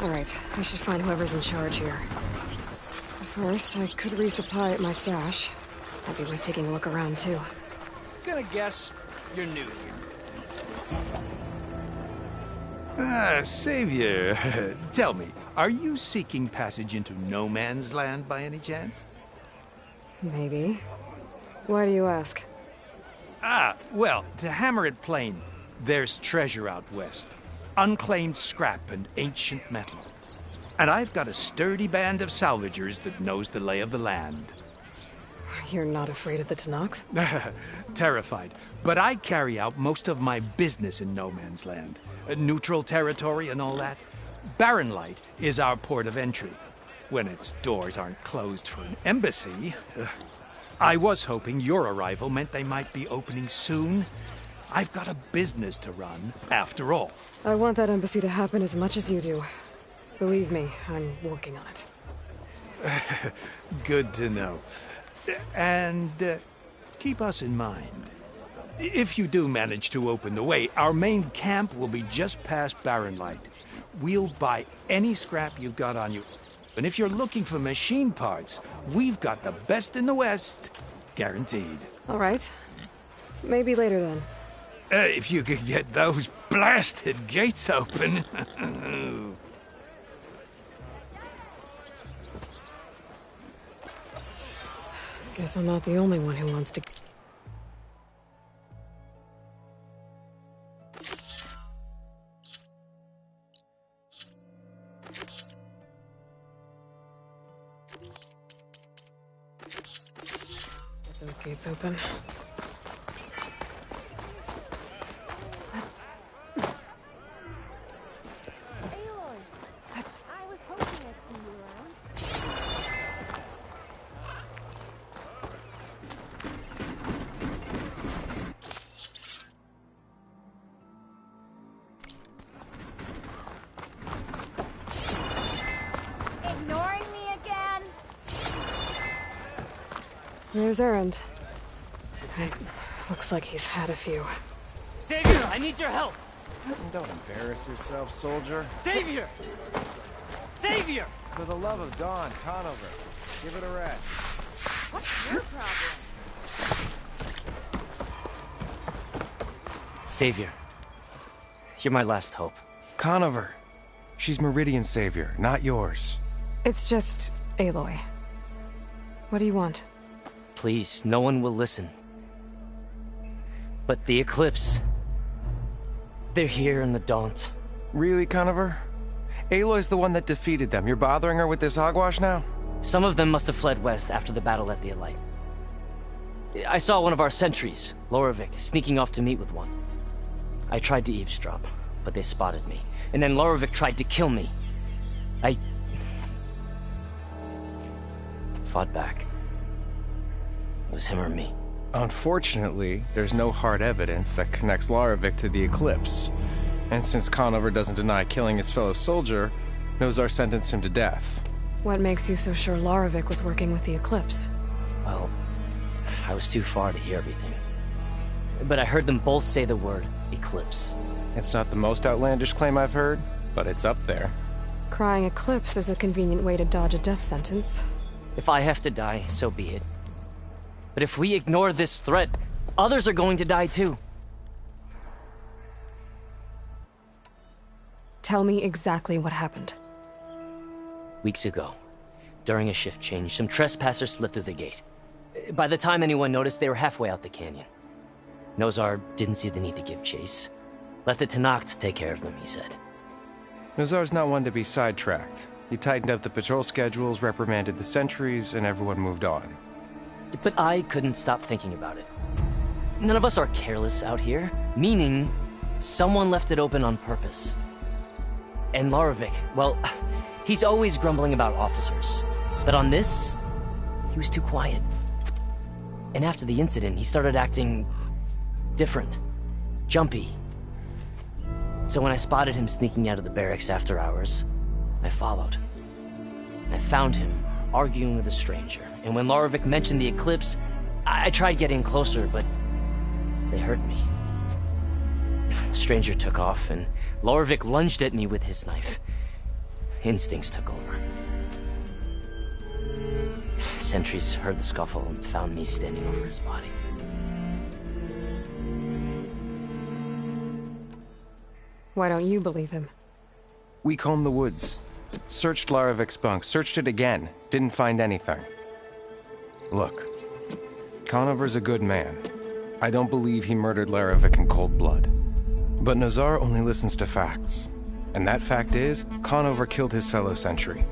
Alright, I should find whoever's in charge here. First, I could resupply at my stash. Might be worth taking a look around, too. Gonna guess you're new here. Savior, tell me, are you seeking passage into no man's land by any chance? Maybe. Why do you ask? Well, to hammer it plain, there's treasure out west. Unclaimed scrap and ancient metal. And I've got a sturdy band of salvagers that knows the lay of the land. You're not afraid of the Tenakth? Terrified. But I carry out most of my business in no man's land. Neutral territory and all that. Barren Light is our port of entry. When its doors aren't closed for an embassy. I was hoping your arrival meant they might be opening soon. I've got a business to run, after all. I want that embassy to happen as much as you do. Believe me, I'm working on it. Good to know. And keep us in mind. If you do manage to open the way, our main camp will be just past Barren Light. We'll buy any scrap you've got on you. And if you're looking for machine parts, we've got the best in the West. Guaranteed. All right. Maybe later then. If you could get those blasted gates open. Guess I'm not the only one who wants to... Get those gates open. There's Erend. It looks like he's had a few. Savior, I need your help! Don't embarrass yourself, soldier. Savior! Savior! For the love of Dawn, Conover, give it a rest. What's your problem? Savior, you're my last hope. Conover. She's Meridian's savior, not yours. It's just Aloy. What do you want? Please, no one will listen. But the Eclipse... they're here in the Daunt. Really, Conover? Aloy's the one that defeated them. You're bothering her with this hogwash now? Some of them must have fled west after the battle at the Elite. I saw one of our sentries, Loravik, sneaking off to meet with one. I tried to eavesdrop, but they spotted me. And then Loravik tried to kill me. I... fought back. It was him or me. Unfortunately, there's no hard evidence that connects Loravik to the Eclipse. And since Conover doesn't deny killing his fellow soldier, Nozar sentenced him to death. What makes you so sure Loravik was working with the Eclipse? Well, I was too far to hear everything. But I heard them both say the word Eclipse. It's not the most outlandish claim I've heard, but it's up there. Crying Eclipse is a convenient way to dodge a death sentence. If I have to die, so be it. But if we ignore this threat, others are going to die too. Tell me exactly what happened. Weeks ago, during a shift change, some trespassers slipped through the gate. By the time anyone noticed, they were halfway out the canyon. Nozar didn't see the need to give chase. Let the Tenakth take care of them, he said. Nozar's not one to be sidetracked. He tightened up the patrol schedules, reprimanded the sentries, and everyone moved on. But I couldn't stop thinking about it. None of us are careless out here, meaning someone left it open on purpose. And Loravik, well, he's always grumbling about officers. But on this, he was too quiet. And after the incident, he started acting different, jumpy. So when I spotted him sneaking out of the barracks after hours, I followed. I found him arguing with a stranger. And when Loravik mentioned the Eclipse, I tried getting closer, but they heard me. The stranger took off, and Loravik lunged at me with his knife. Instincts took over. Sentries heard the scuffle and found me standing over his body. Why don't you believe him? We combed the woods. Searched Larovik's bunk. Searched it again. Didn't find anything. Look. Conover's a good man. I don't believe he murdered Larovik in cold blood. But Nazar only listens to facts. And that fact is, Conover killed his fellow sentry.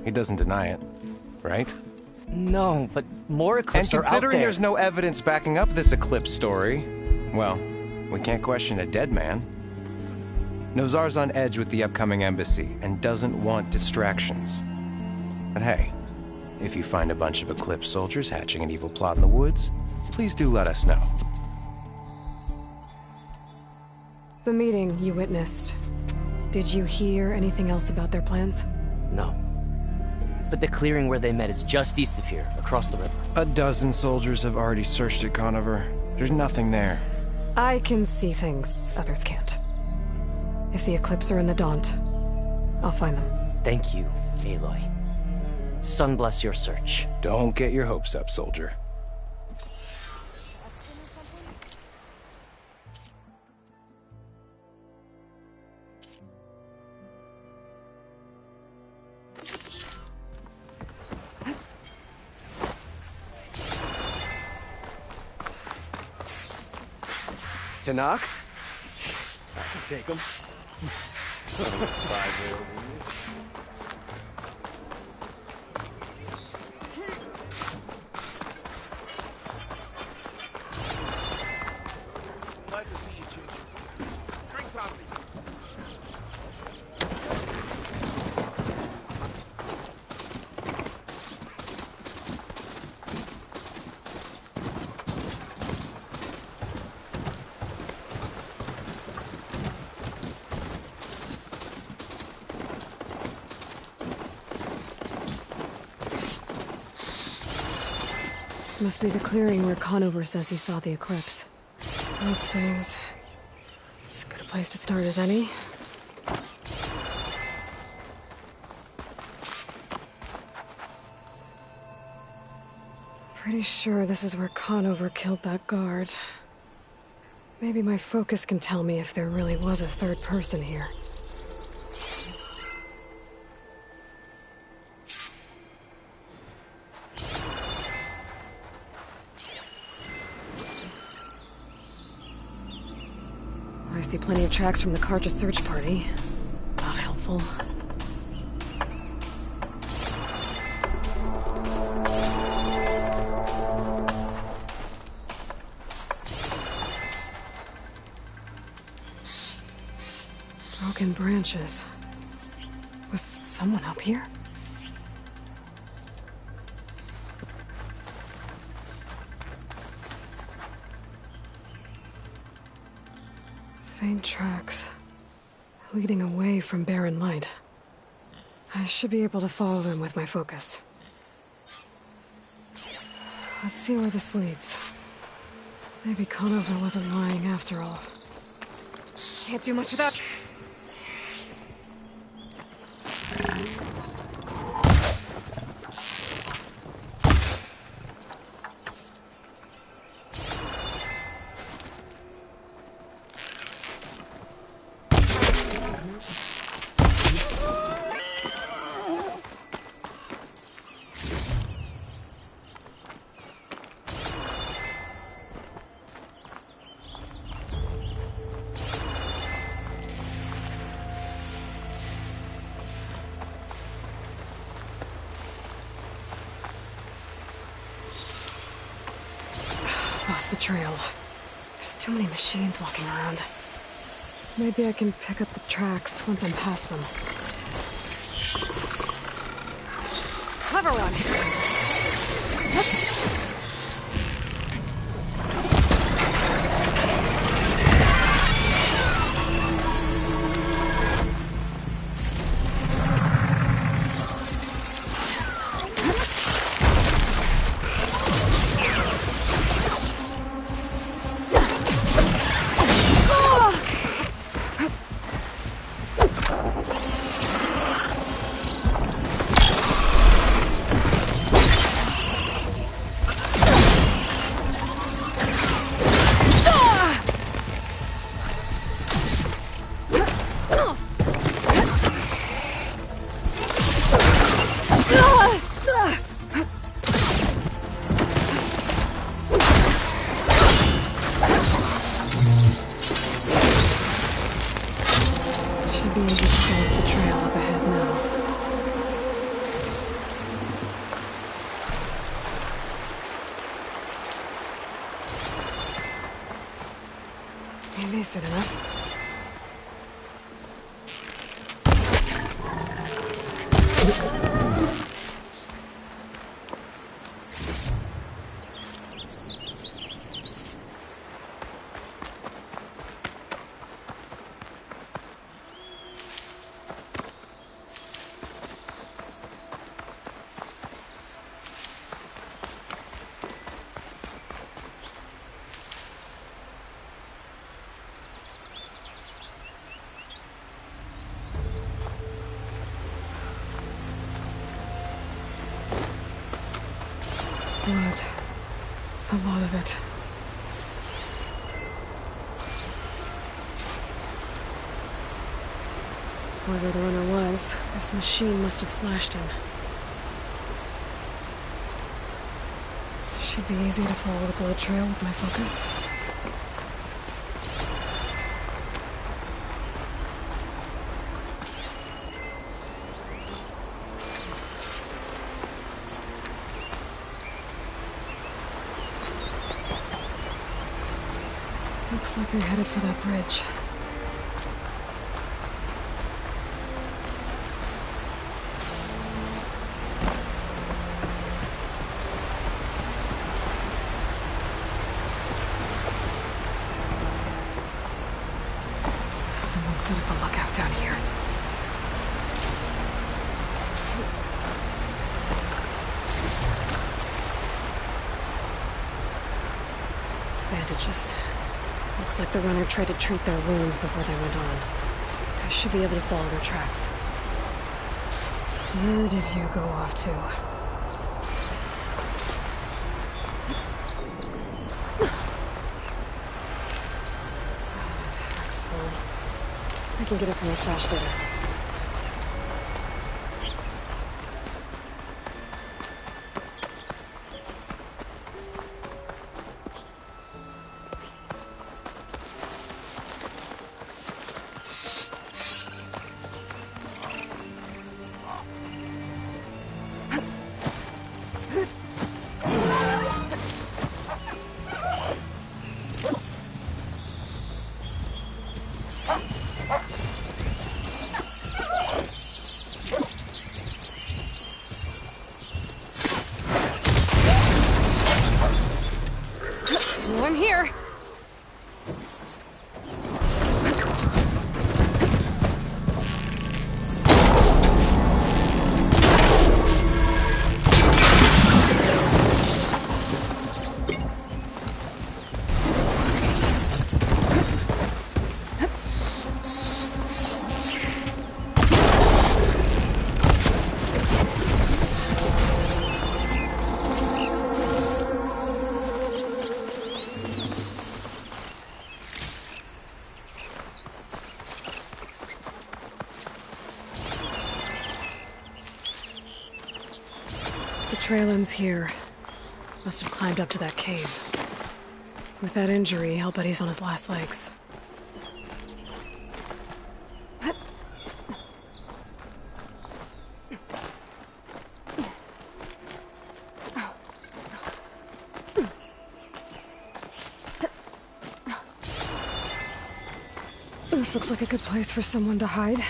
He doesn't deny it, right? No, but more Eclipse are out there. And considering there's no evidence backing up this Eclipse story, well, we can't question a dead man. Nozar's on edge with the upcoming embassy and doesn't want distractions. But hey, if you find a bunch of Eclipse soldiers hatching an evil plot in the woods, please do let us know. The meeting you witnessed. Did you hear anything else about their plans? No. But the clearing where they met is just east of here, across the river. A dozen soldiers have already searched it, Conover. There's nothing there. I can see things others can't. If the Eclipse are in the Daunt, I'll find them. Thank you, Aloy. Sun bless your search. Don't get your hopes up, soldier. Tanakh? Take him. This must be the clearing where Conover says he saw the Eclipse. That stings. As good a place to start as any. Pretty sure this is where Conover killed that guard. Maybe my focus can tell me if there really was a third person here. I see plenty of tracks from the Karja search party. Not helpful. Broken branches. Was someone up here? Faint tracks, leading away from barren light. I should be able to follow them with my focus. Let's see where this leads. Maybe Conover wasn't lying after all. Can't do much without... Lost the trail. There's too many machines walking around. Maybe I can pick up the tracks once I'm past them. Clever one! Should be easy to follow the trail up ahead now. Maybe soon enough. Blood. A lot of it. Whoever the runner was, this machine must have slashed him. Should be easy to follow the blood trail with my focus. Looks like they're headed for that bridge. Someone set up a lookout down here. Bandages. Looks like the runner tried to treat their wounds before they went on. I should be able to follow their tracks. Where did you go off to? Pack's full. I can get it from the stash later. I'm here. The trail ends here. Must have climbed up to that cave. With that injury, I'll bet he's on his last legs. This looks like a good place for someone to hide.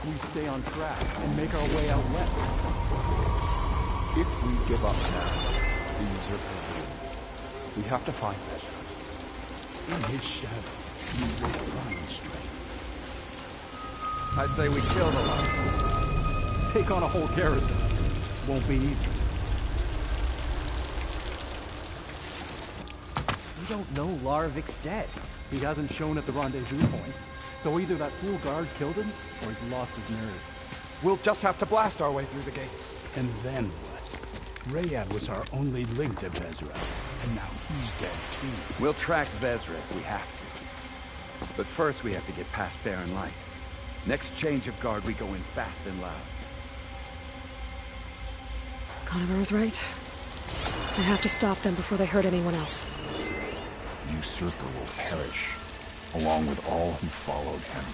We stay on track and make our way out west. If we give up now, these are pavilions. We have to find Ezra. In his shadow, we will run straight. I'd say we killed a lot. Take on a whole garrison. Won't be easy. We don't know Larovik's dead. He hasn't shown at the rendezvous point. So either that fool guard killed him, or he's lost his nerve. We'll just have to blast our way through the gates. And then what? Rayad was our only link to Vezra, and now he's dead too. We'll track Vezra if we have to. But first we have to get past Barren Light. Next change of guard, we go in fast and loud. Conover is right. I have to stop them before they hurt anyone else. Usurper will perish, along with all who followed him.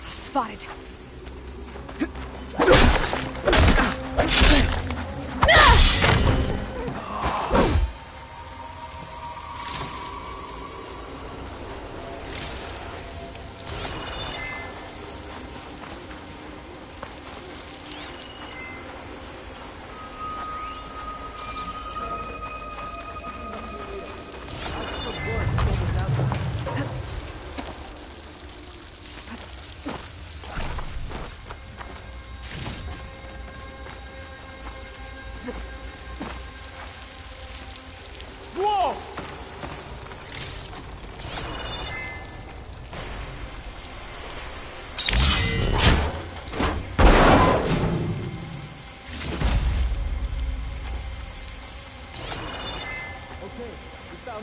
Spotted.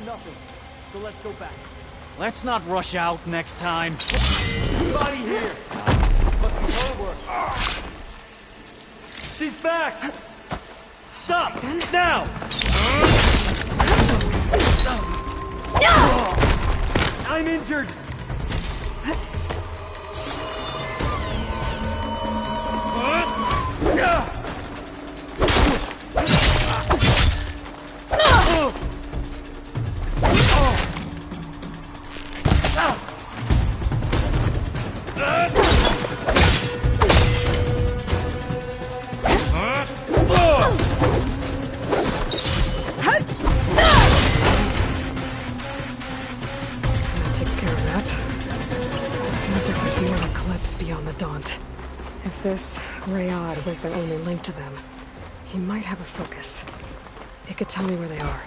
Nothing. So let's go back. Let's not rush out next time. Everybody here! Must be her work. She's back! Stop! Now! I'm injured! If this Rayad was their only link to them, he might have a focus. He could tell me where they are.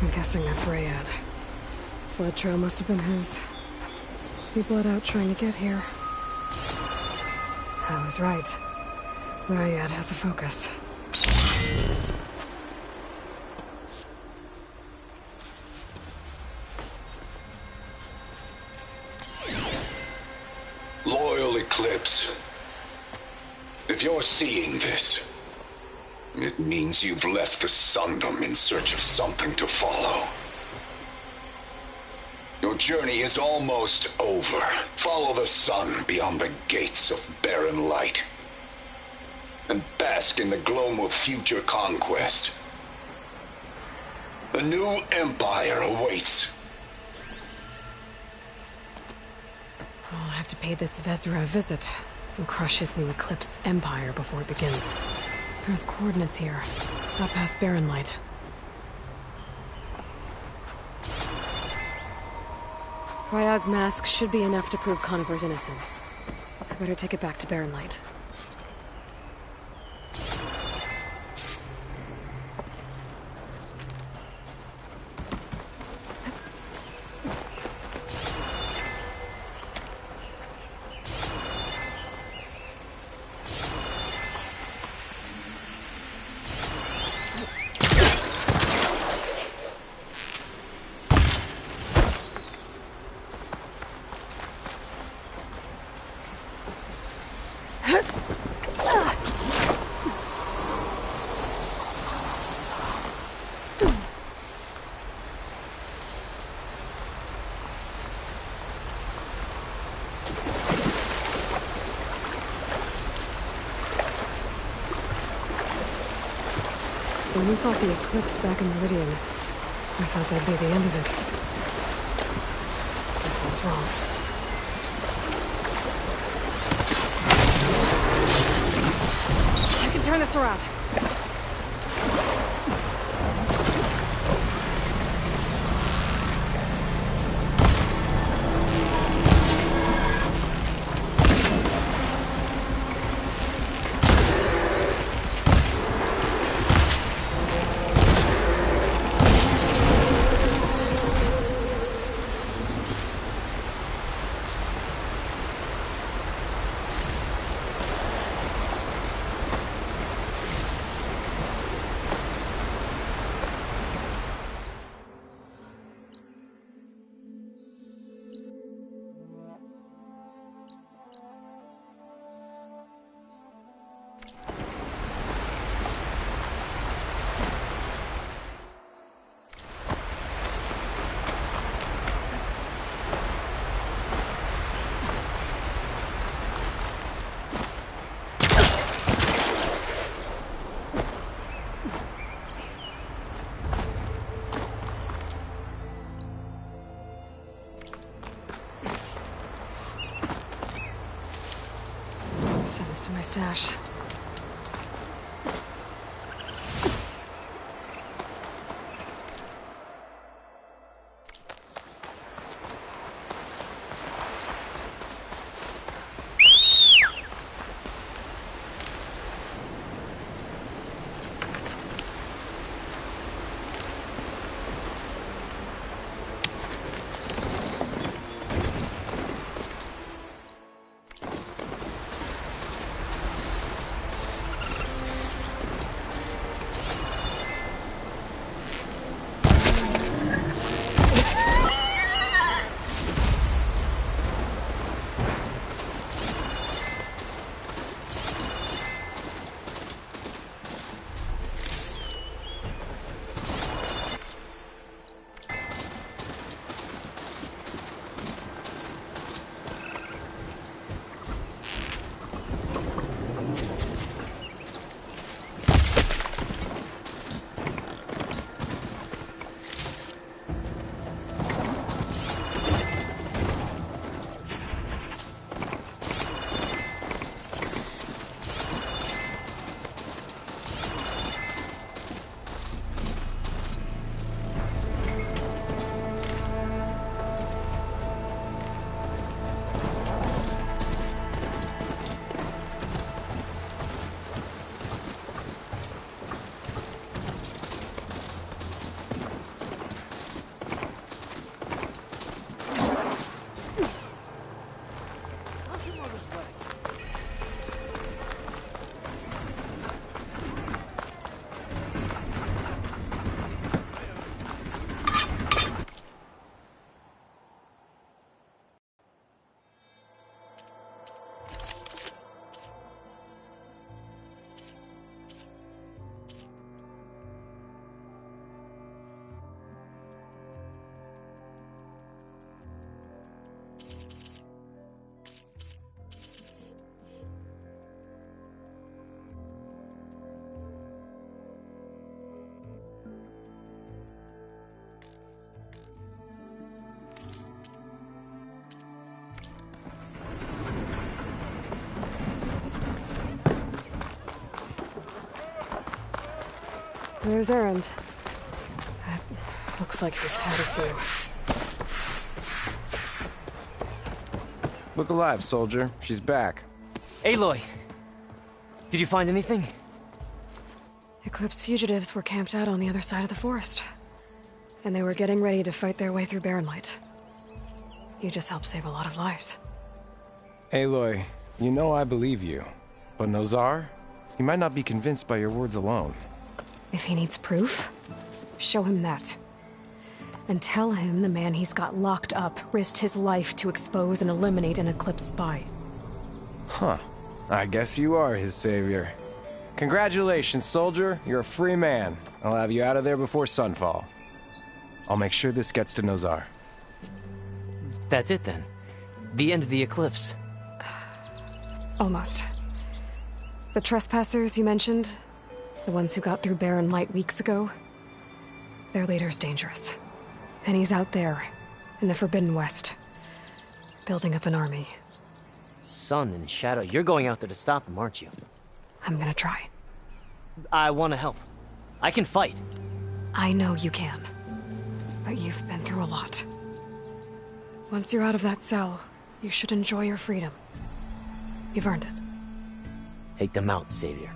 I'm guessing that's Rayad. Blood trail must have been his. He bled out trying to get here. I was right. Rayad has a focus. Eclipse. If you're seeing this, it means you've left the Sundom in search of something to follow. Your journey is almost over. Follow the sun beyond the gates of barren light, and bask in the glow of future conquest. A new empire awaits. I'll have to pay this Vezra a visit and crush his new Eclipse empire before it begins. There's coordinates here, up past Barren Light. Ryad's mask should be enough to prove Conover's innocence. I better take it back to Barren Light. When we fought the Eclipse back in Meridian, I thought that'd be the end of it. Guess I was wrong. turn this around. Send this to my stash. There's Erend. That looks like he's had a few. Look alive, soldier. She's back. Aloy! Did you find anything? Eclipse fugitives were camped out on the other side of the forest. And they were getting ready to fight their way through Barren Light. You just helped save a lot of lives. Aloy, you know I believe you. But Nozar? He might not be convinced by your words alone. If he needs proof, show him that. And tell him the man he's got locked up risked his life to expose and eliminate an Eclipse spy. Huh. I guess you are his savior. Congratulations, soldier. You're a free man. I'll have you out of there before sunfall. I'll make sure this gets to Nozar. That's it then. The end of the Eclipse. Almost. The trespassers you mentioned, the ones who got through Barren Light weeks ago, their leader's dangerous. And he's out there, in the Forbidden West, building up an army. Sun and Shadow, you're going out there to stop him, aren't you? I'm gonna try. I want to help. I can fight. I know you can. But you've been through a lot. Once you're out of that cell, you should enjoy your freedom. You've earned it. Take them out, Savior.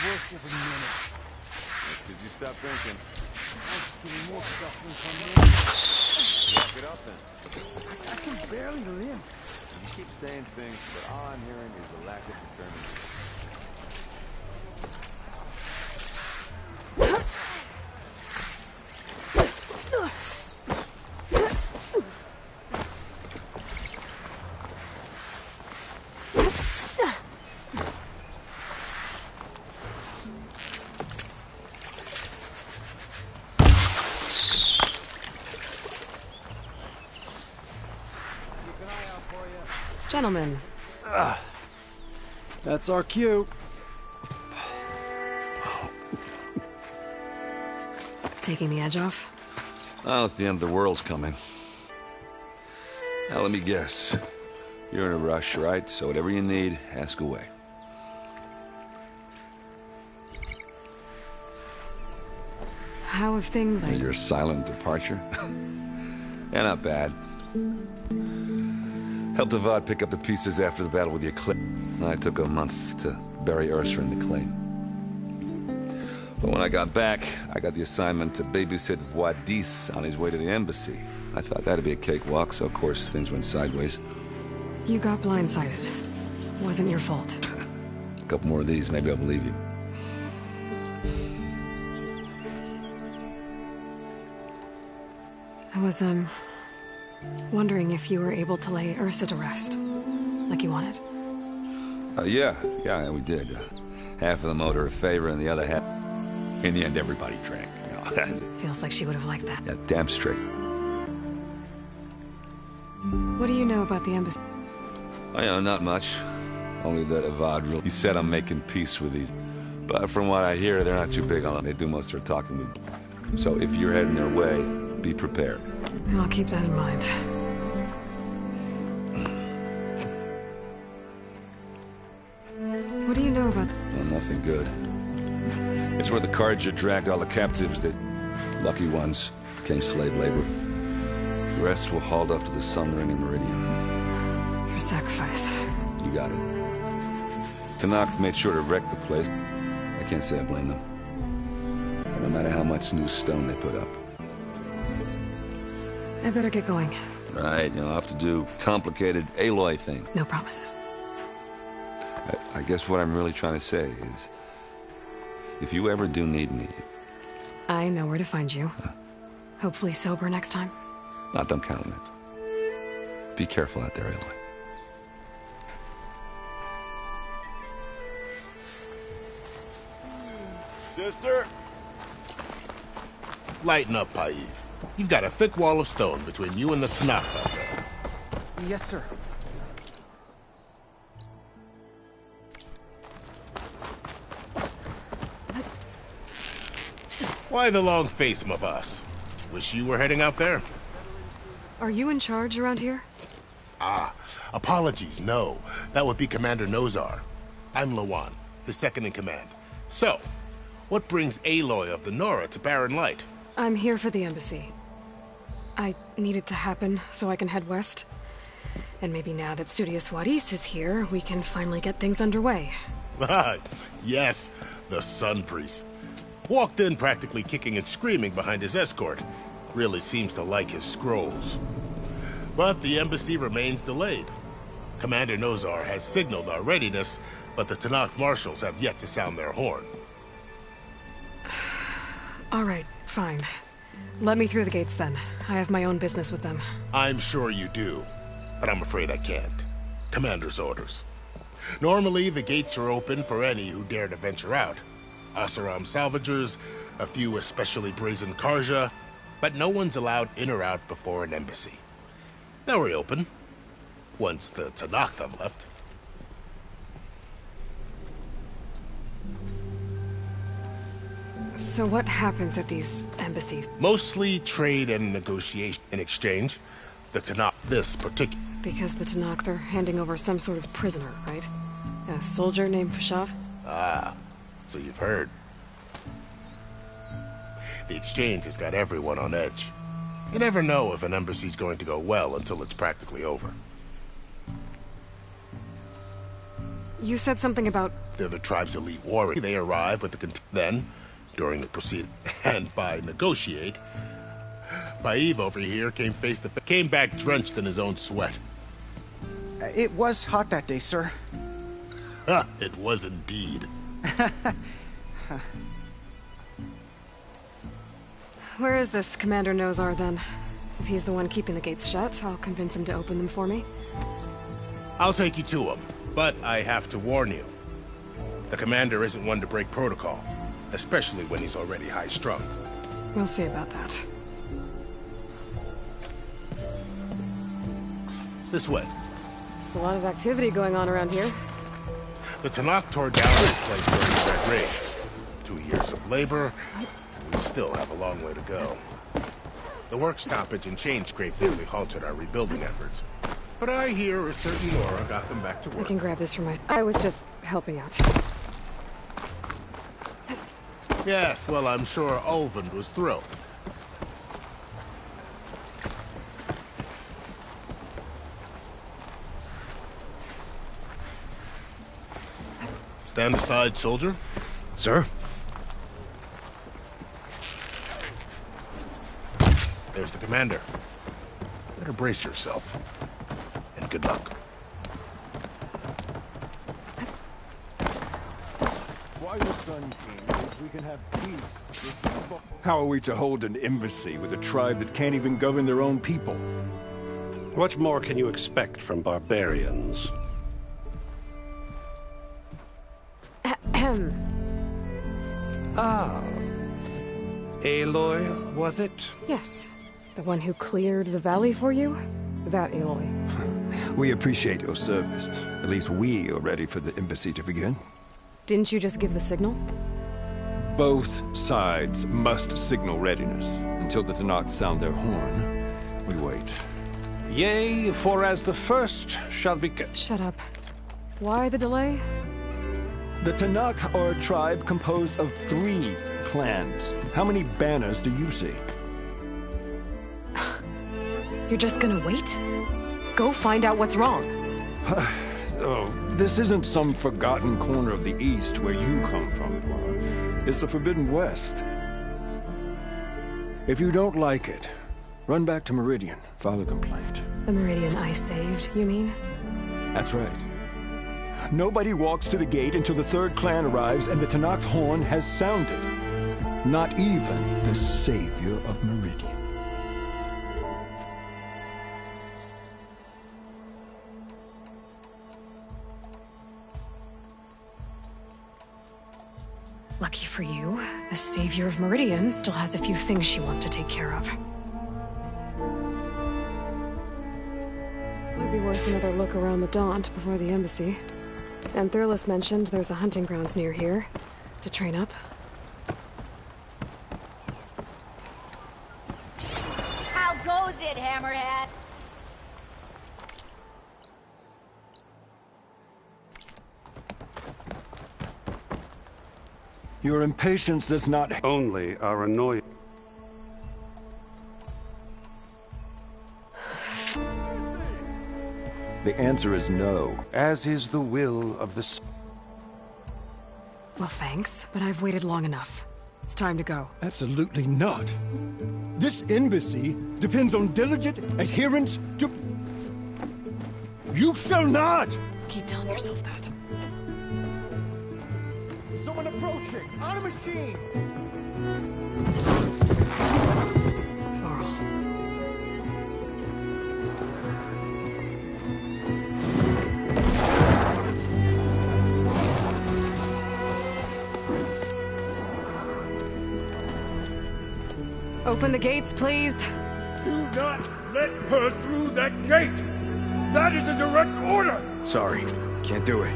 Worse every minute. That's because you stopped drinking. I'm getting more stuff from Walk it up then. I can barely live. You keep saying things, but all I'm hearing is a lack of determination. Gentlemen. That's our cue. Taking the edge off? Oh, if the end of the world's coming. Now, let me guess. You're in a rush, right? So whatever you need, ask away. How have things... Your silent departure? Yeah, not bad. Helped Avad pick up the pieces after the battle with the Eclipse. I took a month to bury Ursa in the claim. But when I got back, I got the assignment to babysit Wadis on his way to the embassy. I thought that'd be a cakewalk, so of course things went sideways. You got blindsided. Wasn't your fault. A couple more of these, maybe I'll believe you. I was, wondering if you were able to lay Ursa to rest, like you wanted. Yeah, we did. Half of them owed her a favor, and the other half... In the end, everybody drank, you know. Feels like she would have liked that. Yeah, damn straight. What do you know about the embassy? Oh, you know, not much. Only that Avad really... He said I'm making peace with these... But from what I hear, they're not too big on it. They do most of their talking with... So if you're heading their way, be prepared. I'll keep that in mind. What do you know about Well, nothing good. It's where the Carja dragged all the captives that... Lucky ones became slave labor. The rest were hauled off to the Sun Ring and Meridian. your sacrifice? You got it. Tanakh made sure to wreck the place. I can't say I blame them. No matter how much new stone they put up. I better get going. Right, I'll have to do complicated Aloy thing. No promises. I guess what I'm really trying to say is, if you ever do need me... I know where to find you. Hopefully sober next time. Don't count on it. Be careful out there, Aloy. Sister? Lighten up, Paiv. You've got a thick wall of stone between you and the Tanakh out there. Yes, sir. Why the long face, Mavas? Wish you were heading out there? Are you in charge around here? Apologies, no. That would be Commander Nozar. I'm Lawan, his second in command. So, what brings Aloy of the Nora to Barren Light? I'm here for the embassy. I need it to happen so I can head west. And maybe now that Studious Wadis is here, we can finally get things underway. Yes, the Sun Priest. Walked in practically kicking and screaming behind his escort. Really seems to like his scrolls. But the embassy remains delayed. Commander Nozar has signaled our readiness, but the Tanakh marshals have yet to sound their horn. All right, fine. Let me through the gates then. I have my own business with them. I'm sure you do, but I'm afraid I can't. Commander's orders. Normally, the gates are open for any who dare to venture out. Asaram salvagers, a few especially brazen Karja, but no one's allowed in or out before an embassy. Now we're open, once the Tanakh have left. So what happens at these embassies? Mostly trade and negotiation in exchange. The Tanakh, this particular... Because the Tanakh, they're handing over some sort of prisoner, right? A soldier named Fashav? So you've heard. The exchange has got everyone on edge. You never know if an embassy's going to go well until it's practically over. You said something about... They're the tribe's elite warriors. They arrive with the... Then, during the proceed and by negotiate, Paiv over here came back drenched in his own sweat. It was hot that day, sir. It was indeed. Where is this Commander Nozar, then? If he's the one keeping the gates shut, I'll convince him to open them for me. I'll take you to him, but I have to warn you. The commander isn't one to break protocol, especially when he's already high-strung. We'll see about that. This way. There's a lot of activity going on around here. The Tanakh tore down this place during the Red Raids. 2 years of labor, and we still have a long way to go. The work stoppage and change greatly halted our rebuilding efforts. But I hear a certain Laura got them back to work. I can grab this for my... I was just helping out. Yes, well, I'm sure Ulvund was thrilled. Stand aside, soldier. Sir? There's the commander. Better brace yourself. And good luck. Why the Sun King is we can have peace with people. How are we to hold an embassy with a tribe that can't even govern their own people? What more can you expect from barbarians? Ah. Aloy, was it? Yes. The one who cleared the valley for you? That Aloy. We appreciate your service. At least we are ready for the embassy to begin. Didn't you just give the signal? Both sides must signal readiness. Until the Tanakh sound their horn, we wait. Yea, for as the first shall be... Shut up. Why the delay? The Tanakh are a tribe composed of 3 clans. How many banners do you see? You're just gonna wait? Go find out what's wrong. Oh, this isn't some forgotten corner of the East where you come from, Laura. It's the Forbidden West. If you don't like it, run back to Meridian, file a complaint. The Meridian I saved, you mean? That's right. Nobody walks to the gate until the 3rd clan arrives and the Tanakh's horn has sounded. Not even the savior of Meridian. Lucky for you, the savior of Meridian still has a few things she wants to take care of. Might be worth another look around the Daunt before the embassy. And Thurlis mentioned there's a hunting grounds near here to train up. How goes it, Hammerhead? Your impatience does not... Only our annoyance. The answer is no. As is the will of the... Well, thanks, but I've waited long enough. It's time to go. Absolutely not. This embassy depends on diligent adherence to... You shall not! Keep telling yourself that. Someone approaching! On a machine! Varl. Open the gates, please. Do not let her through that gate! That is a direct order! Sorry, can't do it.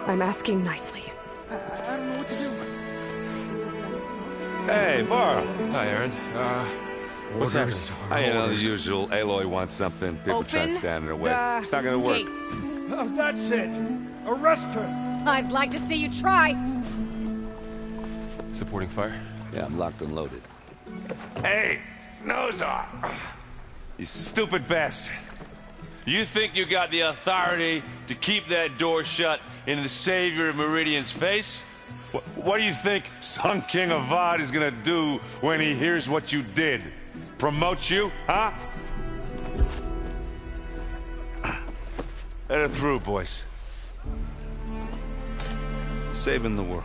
I'm asking nicely. I don't know what to do. Hey, Varl. Hi, Aaron. What's happening? You know, the usual. Aloy wants something. People try to stand in her way. It's not gonna work. Oh, that's it! Arrest her! I'd like to see you try. Supporting fire? Yeah, I'm locked and loaded. Hey, Nozar! You stupid bastard. You think you got the authority to keep that door shut in the savior of Meridian's face? What do you think Sun King Avad is gonna do when he hears what you did? Promote you, huh? Let her through, boys. Saving the world.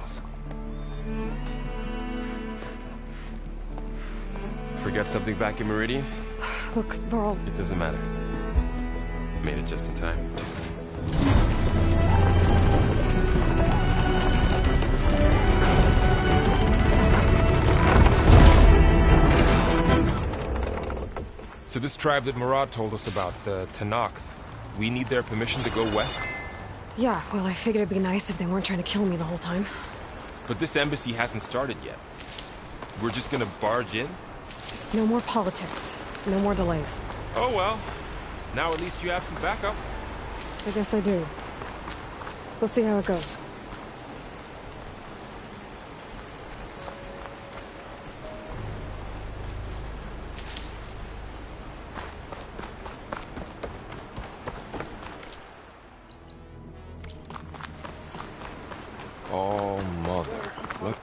Forget something back in Meridian? Look, Varl. It doesn't matter. Made it just in time. So this tribe that Murad told us about, the Tanakh, we need their permission to go west? Yeah, well, I figured it'd be nice if they weren't trying to kill me the whole time. But this embassy hasn't started yet. We're just gonna barge in? Just no more politics. No more delays. Oh well. Now at least you have some backup. I guess I do. We'll see how it goes. Oh, mother. Look.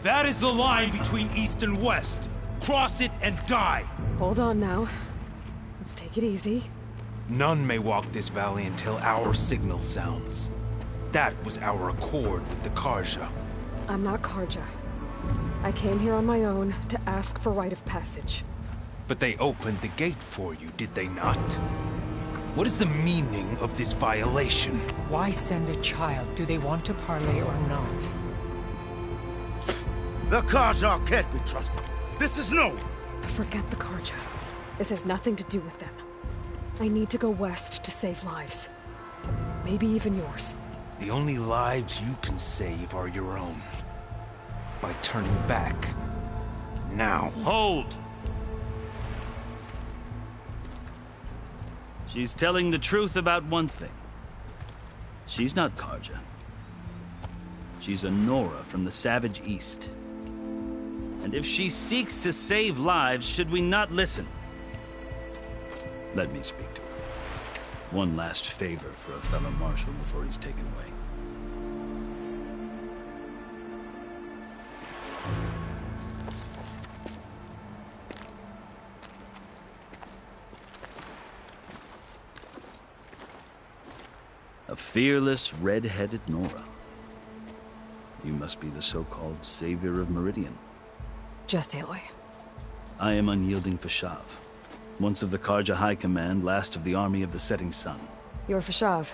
That is the line between East and West. Cross it and die. Hold on now. Let's take it easy. None may walk this valley until our signal sounds. That was our accord with the Karja. I'm not Karja. I came here on my own to ask for rite of passage. But they opened the gate for you, did they not? What is the meaning of this violation? Why send a child? Do they want to parley or not? The Karja can't be trusted. This is no. Forget the Karja. This has nothing to do with them. I need to go west to save lives. Maybe even yours. The only lives you can save are your own. By turning back. Now. Hold! She's telling the truth about one thing. She's not Karja. She's a Nora from the Savage East. And if she seeks to save lives, should we not listen? Let me speak to her. One last favor for a fellow marshal before he's taken away. A fearless, red-headed Nora. You must be the so-called savior of Meridian. Just Aloy. I am unyielding Fashav. Once of the Karja High Command, last of the army of the Setting Sun. You're Fashav.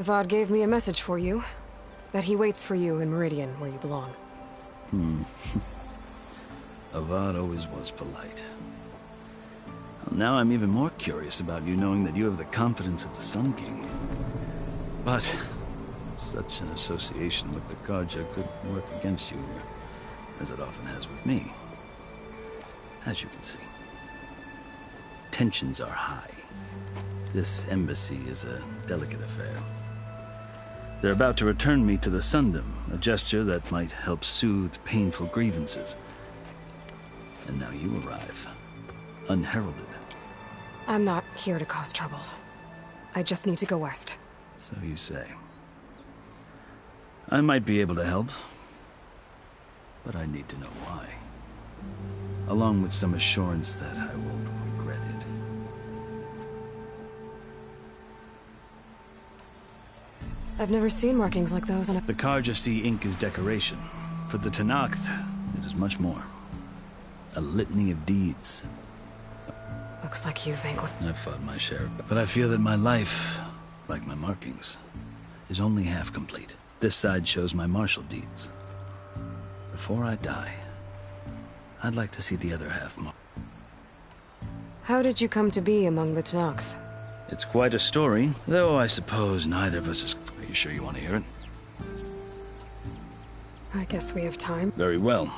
Avad gave me a message for you. That he waits for you in Meridian, where you belong. Avad always was polite. Well, now I'm even more curious about you knowing that you have the confidence of the Sun King. But such an association with the Karja could work against you, as it often has with me. As you can see. Tensions are high. This embassy is a delicate affair. They're about to return me to the Sundom, a gesture that might help soothe painful grievances. And now you arrive, unheralded. I'm not here to cause trouble. I just need to go west. So you say. I might be able to help, but I need to know why. Along with some assurance that I won't regret it. I've never seen markings like those on a... The Karja see ink as decoration. For the Tanakh, it is much more. A litany of deeds. Looks like you vanquished... I've fought my share, but I feel that my life, like my markings, is only half complete. This side shows my martial deeds. Before I die, I'd like to see the other half more. How did you come to be among the Tanakh? It's quite a story, though I suppose neither of us is... Are you sure you want to hear it? I guess we have time. Very well.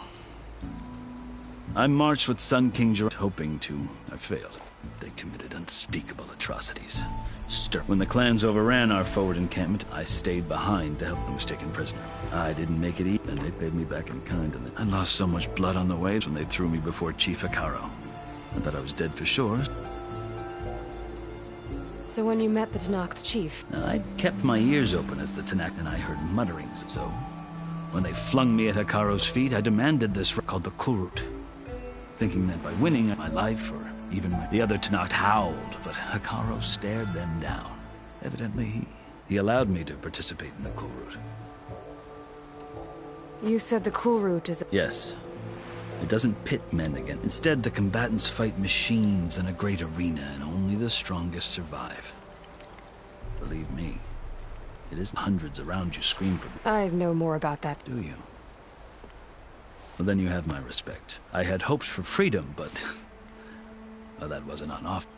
I marched with Sun King Gerard, hoping to... I failed. They committed unspeakable atrocities. When the clans overran our forward encampment, I stayed behind to help them was taken prisoner. I didn't make it easy, and they paid me back in kind, and I lost so much blood on the way when they threw me before Chief Hikaro. I thought I was dead for sure. So when you met the Tanakh chief... I kept my ears open as the Tanakh and I heard mutterings, so... When they flung me at Hikaro's feet, I demanded this called the Kulrut. Thinking that by winning my life, or even the other Tanakh howled, but Hikaro stared them down. Evidently, he allowed me to participate in the Kulrut. You said the Kulrut is... Yes. It doesn't pit men against. Instead, the combatants fight machines in a great arena, and only the strongest survive. Believe me, it isn't hundreds around you scream for me. I know more about that. Do you? Well, then you have my respect. I had hopes for freedom, but... well, that wasn't on offer.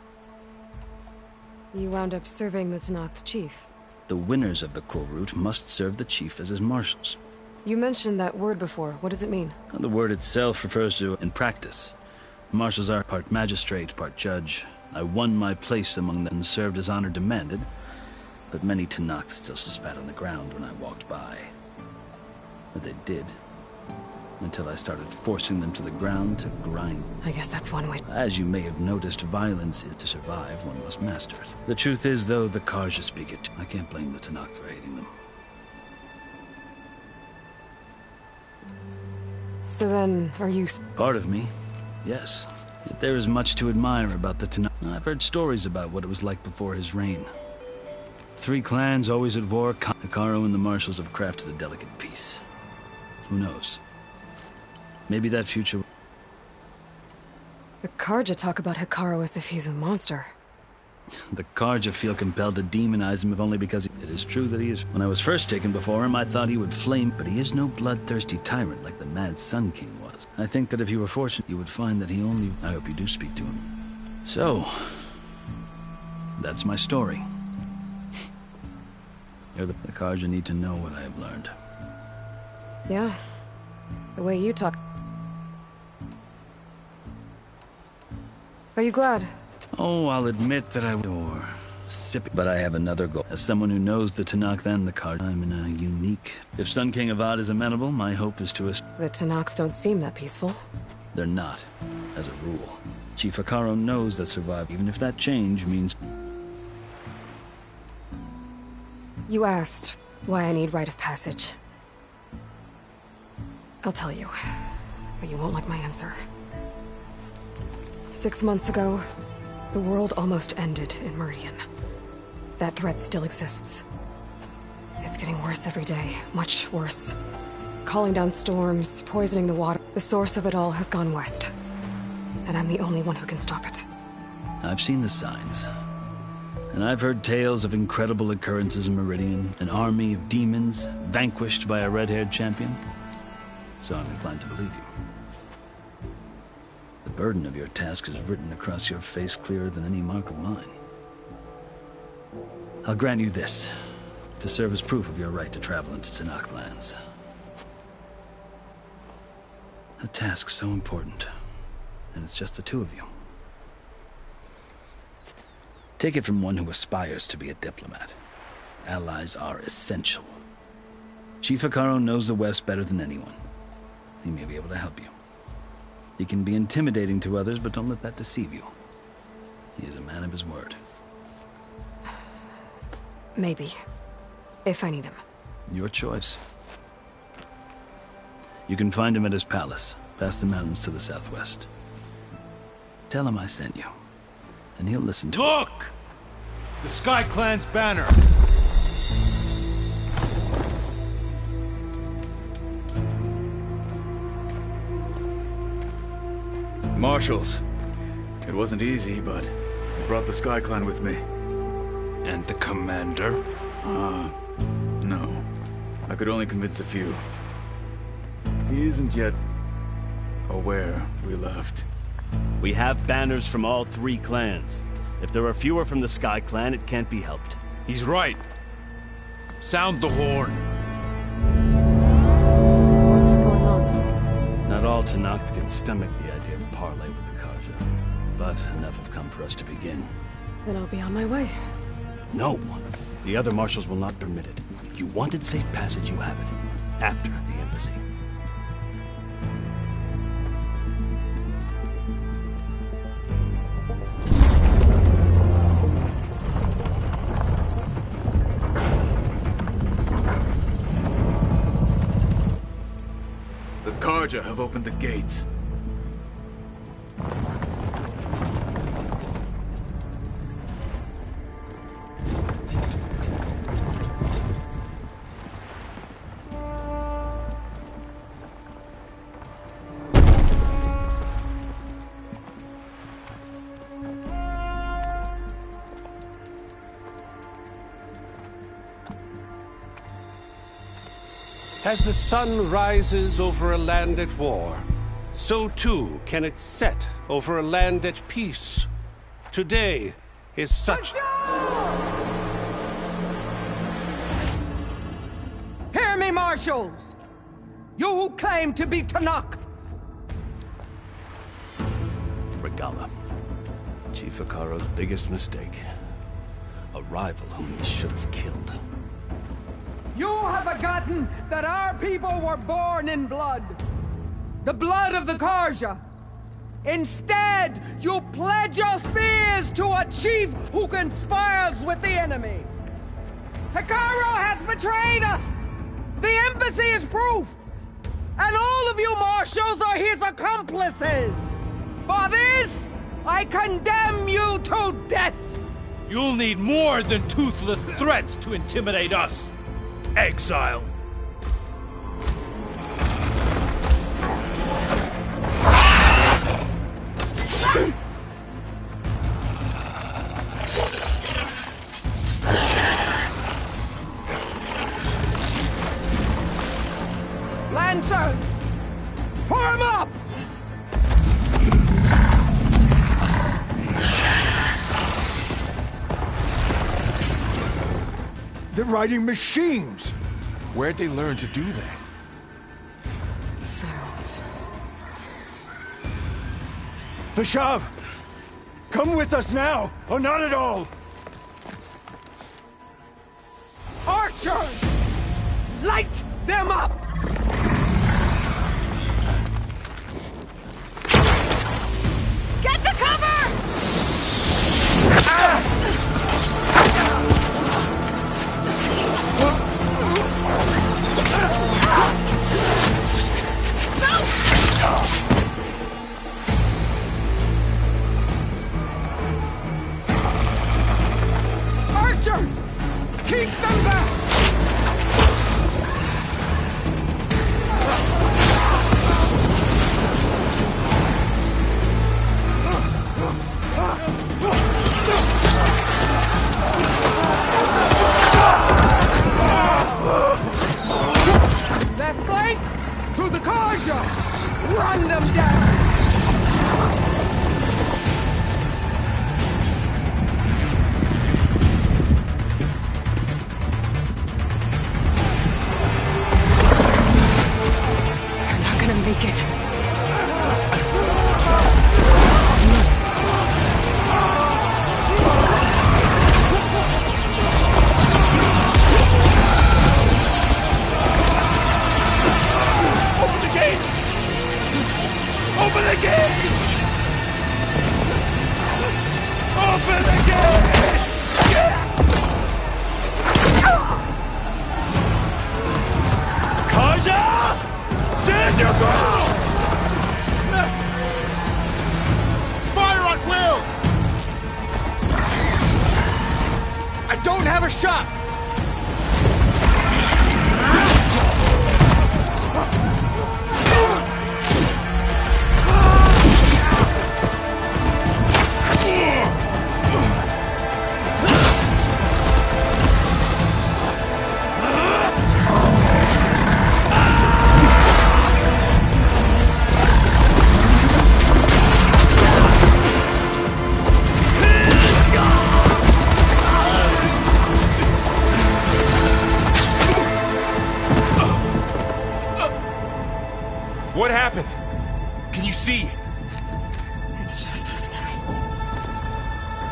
You wound up serving the Tenakth chief. The winners of the Cool Route must serve the chief as his marshals. You mentioned that word before. What does it mean? The word itself refers to, in practice, marshals are part magistrate, part judge. I won my place among them and served as honor demanded, but many Tenakth still spat on the ground when I walked by. But they did, until I started forcing them to the ground to grind. I guess that's one way. As you may have noticed, violence is to survive, one must master it. The truth is, though, the Karja speak it. I can't blame the Tenakth for hating them. So then, are you... Part of me, yes. Yet there is much to admire about the Tenakth. I've heard stories about what it was like before his reign. 3 clans always at war. Hekarro and the marshals have crafted a delicate peace. Who knows? Maybe that future... The Karja talk about Hekarro as if he's a monster. The Karja feel compelled to demonize him if only because it is true that he is. When I was first taken before him, I thought he would flame, but he is no bloodthirsty tyrant like the Mad Sun King was. I think that if you were fortunate, you would find that he only... I hope you do speak to him. So, that's my story. The Karja need to know what I have learned. Yeah, the way you talk. Are you glad? Oh, I'll admit that I or sipping, but I have another goal. As someone who knows the Tenakth and the Karja, I'm in a unique... If Sun King Avad is amenable, my hope is to... The Tenakth don't seem that peaceful. They're not, as a rule. Chief Hekarro knows that survive, even if that change means... You asked why I need rite of passage. I'll tell you, but you won't like my answer. 6 months ago, the world almost ended in Meridian. That threat still exists. It's getting worse every day, much worse. Calling down storms, poisoning the water. The source of it all has gone west. And I'm the only one who can stop it. I've seen the signs. And I've heard tales of incredible occurrences in Meridian, an army of demons vanquished by a red-haired champion. So I'm inclined to believe you. The burden of your task is written across your face clearer than any mark of mine. I'll grant you this, to serve as proof of your right to travel into Tenakth lands. A task so important, and it's just the 2 of you. Take it from one who aspires to be a diplomat. Allies are essential. Chief Hekarro knows the West better than anyone. He may be able to help you. He can be intimidating to others, but don't let that deceive you. He is a man of his word. Maybe. If I need him. Your choice. You can find him at his palace, past the mountains to the southwest. Tell him I sent you, and he'll listen to... Look! The Sky Clan's banner! Marshals. It wasn't easy, but I brought the Sky Clan with me. And the commander? No. I could only convince a few. He isn't yet aware we left. We have banners from all 3 clans. If there are fewer from the Sky Clan, it can't be helped. He's right. Sound the horn. What's going on? Not all Tenakth can stomach the idea of parley with the Karja, but enough have come for us to begin. Then I'll be on my way. No! The other marshals will not permit it. You wanted safe passage, you have it. After the embassy. The Karja have opened the gates. As the sun rises over a land at war, so too can it set over a land at peace. Today is such... Hear me, marshals! You who claim to be Tanakh! Regala. Chief Hikaro's biggest mistake. A rival whom he should have killed. You have forgotten that our people were born in blood. The blood of the Karja. Instead, you pledge your spears to a chief who conspires with the enemy. Hikaro has betrayed us! The embassy is proof! And all of you marshals are his accomplices! For this, I condemn you to death! You'll need more than toothless threats to intimidate us! Exile! Lancers! Form up! They're riding machines! Where'd they learn to do that? Sirens. Vashav! Come with us now, or not at all! Archers! Light them up! Get to cover! Archers! Keep them back! Left flank! To the Karja! Run them down! They're not gonna make it. Open the gates! Open the gates! Open the gates! Karja! Stand your ground! Fire at will! I don't have a shot! What happened? Can you see? It's just us now.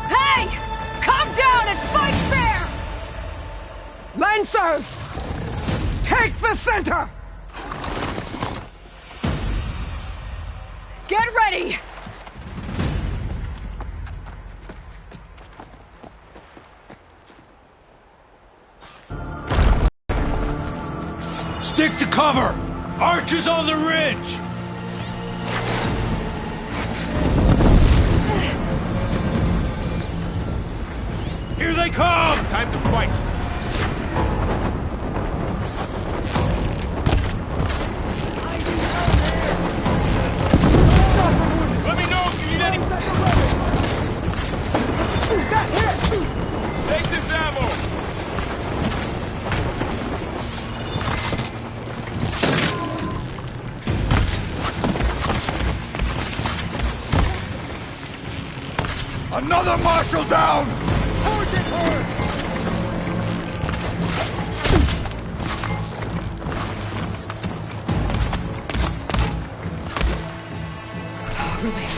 Hey! Calm down and fight fair! Lancers! Take the center! Get ready! Stick to cover! Archers on the ridge! Here they come! Time to fight! Let me know if you need any... Take this ammo! Another marshal down! Target her! Relief.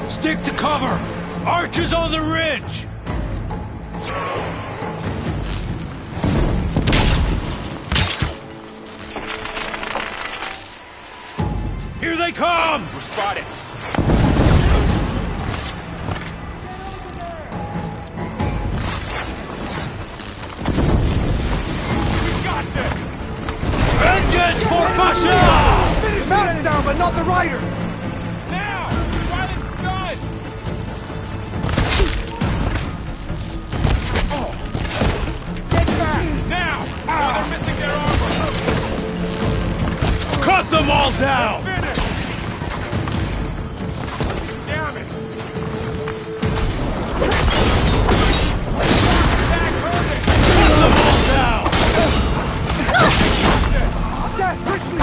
Stick to cover! Archers on the ridge! Here they come! We're spotted. Vengeance for Pasha! Mounts down, but not the rider! Now! While it's done! Get back! Now! They're missing their armor! Cut them all down! Finish! Damn it! Cut them all down! That hurts me!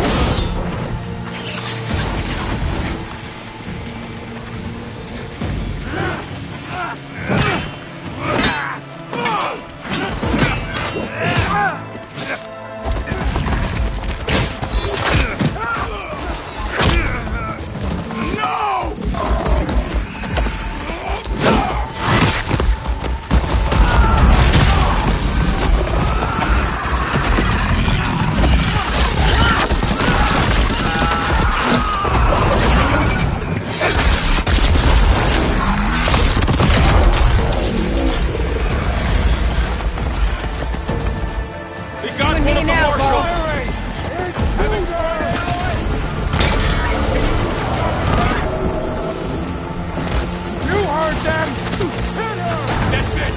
That's it!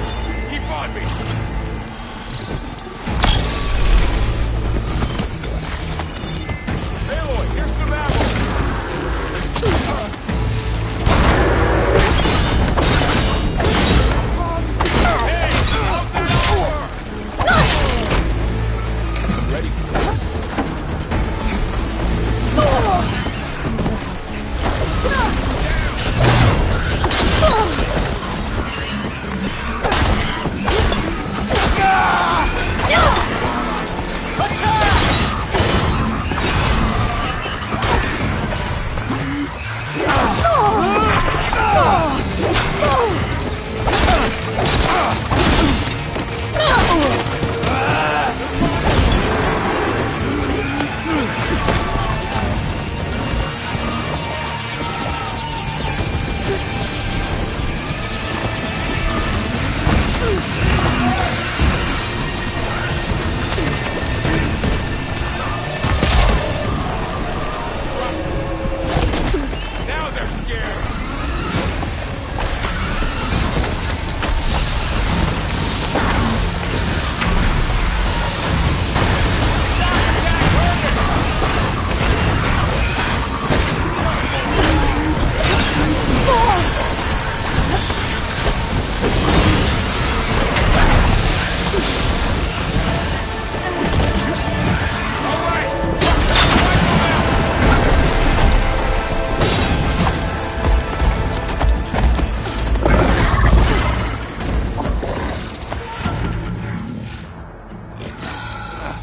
Keep on me! Aloy, here's some Ready. Now they're scared!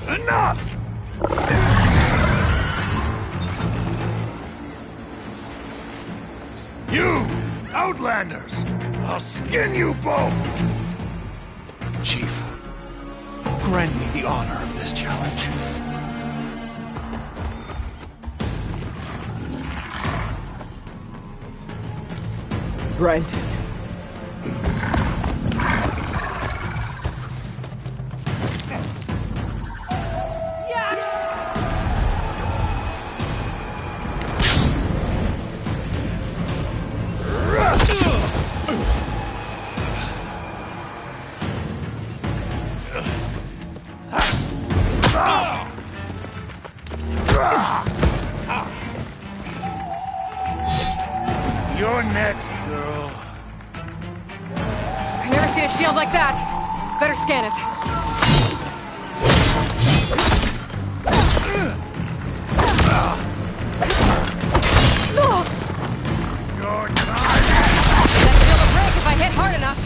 Enough! You, Outlanders! I'll skin you both! Chief, grant me the honor of this challenge. Granted. You're next, girl. I've never seen a shield like that. Better scan it. That shield will break if I hit hard enough.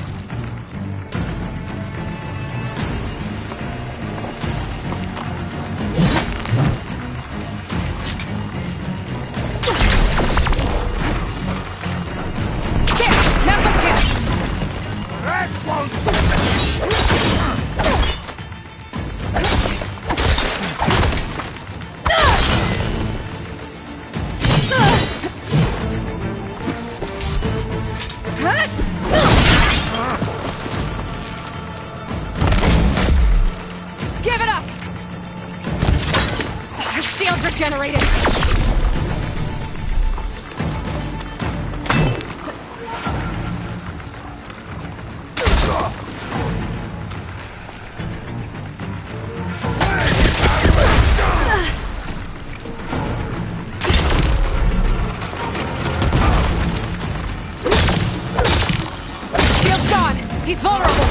Give it up! Our shields regenerated! Shield's gone! He's vulnerable!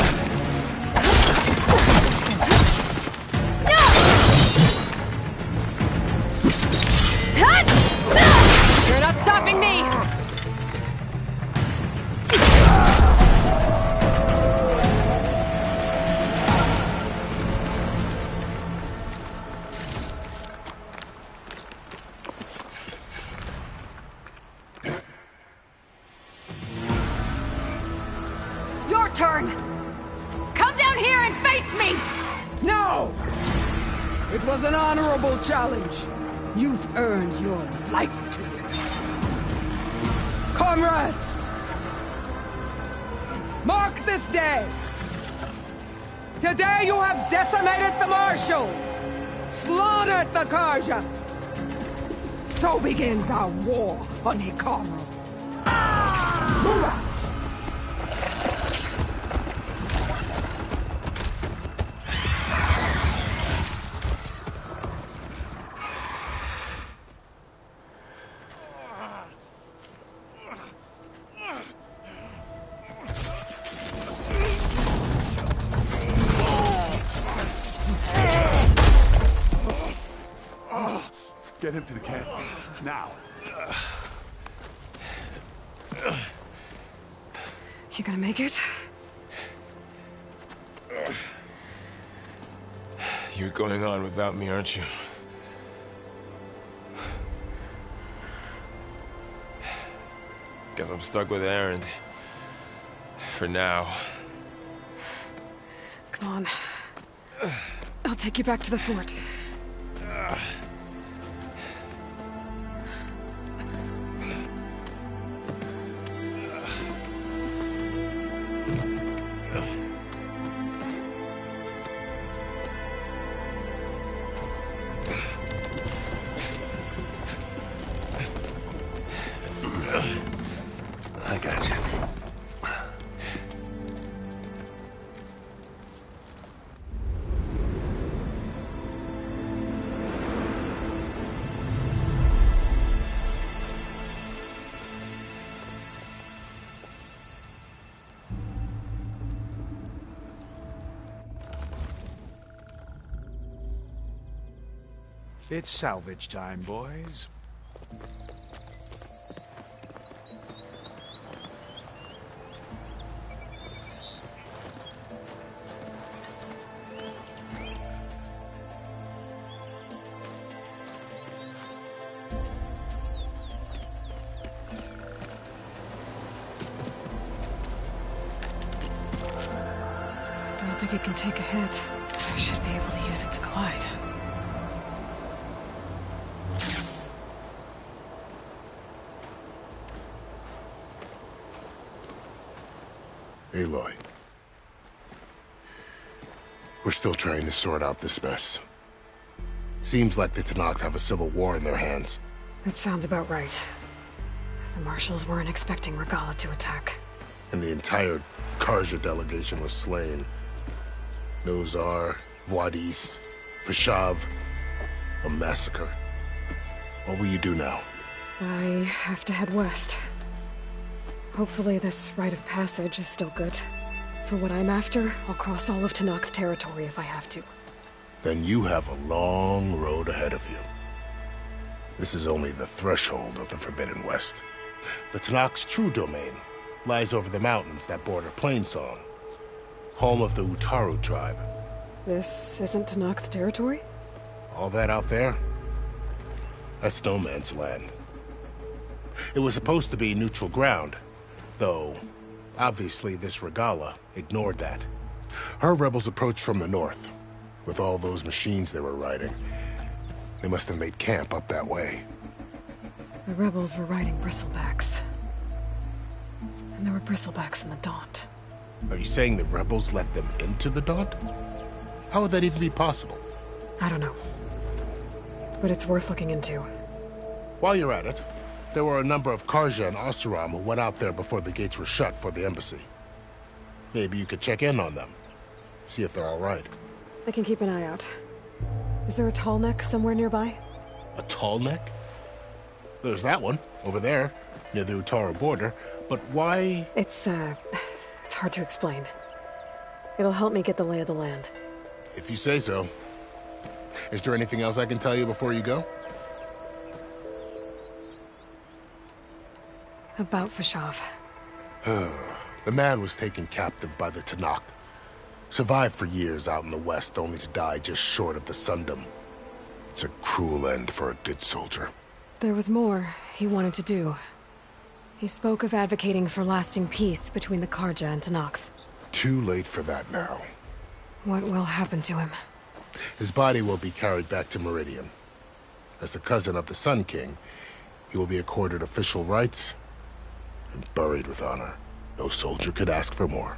You're not stopping me! Your turn! Come down here and face me! No! It was an honorable challenge. You've earned your life today. Comrades! Mark this day! Today you have decimated the Marshals! Slaughtered the Karja! So begins our war on Hikaru. Move out! Get him to the camp. Now. You gonna make it? You're going on without me, aren't you? Guess I'm stuck with Aaron. For now. Come on. I'll take you back to the fort. I got you. It's salvage time, boys. I don't think it can take a hit. I should be able to use it to glide. Aloy. We're still trying to sort out this mess. Seems like the Tenakth have a civil war in their hands. That sounds about right. The Marshals weren't expecting Regala to attack. And the entire Karja delegation was slain. Nozar, Vuadis, Vashav. A massacre. What will you do now? I have to head west. Hopefully this rite of passage is still good. For what I'm after, I'll cross all of Tenakth territory if I have to. Then you have a long road ahead of you. This is only the threshold of the Forbidden West. The Tenakth's true domain lies over the mountains that border Plainsong, home of the Utaru tribe. This isn't Tenakth territory? All that out there? That's no man's land. It was supposed to be neutral ground, though obviously this Regala ignored that. Her rebels approached from the north, with all those machines they were riding. They must have made camp up that way. The rebels were riding bristlebacks. And there were bristlebacks in the Daunt. Are you saying the rebels let them into the Daunt? How would that even be possible? I don't know. But it's worth looking into. While you're at it, there were a number of Karja and Oseram who went out there before the gates were shut for the embassy. Maybe you could check in on them. See if they're all right. I can keep an eye out. Is there a tall neck somewhere nearby? A tall neck? There's that one, over there, near the Utaru border. But why? It's hard to explain. It'll help me get the lay of the land. If you say so. Is there anything else I can tell you before you go? About Fashav. The man was taken captive by the Tenakth. Survived for years out in the west, only to die just short of the Sundom. It's a cruel end for a good soldier. There was more he wanted to do. He spoke of advocating for lasting peace between the Karja and Tenakth. Too late for that now. What will happen to him? His body will be carried back to Meridian. As a cousin of the Sun King, he will be accorded official rights and buried with honor. No soldier could ask for more.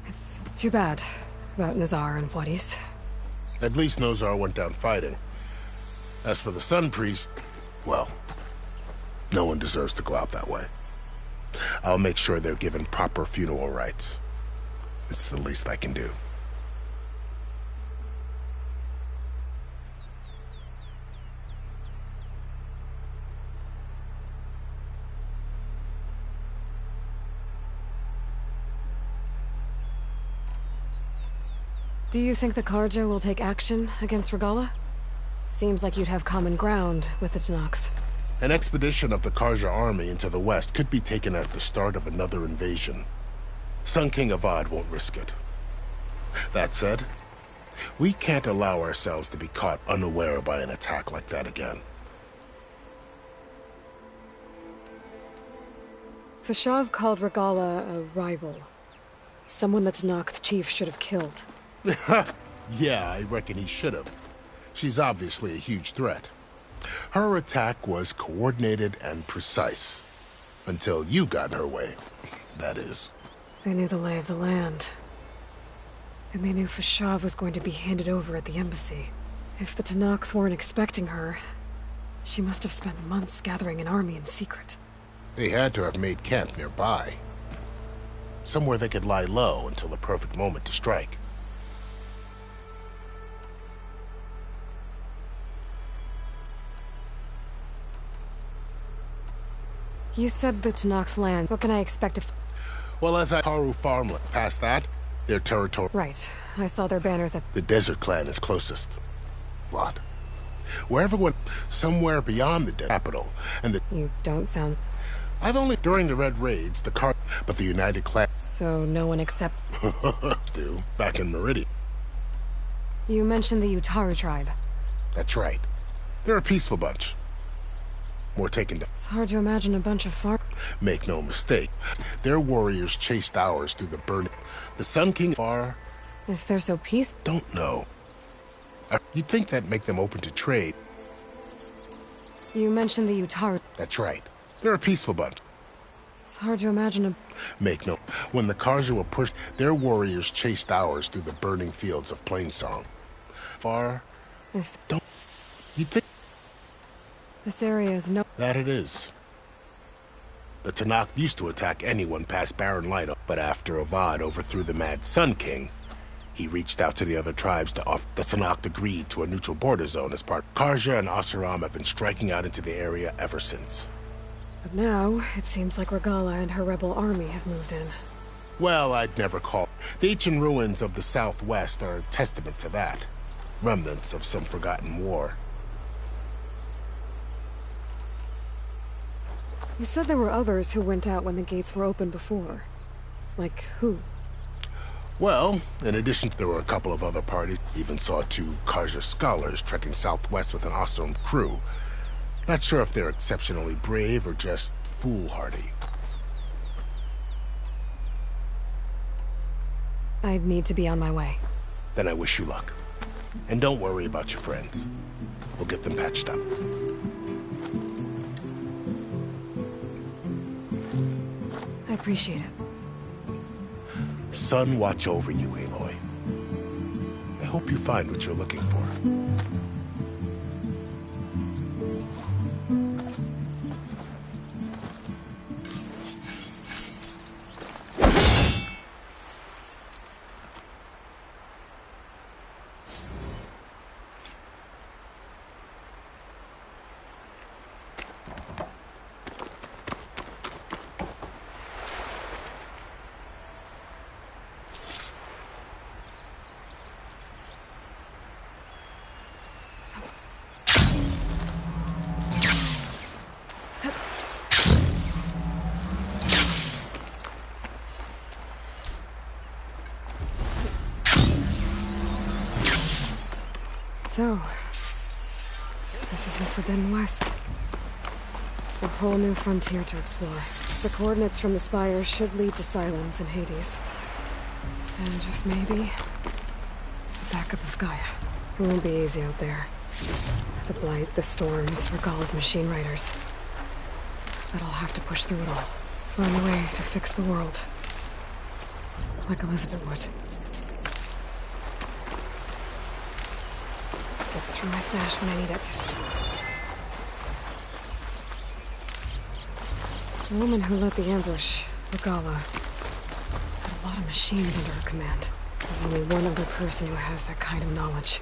It's too bad about Nazar and Wadis. At least Nozar went down fighting. As for the Sun Priest, well, no one deserves to go out that way. I'll make sure they're given proper funeral rites. It's the least I can do. Do you think the Karja will take action against Regala? Seems like you'd have common ground with the Tenakth. An expedition of the Karja army into the west could be taken at the start of another invasion. Sun King Avad won't risk it. That said, we can't allow ourselves to be caught unaware by an attack like that again. Fashav called Regala a rival. Someone the Tenakth chief should have killed. Yeah, I reckon he should have. She's obviously a huge threat. Her attack was coordinated and precise. Until you got in her way, that is. They knew the lay of the land. And they knew Fashav was going to be handed over at the embassy. If the Tenakth weren't expecting her, she must have spent months gathering an army in secret. They had to have made camp nearby. Somewhere they could lie low until the perfect moment to strike. You said the Tenakth land. What can I expect if... Well, as I Haru farmland, past that, their territory... Right. I saw their banners at... The Desert Clan is closest. Lot. Wherever went... Somewhere beyond the capital, and the... You don't sound... I've only... During the Red Raids, the car... But the United Clan... So no one except... do, back in Meridian. You mentioned the Utaru tribe. That's right. They're a peaceful bunch. More taken to... It's hard to imagine a bunch of farm... Make no mistake. Their warriors chased ours through the burning... The Sun King far... If they're so peaceful... Don't know. You'd think that'd make them open to trade. You mentioned the Utaru... That's right. They're a peaceful bunch. It's hard to imagine a... Make no... When the Karja were pushed, their warriors chased ours through the burning fields of Plainsong. Far... If... Don't... You'd think... This area is no... That it is. The Tenakth used to attack anyone past Barren Light, but after Avad overthrew the mad Sun King, he reached out to the other tribes to offer... The Tenakth agreed to a neutral border zone as part... Karja and Oseram have been striking out into the area ever since. But now, it seems like Regala and her rebel army have moved in. Well, I'd never call. The ancient ruins of the Southwest are a testament to that. Remnants of some forgotten war. You said there were others who went out when the gates were open before. Like who? Well, in addition, there were a couple of other parties. Even saw 2 Karja scholars trekking southwest with an awesome crew. Not sure if they're exceptionally brave or just foolhardy. I need to be on my way. Then I wish you luck. And don't worry about your friends. We'll get them patched up. I appreciate it. Sun watch over you, Aloy. I hope you find what you're looking for. So, this is the Forbidden West. A whole new frontier to explore. The coordinates from the spires should lead to Silence and Hades. And just maybe, the backup of Gaia. It won't be easy out there. The Blight, the Storms, Regala's machine riders. But I'll have to push through it all. Find a way to fix the world. Like Elizabeth would. It's from my stash when I need it. The woman who led the ambush, Regala, had a lot of machines under her command. There's only one other person who has that kind of knowledge.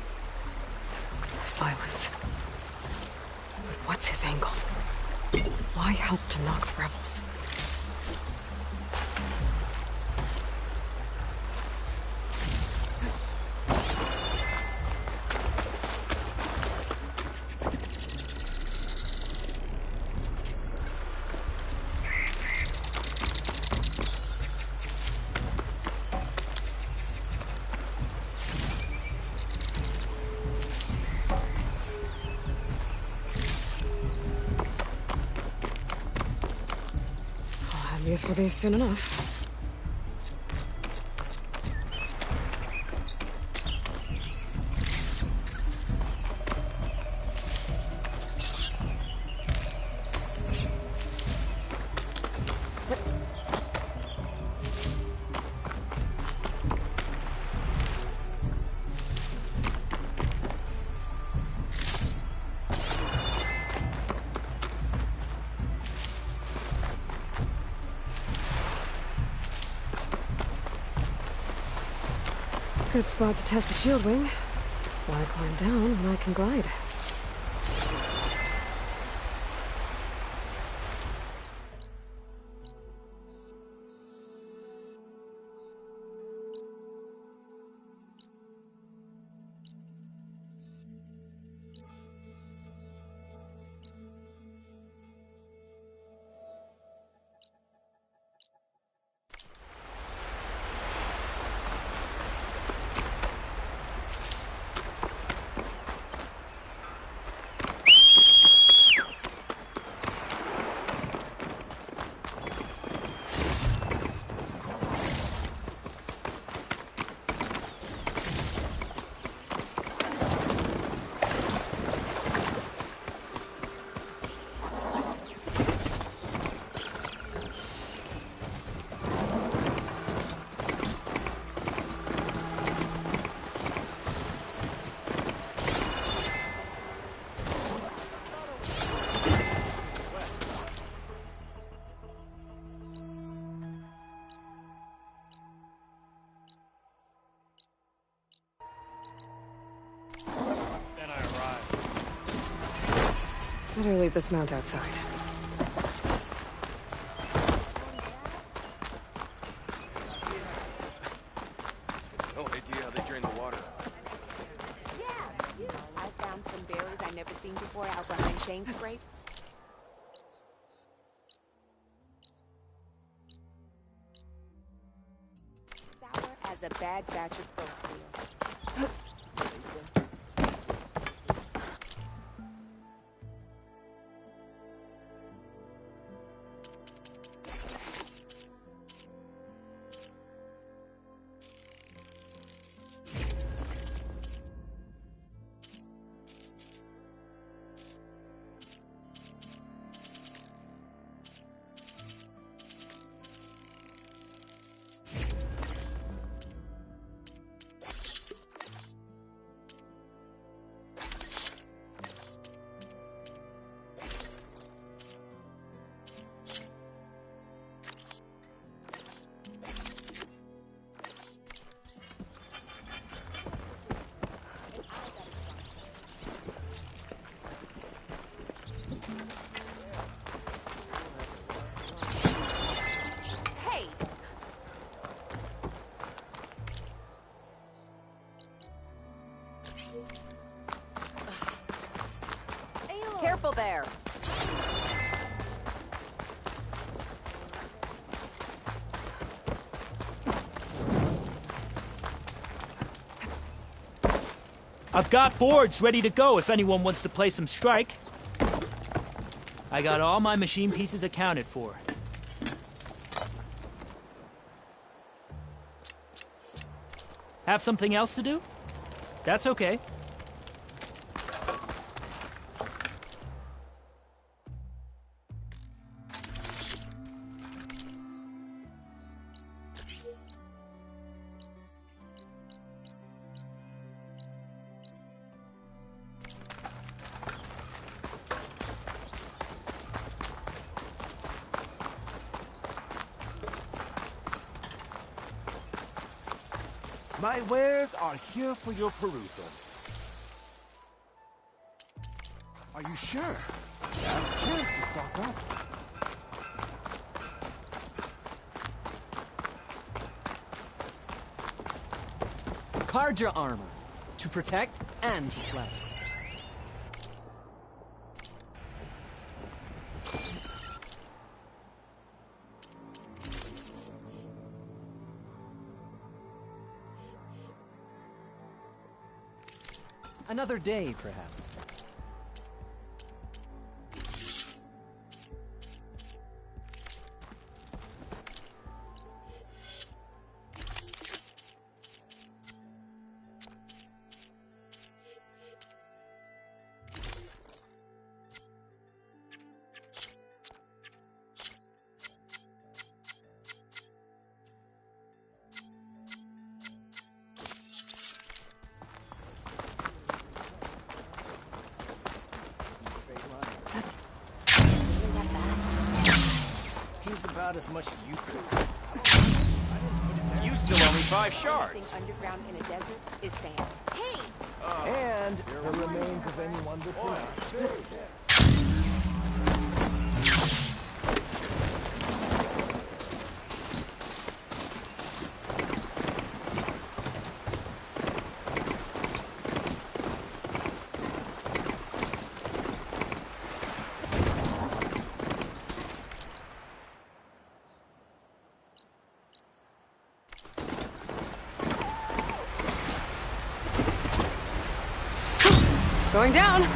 Silence. But what's his angle? Why help to knock the rebels? Use for these soon enough. Good spot to test the shield wing. Why climb down when I can glide? Better leave this mount outside. chain scrapes? Sour as a bad batch of oatmeal. Careful there. I've got boards ready to go if anyone wants to play some strike. I got all my machine pieces accounted for. Have something else to do? That's okay. My wares are here for your perusal. Are you sure? Now's the chance to stock up. Karja armor. To protect and to play. Another day, perhaps. About as much as you could. You still owe me 5 shards. Anything underground in a desert is sand. Hey! And the remains of any wonderful. Going down.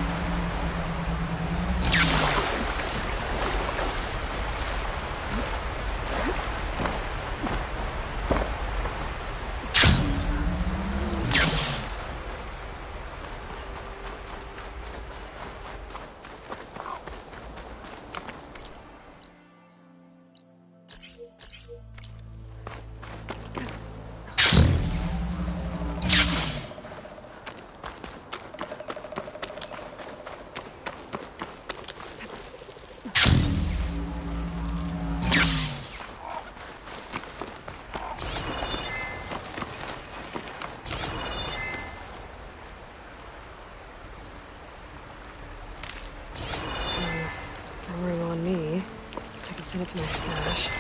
Send it to my stash.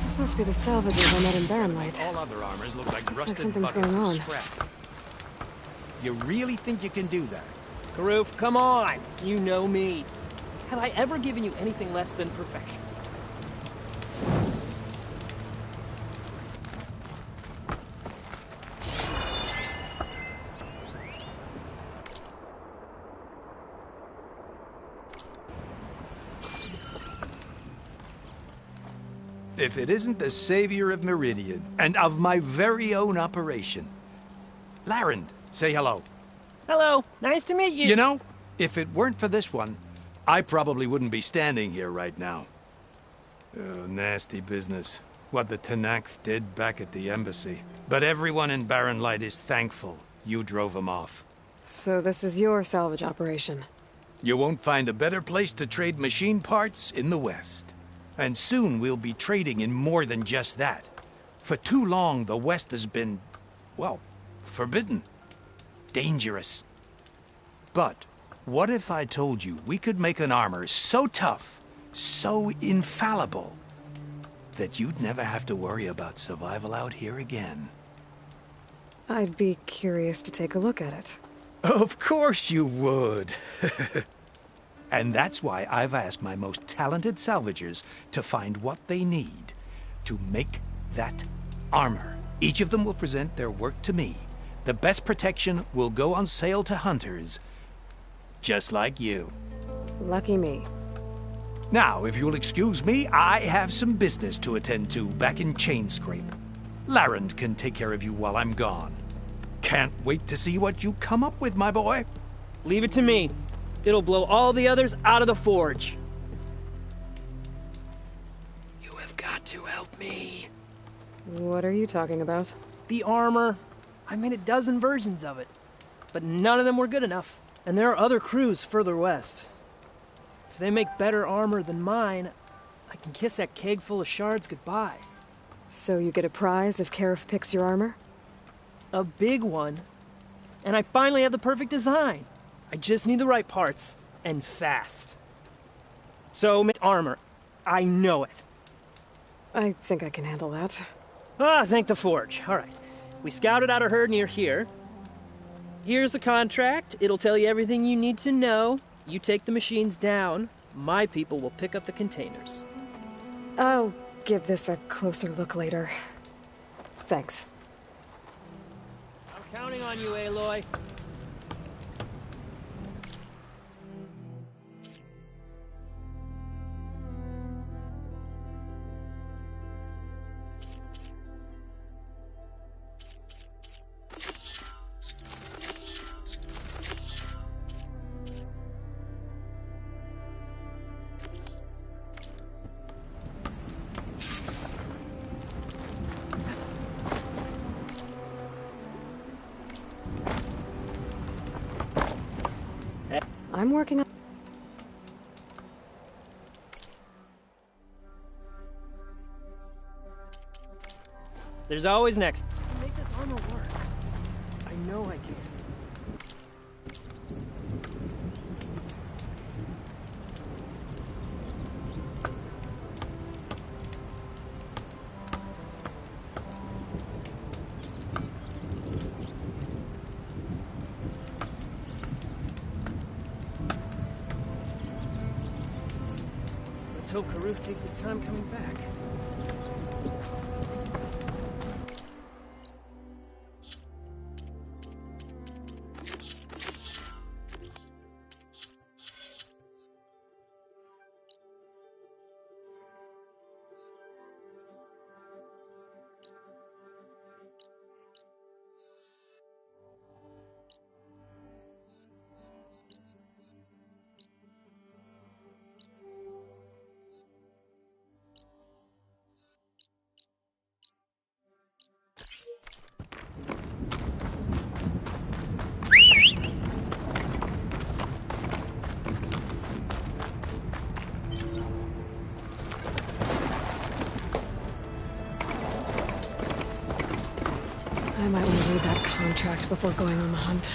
This must be the salvagers I met in Barren Light. All other armors look like rusted something's buckets going of on. scrap. You really think you can do that? Karoof, come on! You know me. Have I ever given you anything less than perfection? If it isn't the savior of Meridian, and of my very own operation. Larend, say hello. Hello, nice to meet you. You know, if it weren't for this one, I probably wouldn't be standing here right now. Oh, nasty business. What the Tenakth did back at the embassy. But everyone in Barren Light is thankful you drove them off. So this is your salvage operation? You won't find a better place to trade machine parts in the West. And soon we'll be trading in more than just that. For too long, the West has been, well, forbidden. Dangerous. But what if I told you we could make an armor so tough, so infallible, that you'd never have to worry about survival out here again? I'd be curious to take a look at it. Of course you would. And that's why I've asked my most talented salvagers to find what they need to make that armor. Each of them will present their work to me. The best protection will go on sale to hunters, just like you. Lucky me. Now, if you'll excuse me, I have some business to attend to back in Chainscrape. Larend can take care of you while I'm gone. Can't wait to see what you come up with, my boy. Leave it to me. It'll blow all the others out of the forge. You have got to help me. What are you talking about? The armor. I made a dozen versions of it. But none of them were good enough. And there are other crews further west. If they make better armor than mine, I can kiss that keg full of shards goodbye. So you get a prize if Karif picks your armor? A big one. And I finally have the perfect design. I just need the right parts, and fast. So, make armor. I know it. I think I can handle that. Ah, thank the forge. All right. We scouted out a herd near here. Here's the contract. It'll tell you everything you need to know. You take the machines down. My people will pick up the containers. I'll give this a closer look later. Thanks. I'm counting on you, Aloy. I'm working on... There's always next. Make this armor work. I know I can. Let's hope Karoof takes his time coming back. I might want to read that contract before going on the hunt.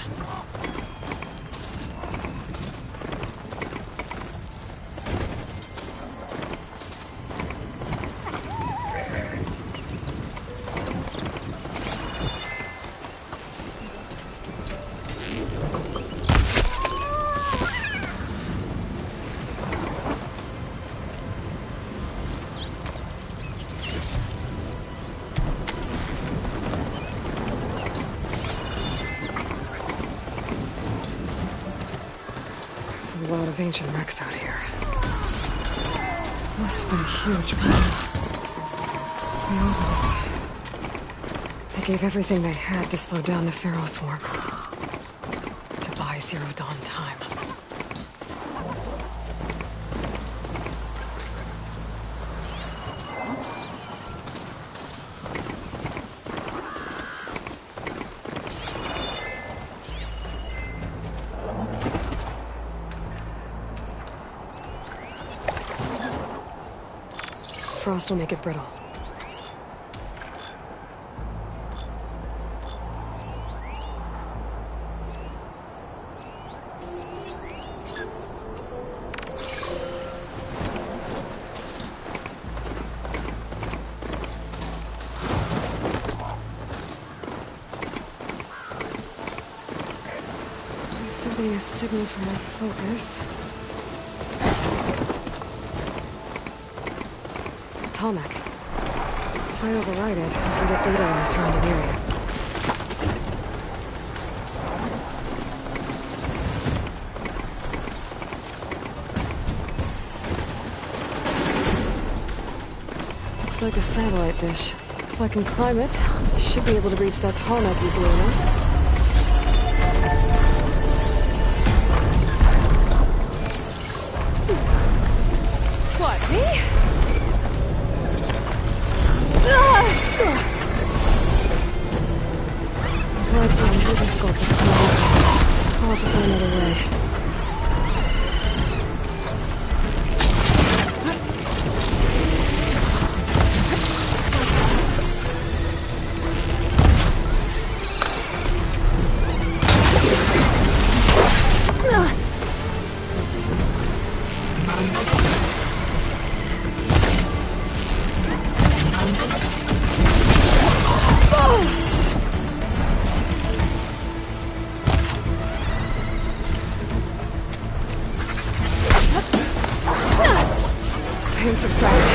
of ancient wrecks out here. Must have been a huge battle. The Overlords. They gave everything they had to slow down the Pharaoh swarm. To buy Zero Dawn time. Frost will make it brittle. There's still being a signal for my focus. Tarmac. If I override it, I can get data on the surrounding area. Looks like a satellite dish. If I can climb it, I should be able to reach that tarmac easily enough. What, me? These lights are too difficult to climb. I'll have to find another way. Pain subsided.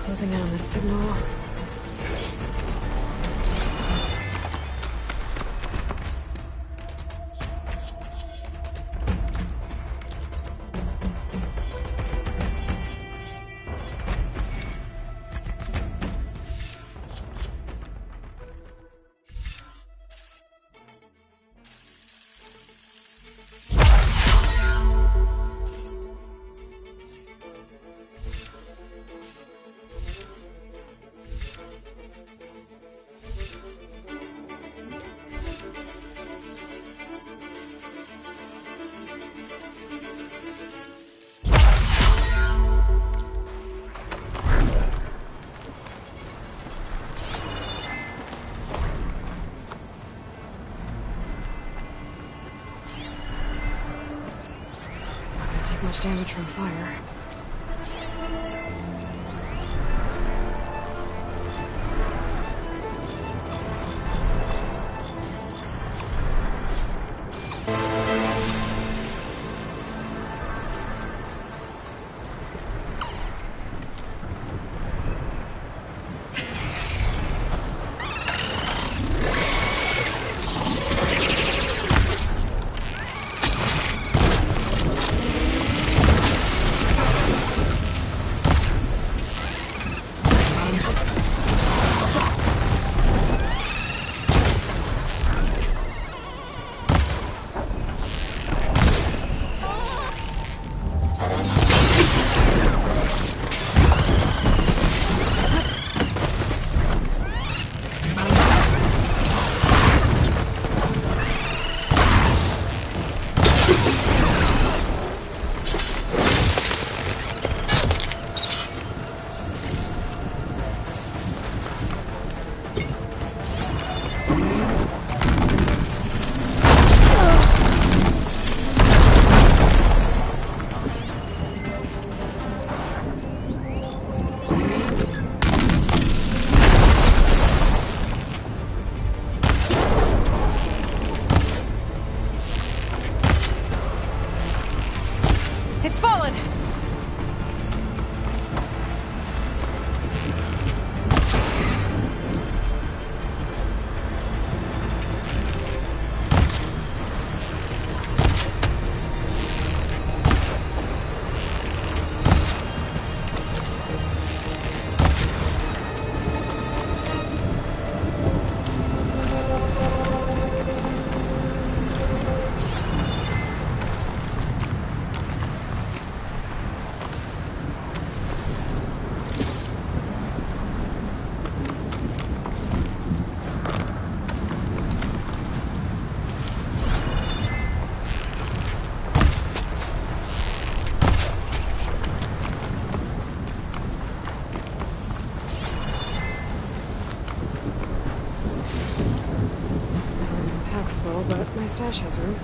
Closing in on the signal. Much damage from fire. It's fallen! Pack's full, but my stash has room.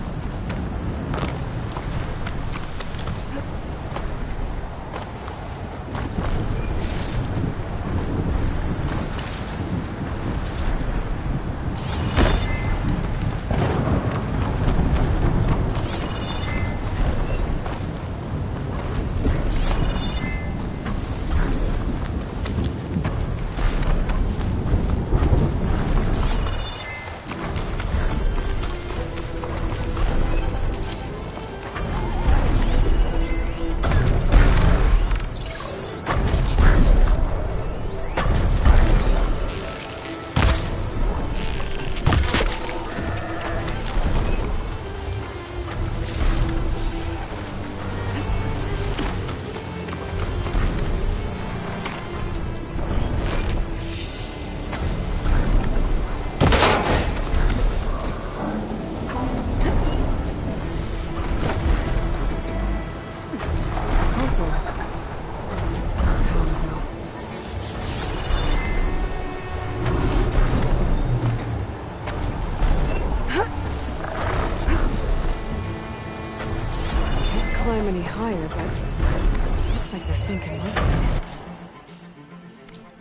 Any higher, but looks like this thing can rotate.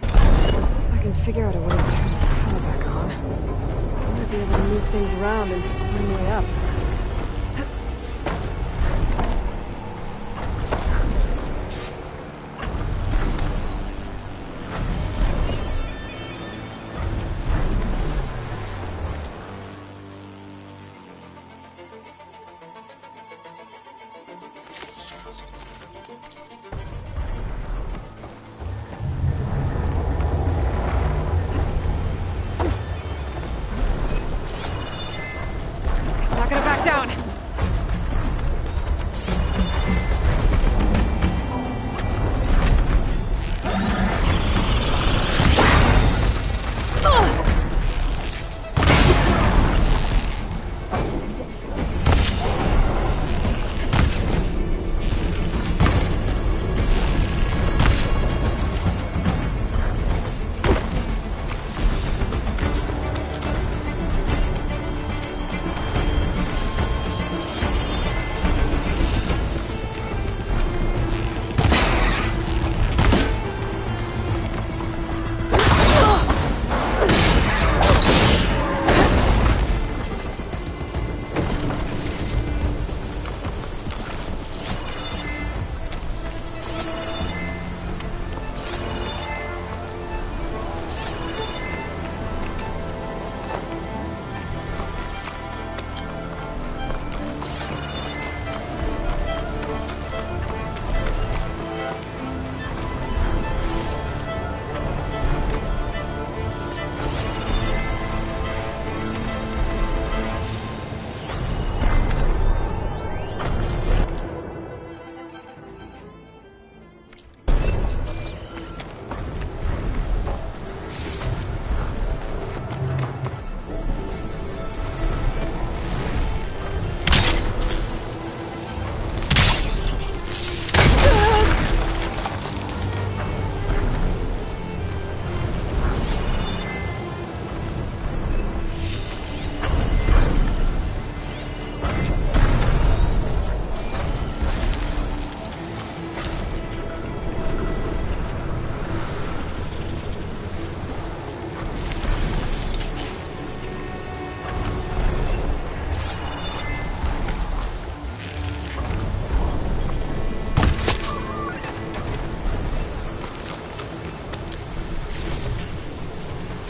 If I can figure out a way to turn the power back on, I might be able to move things around and find my way up. It's not gonna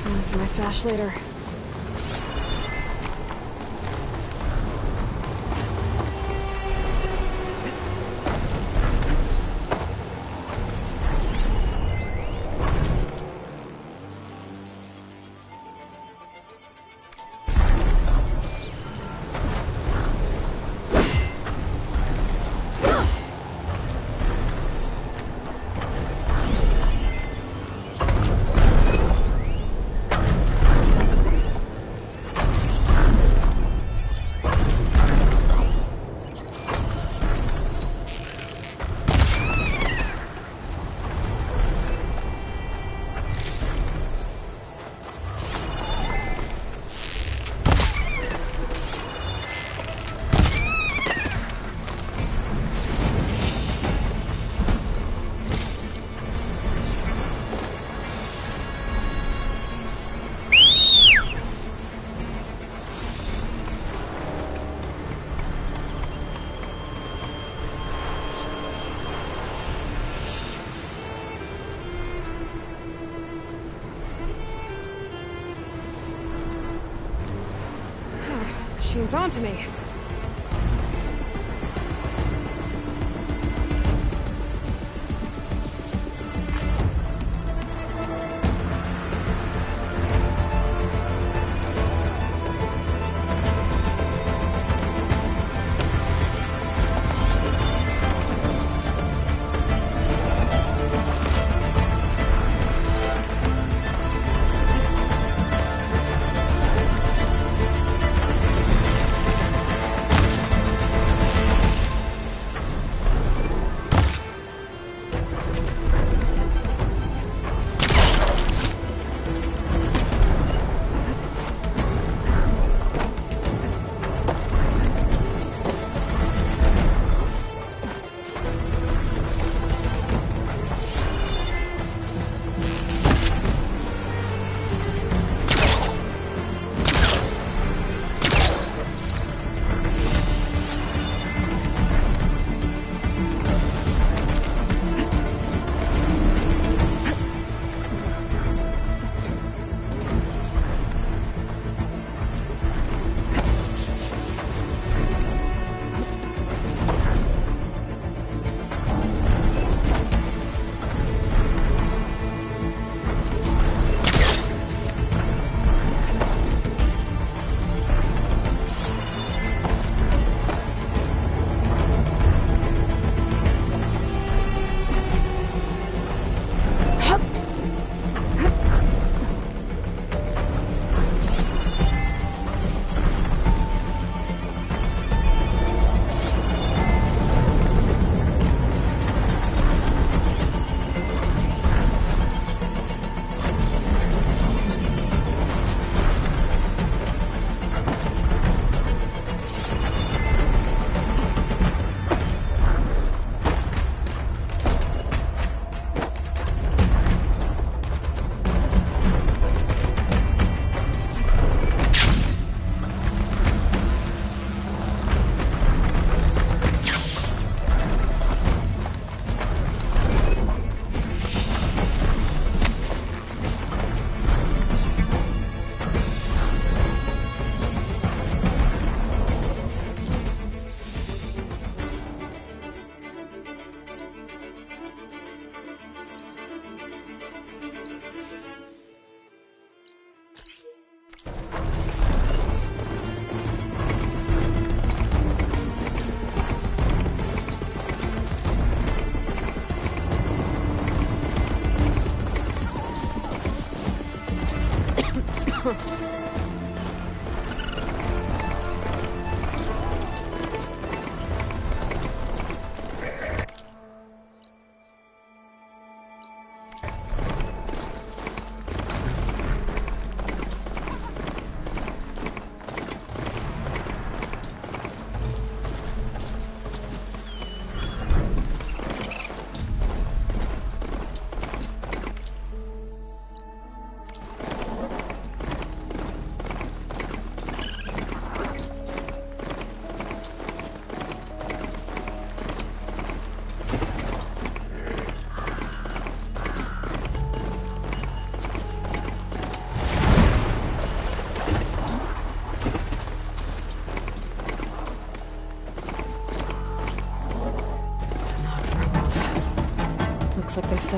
I'll see my stash later. Machine's onto me.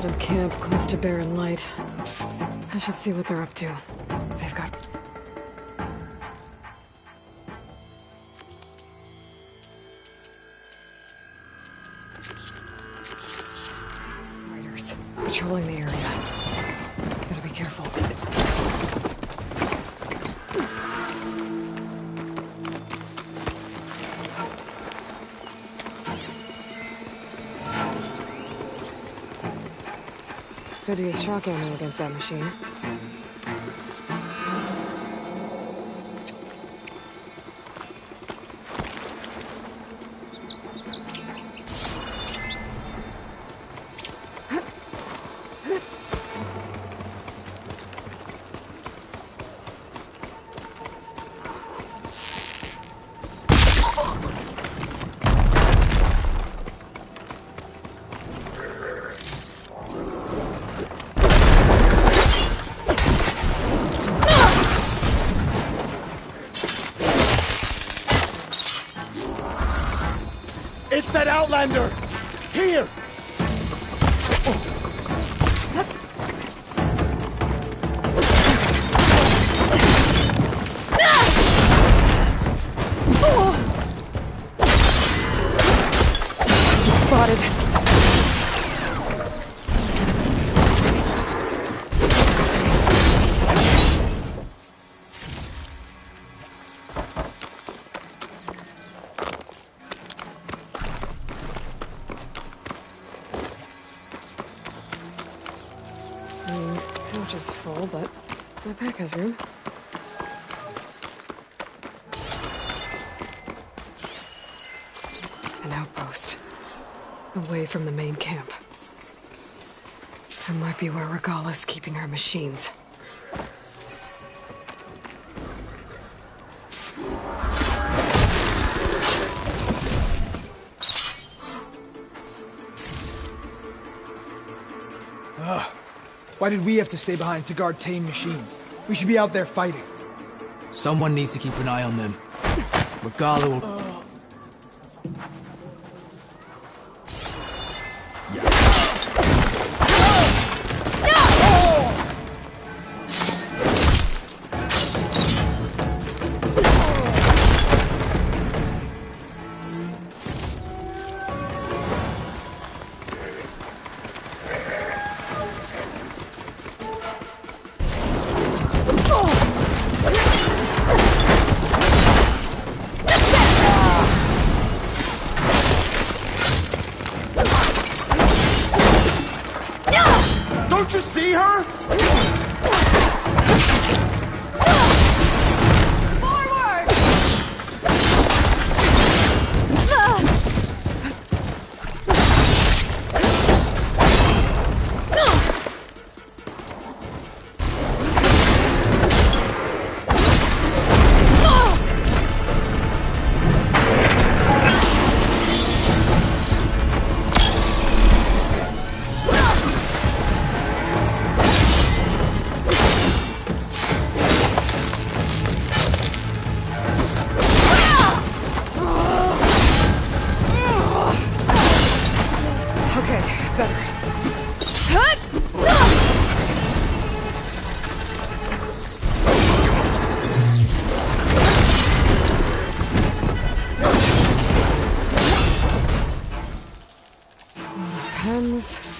set up camp close to Barren Light. I should see what they're up to. They've got... riders patrolling the area. Gotta be careful. Could use shock ammo against that machine. It's that Outlander! Here! Spotted. Couch is full, but my pack has room. An outpost. Away from the main camp. That might be where Regala's keeping her machines. Why did we have to stay behind to guard tame machines? We should be out there fighting. Someone needs to keep an eye on them. Regala will... Don't you see her?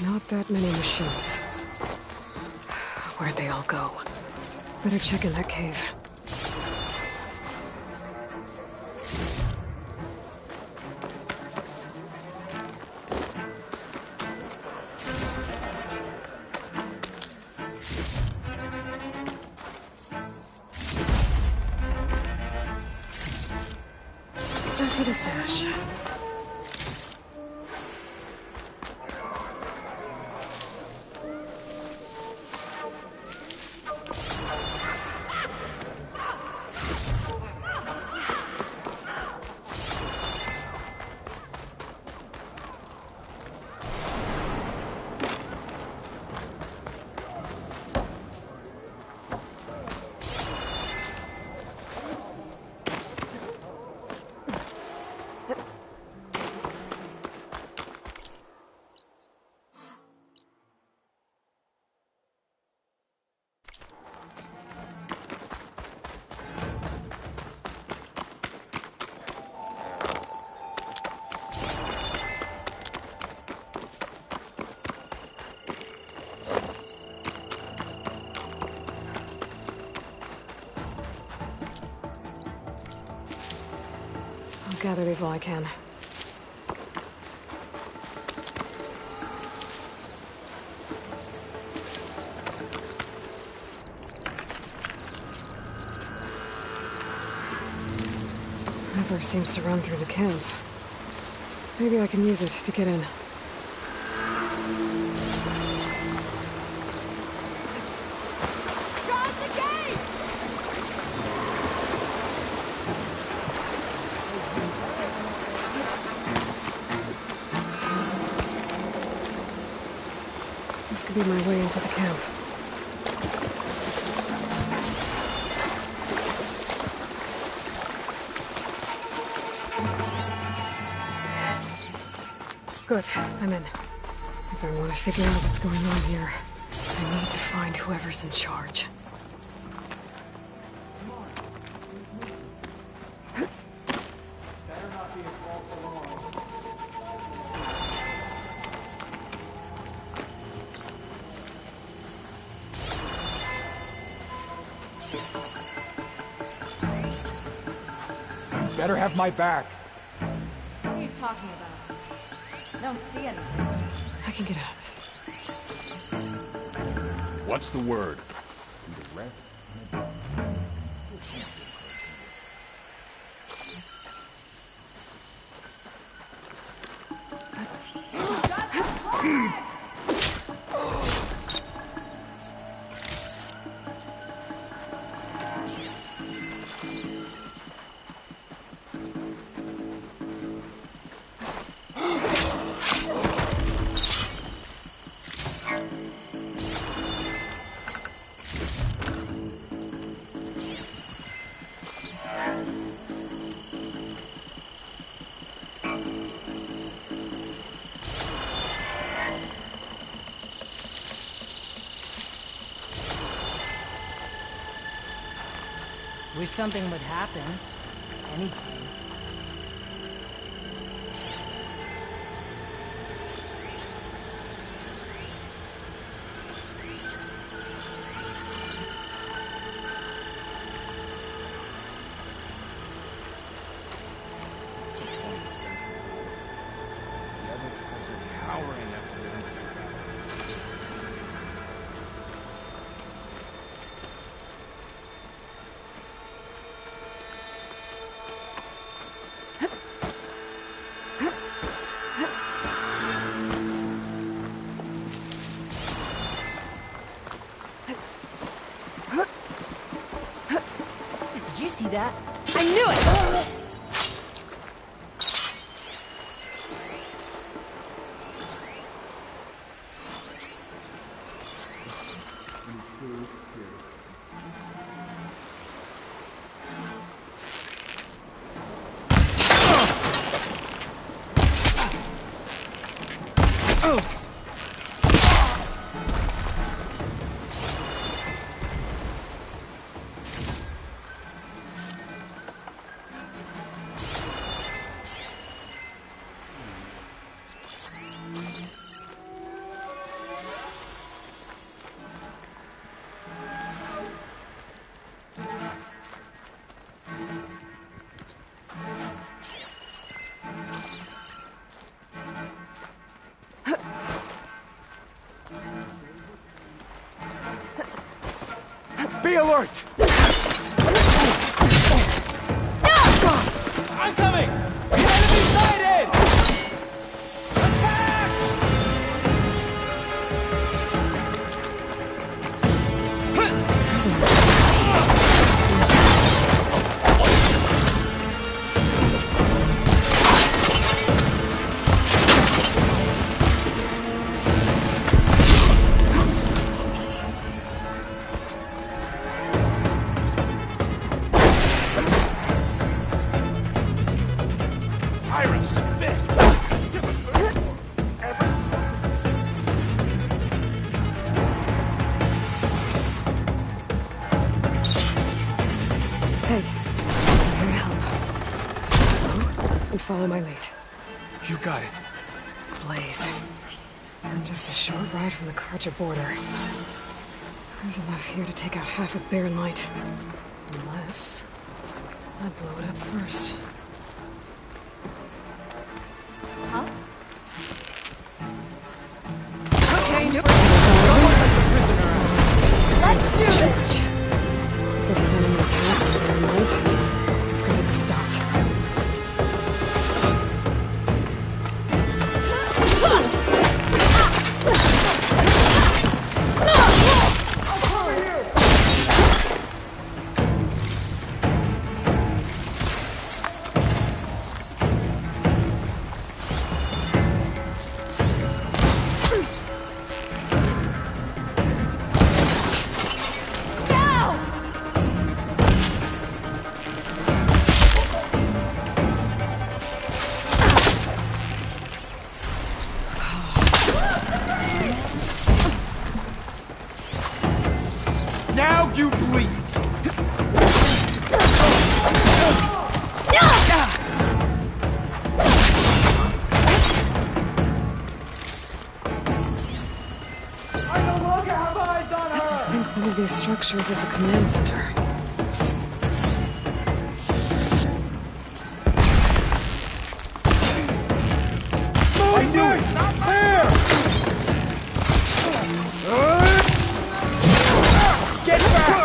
Not that many machines. Where'd they all go? Better check in that cave. Stuff for the stash. gather these while I can. River seems to run through the camp. Maybe I can use it to get in. This could be my way into the camp. Good, I'm in. If I want to figure out what's going on here, I need to find whoever's in charge. Better have my back. What are you talking about? I don't see anything. I can get out of What's the word? Wish something would happen. Anything. Did you see that? I knew it! Be alert! I'm coming! Enemy sighted! Follow my lead. You got it. Blaze. I'm just a short ride from the Karja border. There's enough here to take out half of Barren Light. Unless I blow it up first. Huh? Okay, do it. Let's do it. If they're planning an attack on Baron Light, it's gotta be stopped. Now you bleed! I no longer have eyes on her! I think one of these structures is a command center. I knew it! There! Get back!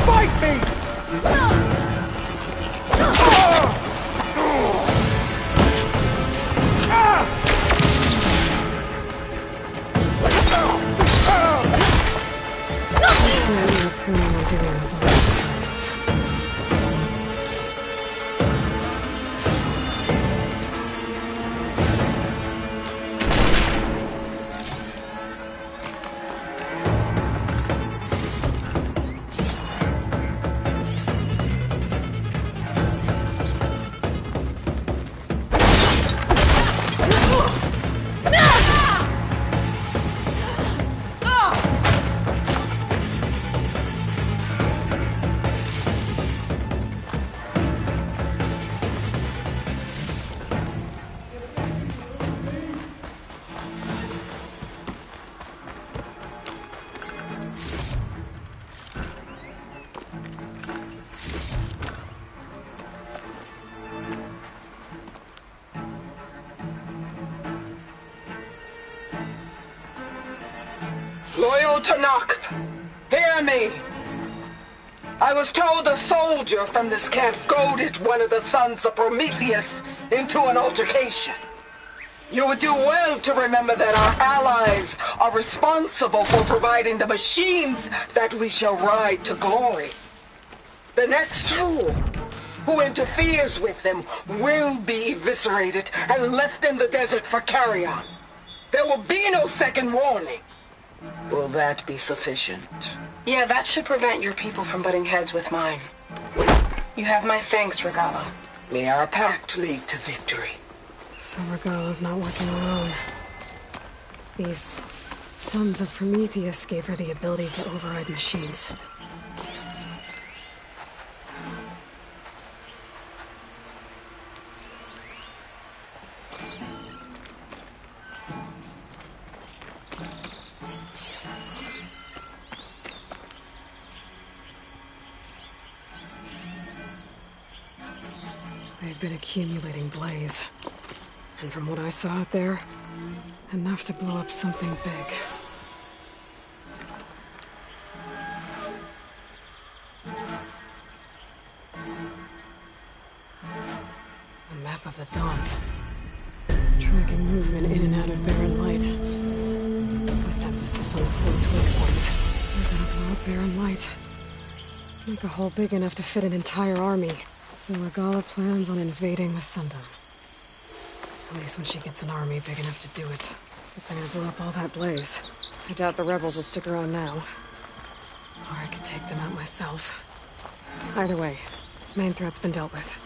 Fight me! Loyal Tanakh, hear me. I was told a soldier from this camp goaded one of the sons of Prometheus into an altercation. You would do well to remember that our allies are responsible for providing the machines that we shall ride to glory. The next fool who interferes with them will be eviscerated and left in the desert for carrion. There will be no second warning. Will that be sufficient? Yeah, that should prevent your people from butting heads with mine. You have my thanks, Regala. May our pact lead to victory. So Regala's not working alone. These sons of Prometheus gave her the ability to override machines. They've been accumulating blaze. And from what I saw out there, enough to blow up something big. A map of the Daunt. Tracking movement in and out of Barren Light. With emphasis on the fleet's weak points. They're gonna blow up Barren Light. Make a hole big enough to fit an entire army. So Regala plans on invading the Sundom. At least when she gets an army big enough to do it. If they're gonna blow up all that blaze. I doubt the rebels will stick around now. Or I could take them out myself. Either way, main threat's been dealt with.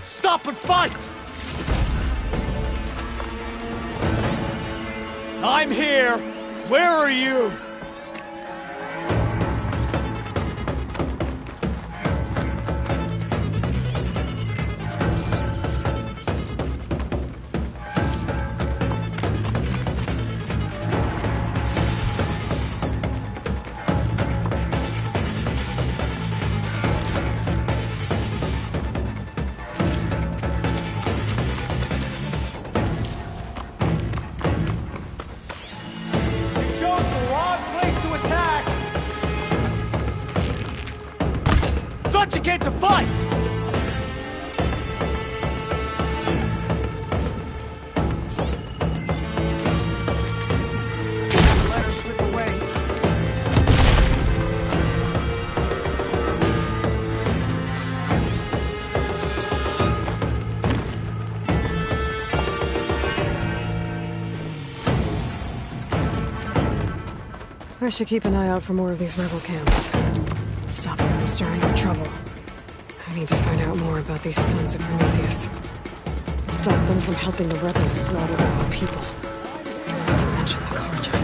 Stop and fight! I'm here! Where are you? Thought you came to fight! Let her slip away. I should keep an eye out for more of these rebel camps. Stop them from stirring up trouble. I need to find out more about these sons of Prometheus. Stop them from helping the rebels slaughter their own people. Not to mention the Carja.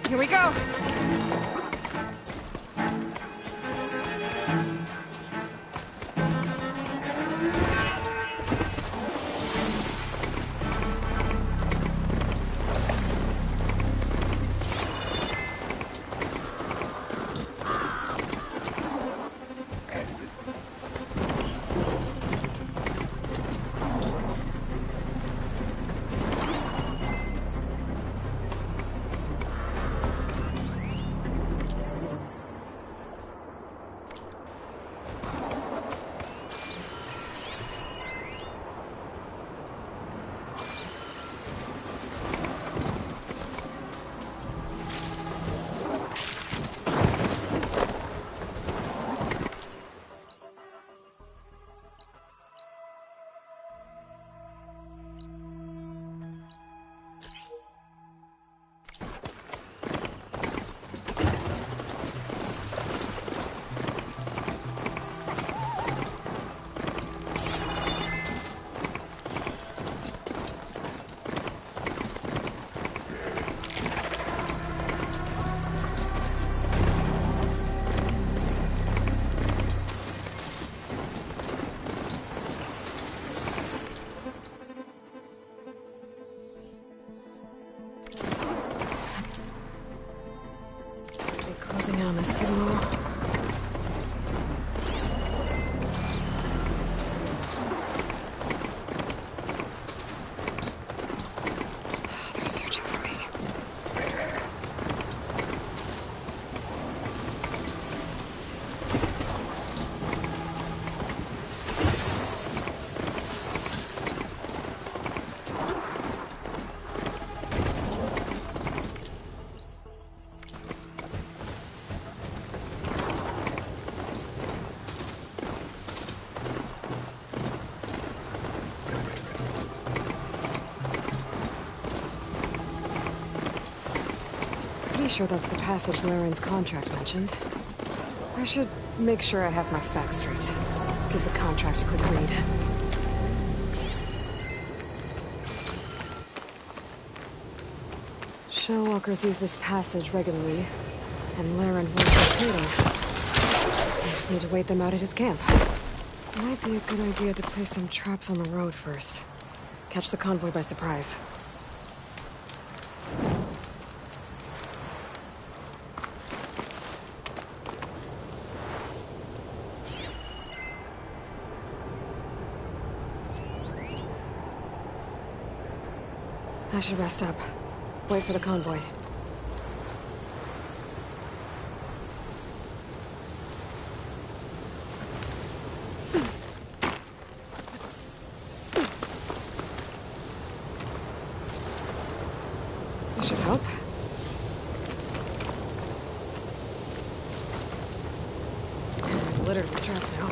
Here we go! Closing in on the signal. They're searching for me. Pretty sure that's the passage Laren's contract mentioned. I should make sure I have my facts straight. Give the contract a quick read. Shellwalkers use this passage regularly, and Laren works with Tatum. I just need to wait them out at his camp. Might be a good idea to place some traps on the road first. Catch the convoy by surprise. I should rest up. Wait for the convoy. This should help. It's littered with traps now.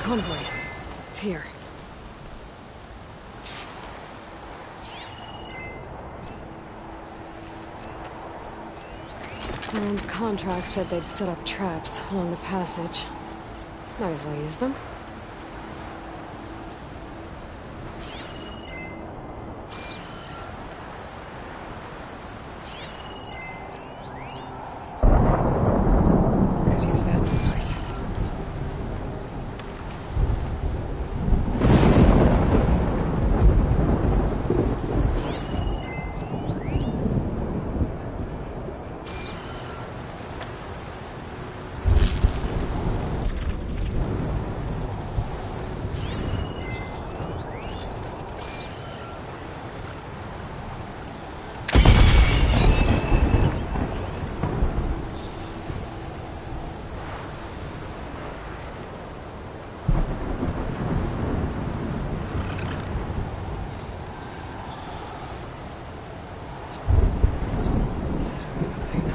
Convoy. It's here. Baron's contract said they'd set up traps along the passage. Might as well use them. Could use that right.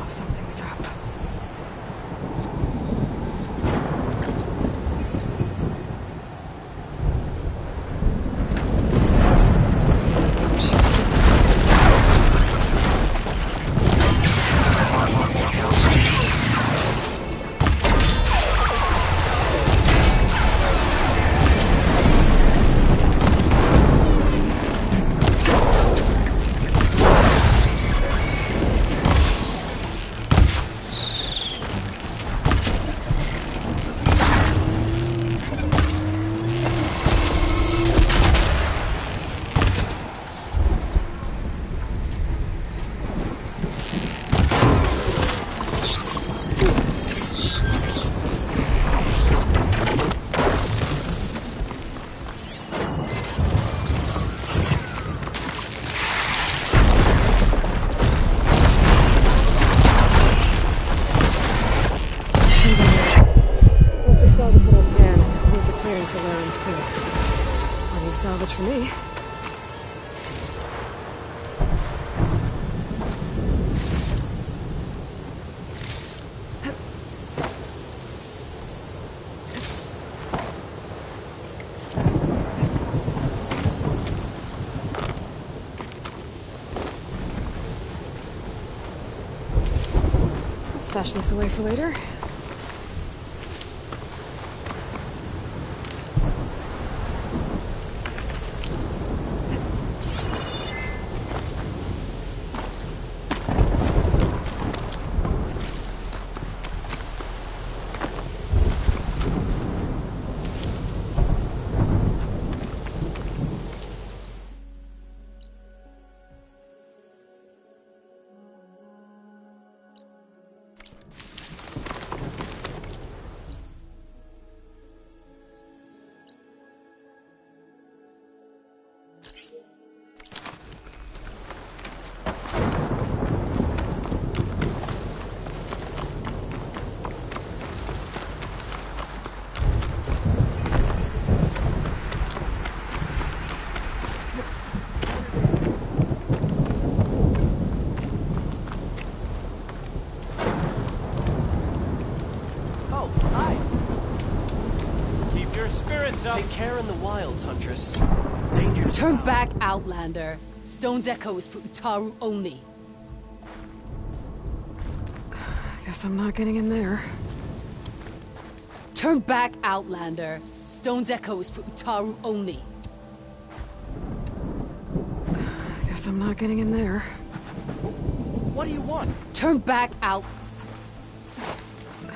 Something's up. Salvage for me. I'll stash this away for later. Take care in the wilds, Huntress. Dangerous. Turn back, Outlander. Stone's Echo is for Utaru only. Guess I'm not getting in there. Turn back, Outlander. Stone's Echo is for Utaru only. Guess I'm not getting in there. What do you want? Turn back, out.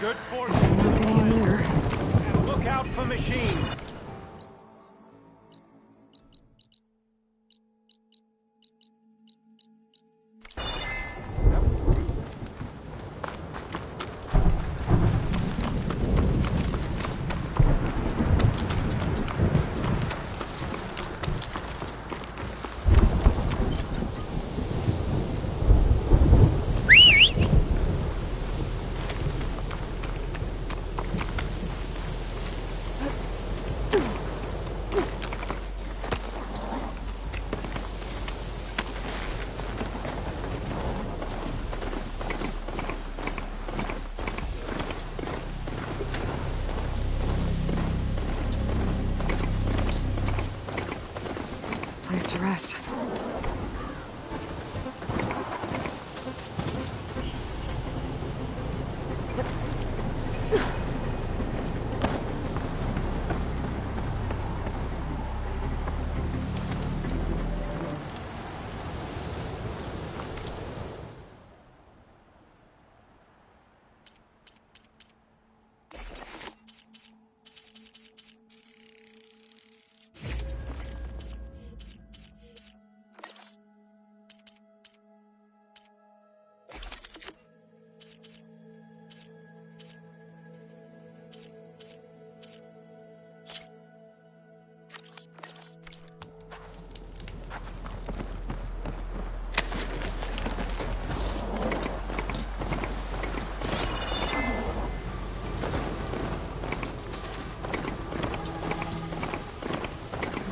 Good fortune. Guess I'm not getting in there. And look out for machines. rest.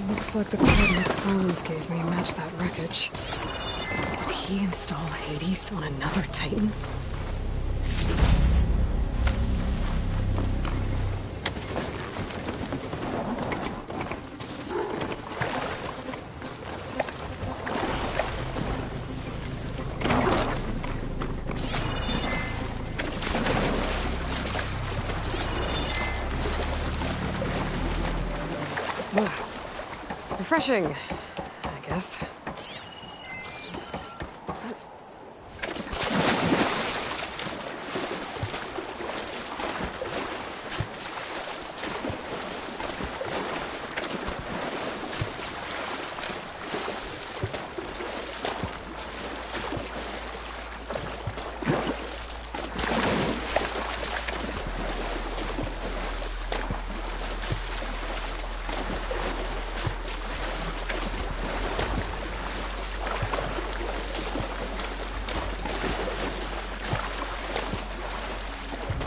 Looks like the coordinates Silence gave me match that wreckage. Did he install Hades on another Titan? Refreshing, I guess.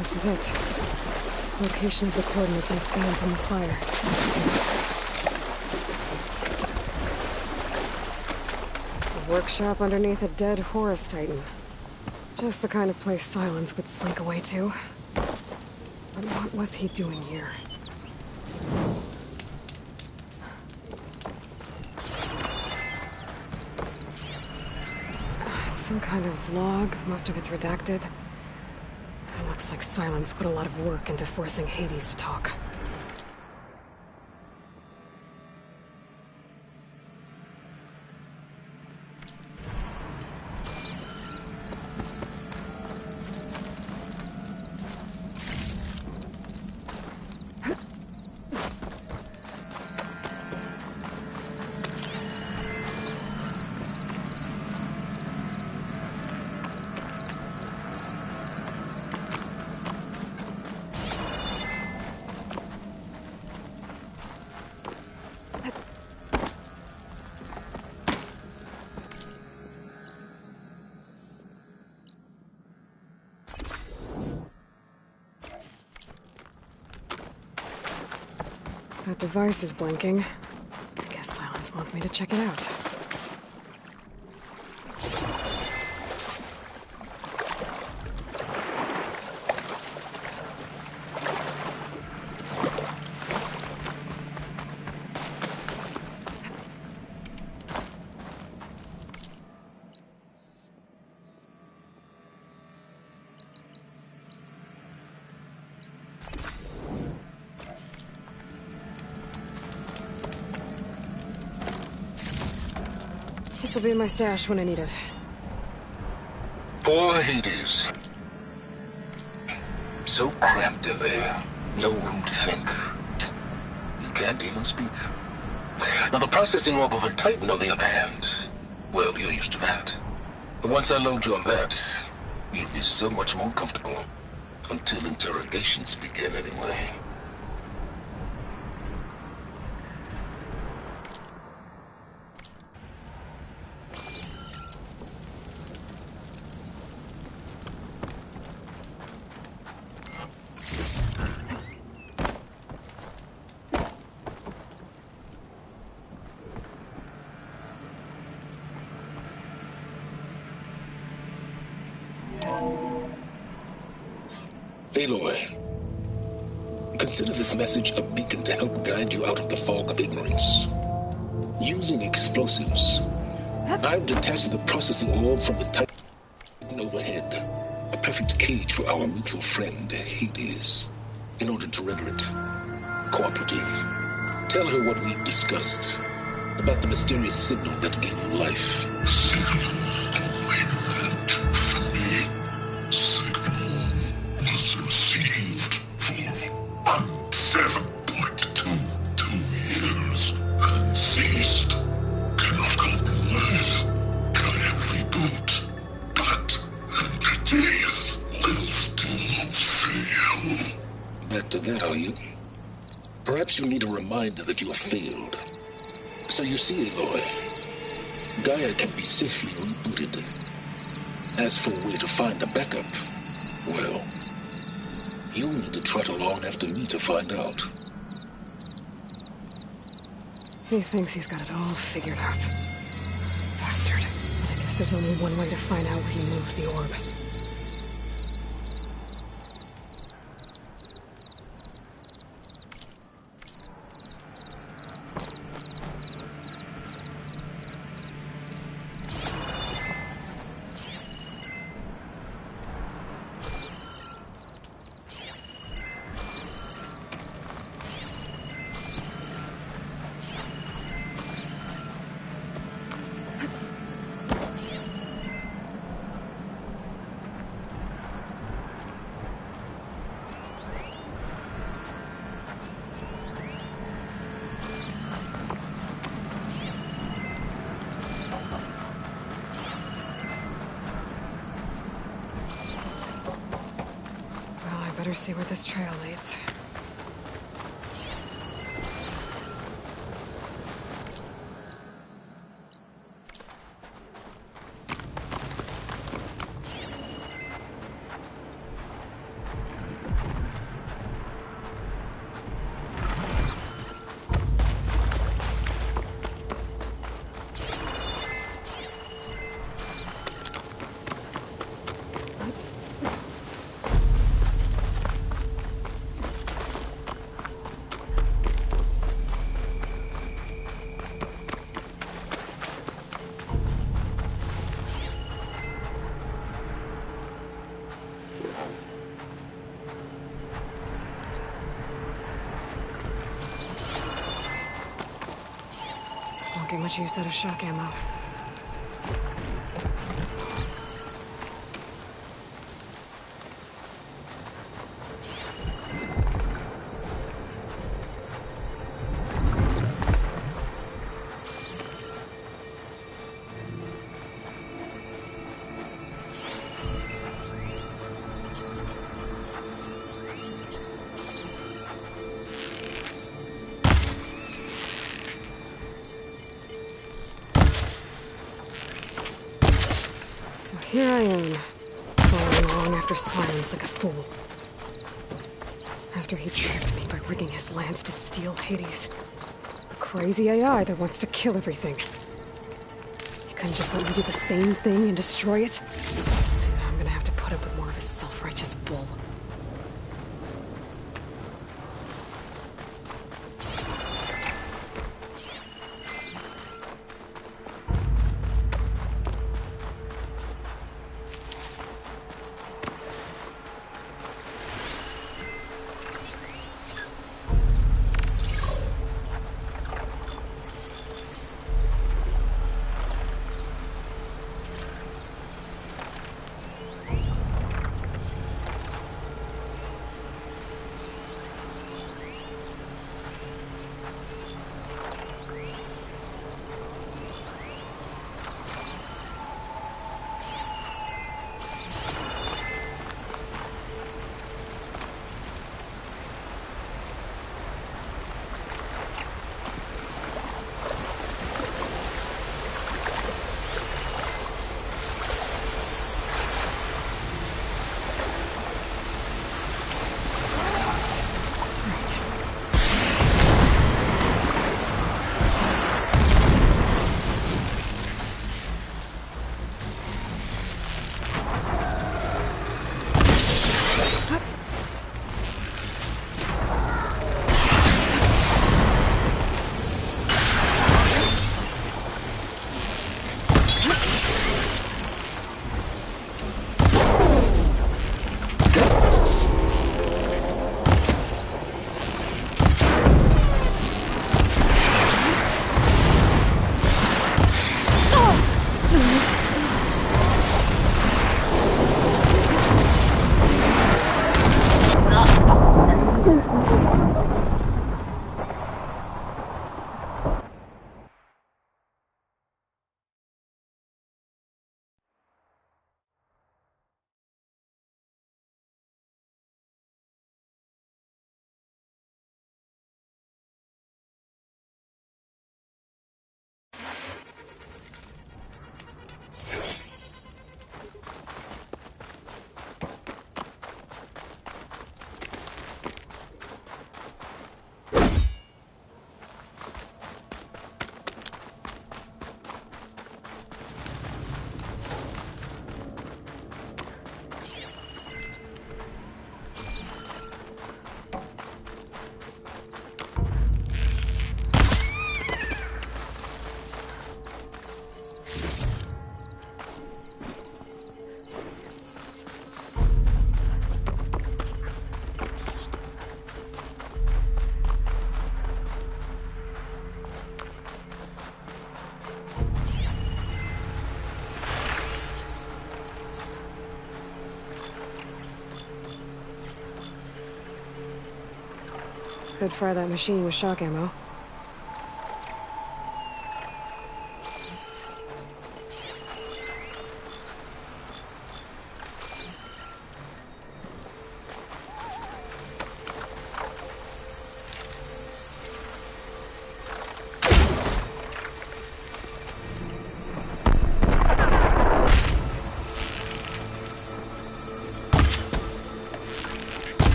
This is it. Location of the coordinates I scanned from the spire. A workshop underneath a dead Horus Titan. Just the kind of place Silence would slink away to. But what was he doing here? It's some kind of log. Most of it's redacted. Looks like Silence put a lot of work into forcing Hades to talk. That device is blinking. I guess Silence wants me to check it out. This'll be in my stash when I need it. Poor Hades. So cramped in there. No room to think. You can't even speak. Now the processing orb of a Titan, on the other hand, well, you're used to that. But once I load you on that, you'll be so much more comfortable. Until interrogations begin, anyway. Aloy, consider this message a beacon to help guide you out of the fog of ignorance. Using explosives, I've detached the processing orb from the Titan overhead. A perfect cage for our mutual friend, Hades, in order to render it cooperative. Tell her what we discussed about the mysterious signal that gave you life. Was received for 7.22 years and ceased. Cannot compromise. Can reboot. But entities will still fail. Back to that, are you? Perhaps you need a reminder that you have failed. So you see, Aloy, Gaia can be safely rebooted. As for where to find a backup, well, you'll need to trot along after me to find out. He thinks he's got it all figured out. Bastard. I guess there's only one way to find out where he moved the orb. Better see where this trail leads. Won't get much use out of shock ammo. Here I am, following along after Silence like a fool. After he tricked me by rigging his lance to steal Hades. A crazy AI that wants to kill everything. He couldn't just let me do the same thing and destroy it? I'm gonna have to put up with more of his self-righteous bull. Could fry that machine with shock ammo.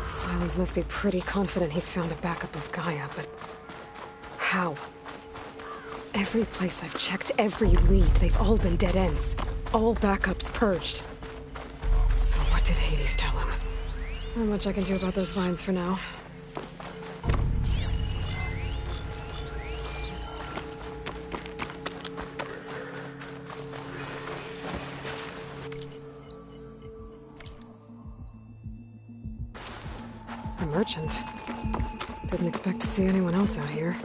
Silence must be pretty confident he's found a backup of Gaia, but how? Every place I've checked, every lead, they've all been dead ends. All backups purged. So what did Hades tell him? Not much I can do about those vines for now. A merchant. Didn't expect to see anyone else out here.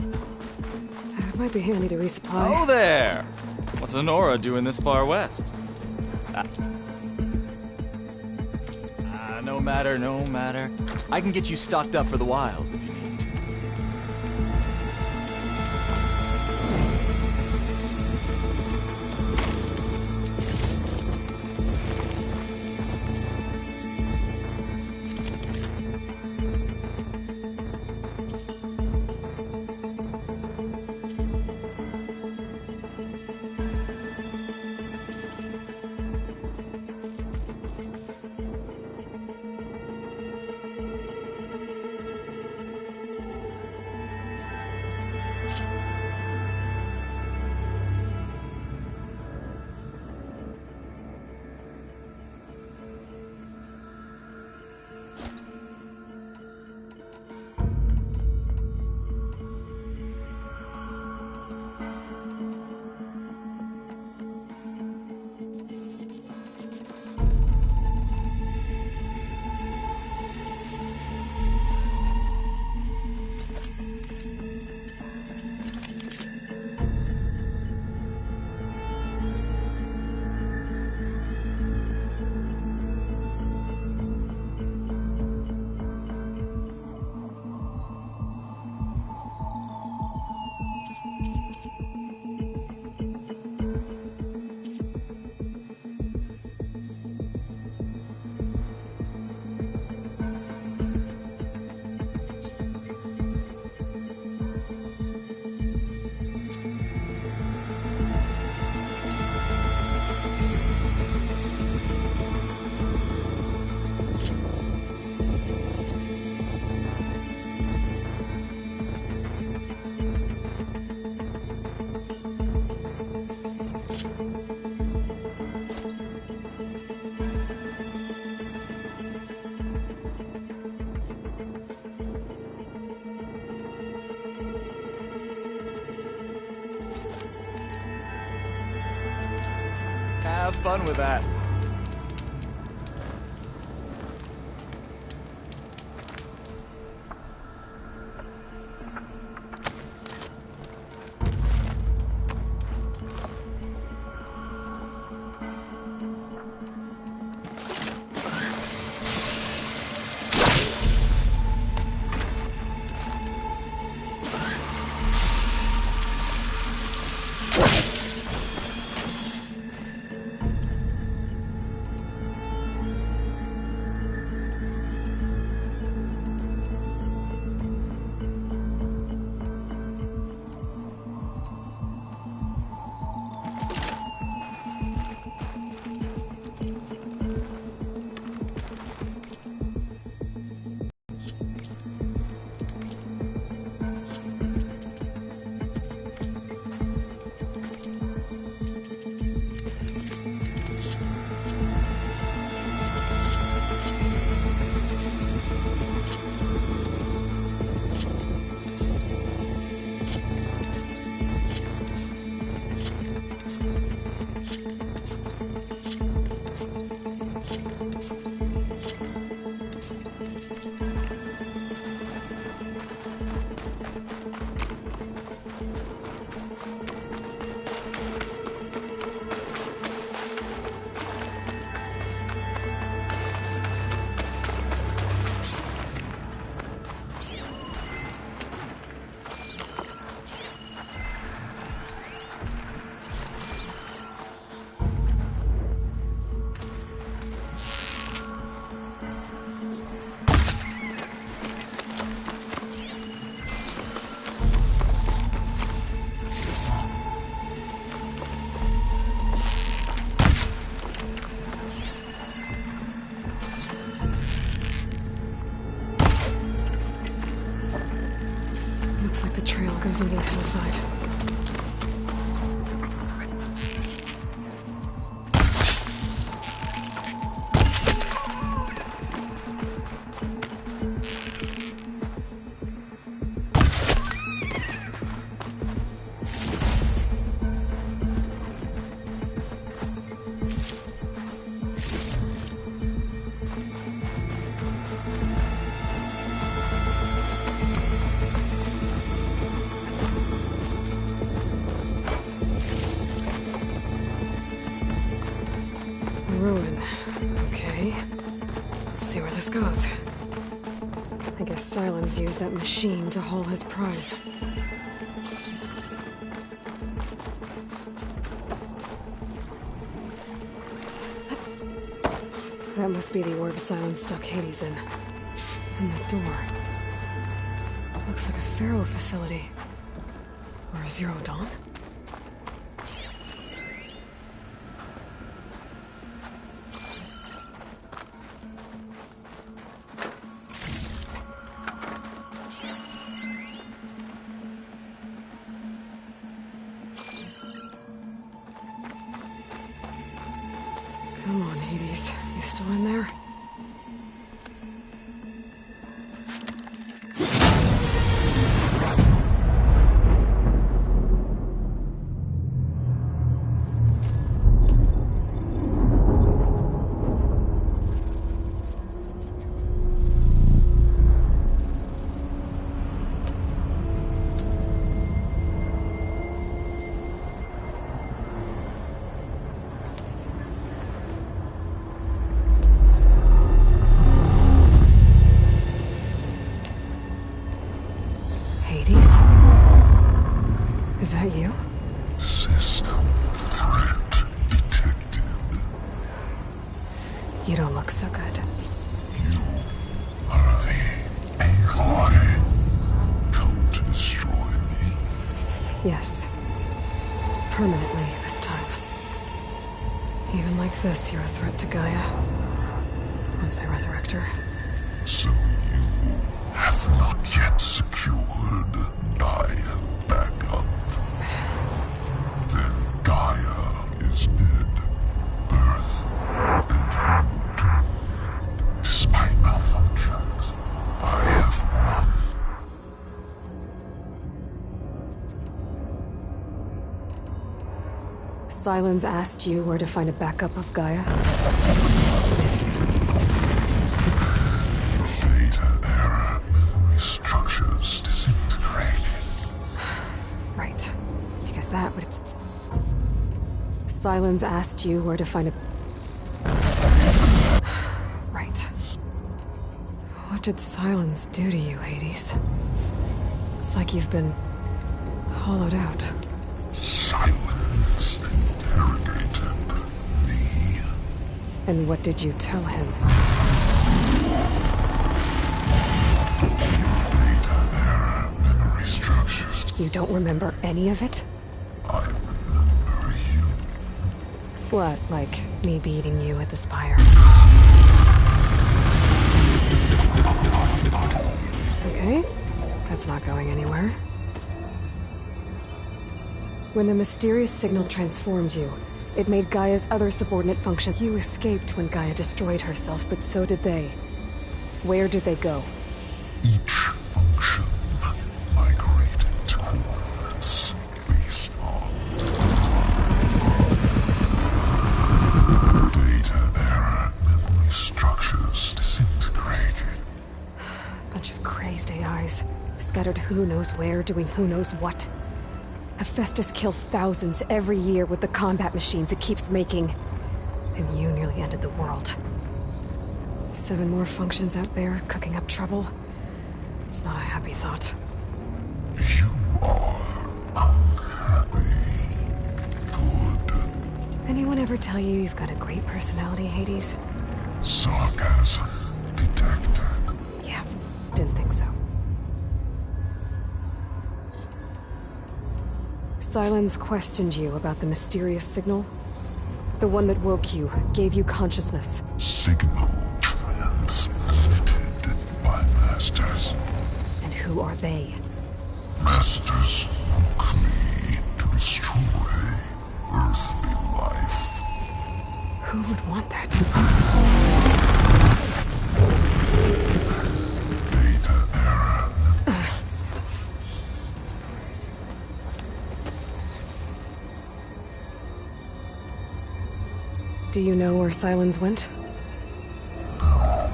It might be handy to resupply. Oh there! What's Honora doing this far west? No matter, no matter. I can get you stocked up for the wilds if you need. Have fun with that. Looks like the trail goes into the hillside. Ruin. Okay. Let's see where this goes. I guess Silence used that machine to haul his prize. That must be the orb Silence stuck Hades in. And the door. Looks like a Pharaoh facility. Or a Zero Dawn? Come on, Hades. You still in there? Hades? Is that you? System threat detected. You don't look so good. You are the Aloy. Come to destroy me. Yes. Permanently this time. Even like this, you're a threat to Gaia. Once I resurrect her. So you have not yet secured Gaia back up. Then Gaia Silence asked you where to find a backup of Gaia? Data error. Memory structures disintegrated. Right. Because that would... Silence asked you where to find a... Right. What did Silence do to you, Hades? It's like you've been... hollowed out. Silence interrogated me. And what did you tell him? Data error. Memory structures. You don't remember any of it? I remember you. What, like me beating you at the Spire? Okay, that's not going anywhere. When the mysterious signal transformed you, it made Gaia's other subordinate function. You escaped when Gaia destroyed herself, but so did they. Where did they go? Each function migrated to coordinates based on data error. Memory structures disintegrated. Bunch of crazed AIs, scattered who knows where, doing who knows what. Hephaestus kills thousands every year with the combat machines it keeps making. And you nearly ended the world. 7 more functions out there, cooking up trouble. It's not a happy thought. You are unhappy. Good. Anyone ever tell you you've got a great personality, Hades? Sarcasm detected. Yeah, didn't think so. Silence questioned you about the mysterious signal? The one that woke you, gave you consciousness. Signal transmitted by masters. And who are they? Masters woke me to destroy earthly life. Who would want that? Data error. Do you know where Silence went? No.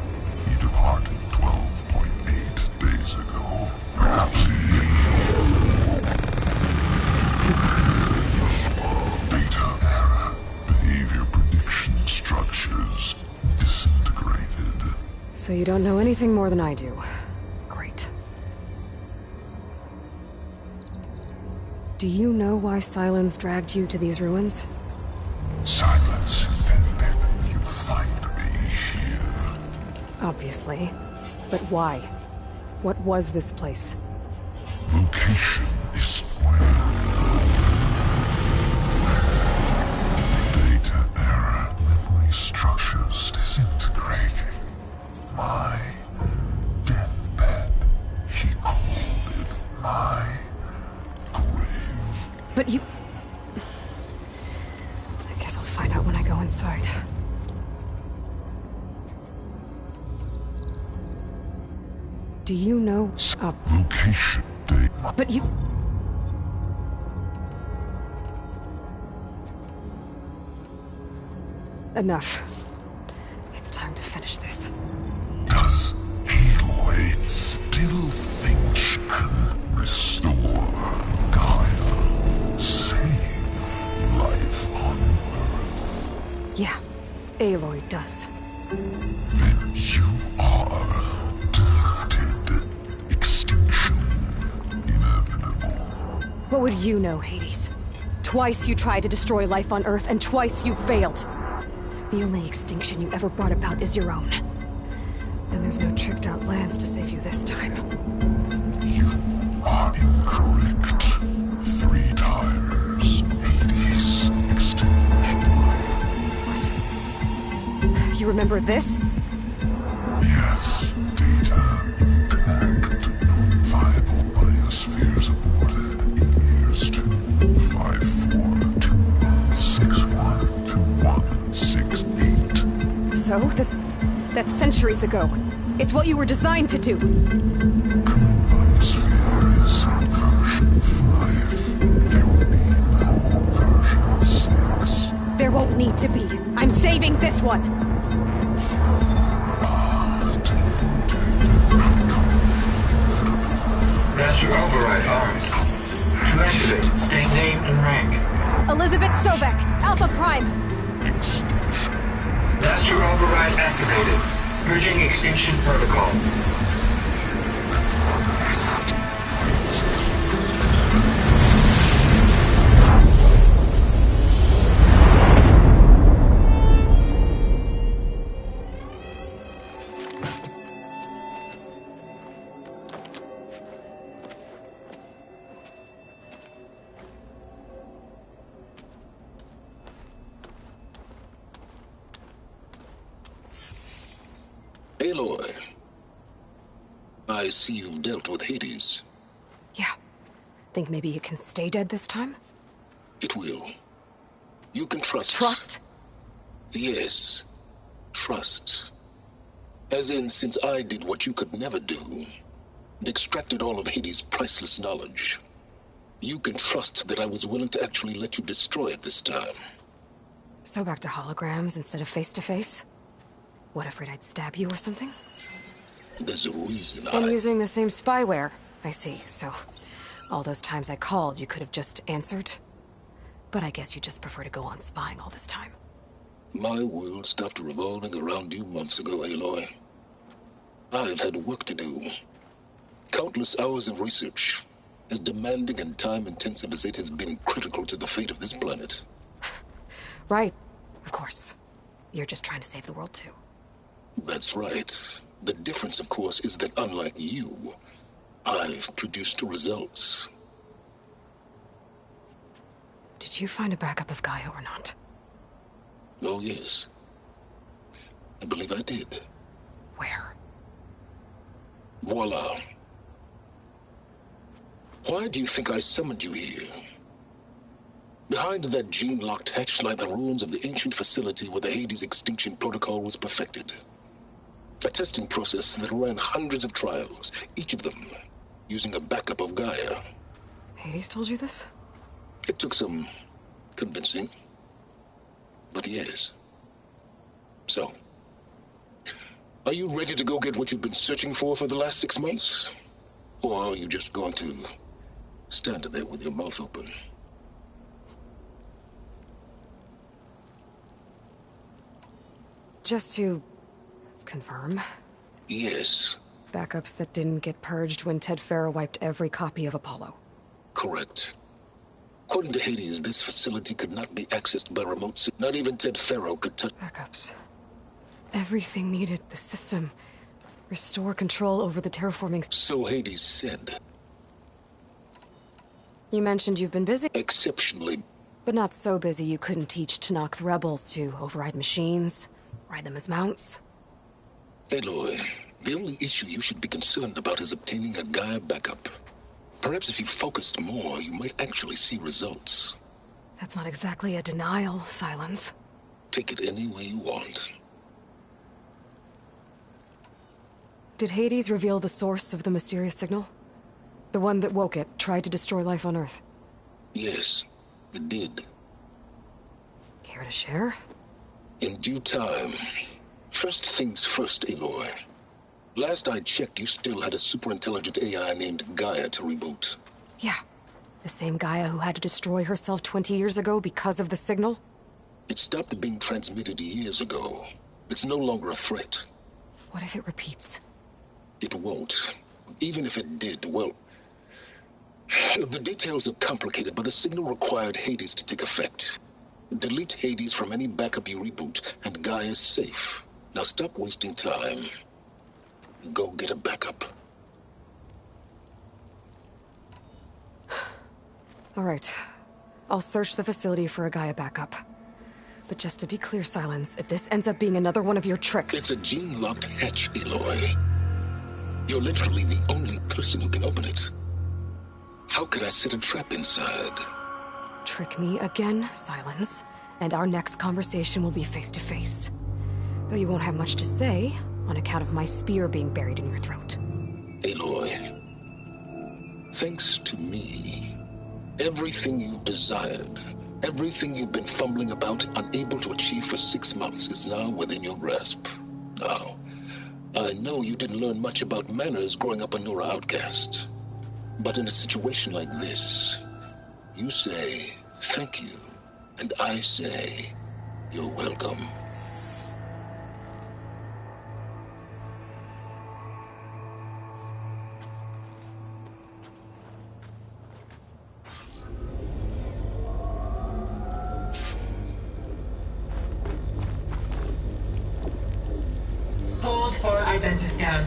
He departed 12.8 days ago. Perhaps he... Data error. Behavior prediction structures disintegrated. So you don't know anything more than I do. Great. Do you know why Silence dragged you to these ruins? Silence intended you find me here. Obviously. But why? What was this place? Location is square. Data error. Memory structures disintegrating. My deathbed. He called it my grave. But you... I guess I'll find out when I go inside. Do you know... Location data. But you... Enough. It's time to finish this. Does Aloy still think she can restore Gaia? Save life on Earth? Yeah, Aloy does. Then you are defeated. Extinction inevitable. What would you know, Hades? Twice you tried to destroy life on Earth, and twice you failed. The only extinction you ever brought about is your own. And there's no tricked-out lands to save you this time. You are incorrect. 3 times. Hades extinction. What? You remember this? Yes. Data intact. Non-viable biospheres aborted in years 2, 5, 4, 2, 6, 1, 2, 1, 6, 8. So? That's centuries ago. It's what you were designed to do. Current biosphere is version 5. There will be no version 6. won't need to be. I'm saving this one! Master override arms. To activate, state name and rank. Elizabeth Sobek, Alpha Prime. Master override activated. Purging extinction protocol. Aloy, I see you've dealt with Hades. Yeah. Think maybe you can stay dead this time? It will. You can trust. Trust? Yes. Trust. As in, since I did what you could never do, and extracted all of Hades' priceless knowledge, you can trust that I was willing to actually let you destroy it this time. So back to holograms instead of face-to-face? What, afraid I'd stab you or something? There's a reason And using the same spyware. I see, so all those times I called, you could have just answered? But I guess you just prefer to go on spying all this time. My world stopped revolving around you months ago, Aloy. I've had work to do. Countless hours of research, as demanding and time-intensive as it has been critical to the fate of this planet. Right, of course. You're just trying to save the world too. That's right. The difference, of course, is that unlike you, I've produced results. Did you find a backup of Gaia or not? Oh, yes. I believe I did. Where? Voila. Why do you think I summoned you here? Behind that gene-locked hatch lie the ruins of the ancient facility where the Hades extinction protocol was perfected. A testing process that ran hundreds of trials, each of them using a backup of Gaia. Hades told you this? It took some convincing, but yes. So, are you ready to go get what you've been searching for the last 6 months? Or are you just going to stand there with your mouth open? Just to confirm. Yes. Backups that didn't get purged when Ted Farrow wiped every copy of Apollo. Correct. According to Hades, this facility could not be accessed by remote. Not even Ted Farrow could touch. Backups. Everything needed. The system. Restore control over the terraforming. So Hades said. You mentioned you've been busy. Exceptionally. But not so busy you couldn't teach Tanakh rebels to override machines, ride them as mounts. Aloy, the only issue you should be concerned about is obtaining a Gaia backup. Perhaps if you focused more, you might actually see results. That's not exactly a denial, Silence. Take it any way you want. Did Hades reveal the source of the mysterious signal? The one that woke it, tried to destroy life on Earth? Yes, it did. Care to share? In due time. First things first, Aloy. Last I checked, you still had a superintelligent AI named Gaia to reboot. Yeah. The same Gaia who had to destroy herself 20 years ago because of the signal? It stopped being transmitted years ago. It's no longer a threat. What if it repeats? It won't. Even if it did, well... The details are complicated, but the signal required Hades to take effect. Delete Hades from any backup you reboot, and Gaia's safe. Now stop wasting time. Go get a backup. All right. I'll search the facility for a Gaia backup. But just to be clear, Silence, if this ends up being another one of your tricks... It's a gene-locked hatch, Aloy. You're literally the only person who can open it. How could I set a trap inside? Trick me again, Silence, and our next conversation will be face-to-face. Though you won't have much to say, on account of my spear being buried in your throat. Aloy, thanks to me, everything you desired Everything you've been fumbling about, unable to achieve for 6 months, is now within your grasp. Now, I know you didn't learn much about manners growing up a Nora outcast. But in a situation like this, you say, thank you, and I say, you're welcome. Hold for identiscan.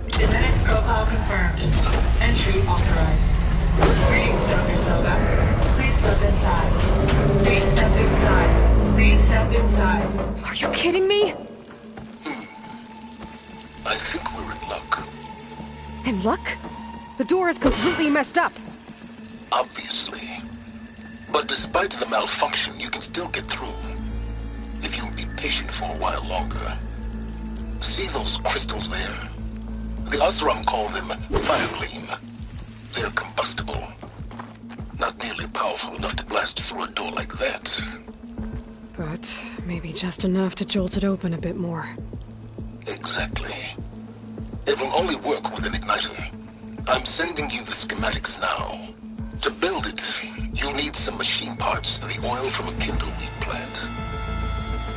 Genetic profile confirmed. Entry authorized. Greetings, Dr. Soga. Please step inside. Please step inside. Please step inside. Are you kidding me? I think we're in luck. In luck? The door is completely messed up. Obviously. But despite the malfunction, you can still get through. If you'll be patient for a while longer. See those crystals there? The Oseram call them firegleam. They're combustible. Not nearly powerful enough to blast through a door like that. But maybe just enough to jolt it open a bit more. Exactly. It will only work with an igniter. I'm sending you the schematics now. To build it, you'll need some machine parts and the oil from a kindleweed plant.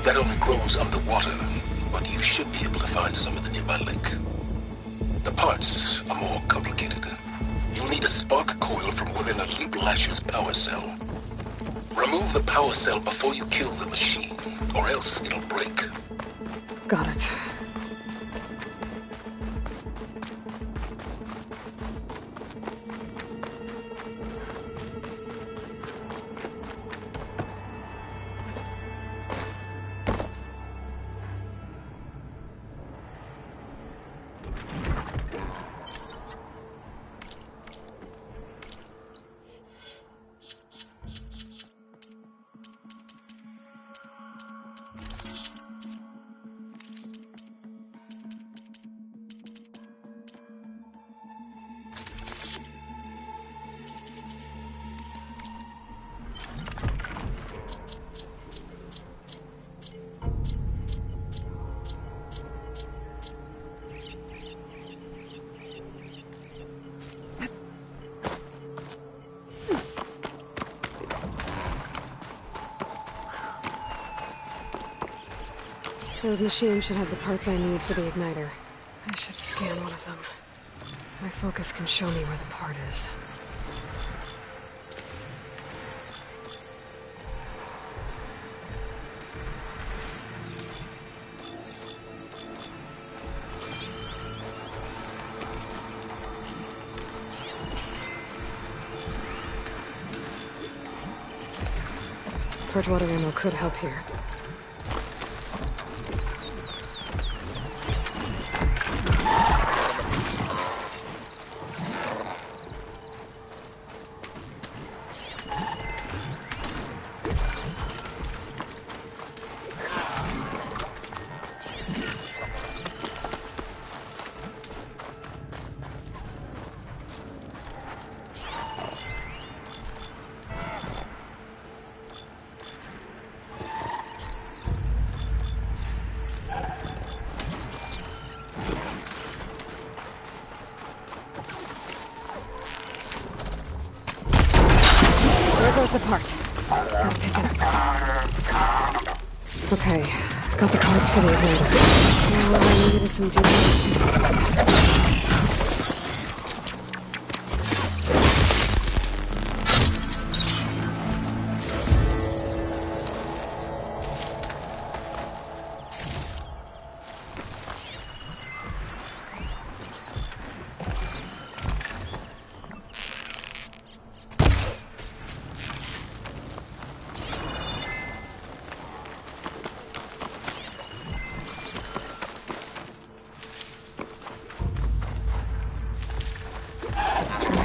That only grows underwater, but you should be able to find some at the nearby lake. The parts are more complicated. You'll need a spark coil from within a Leap Lasher's power cell. Remove the power cell before you kill the machine, or else it'll break. Got it. Those machines should have the parts I need for the igniter. I should scan one of them. My focus can show me where the part is. Purge water ammo could help here. The part. I'll pick it up. Okay, got the cards for the igniter. All I needed is some deep.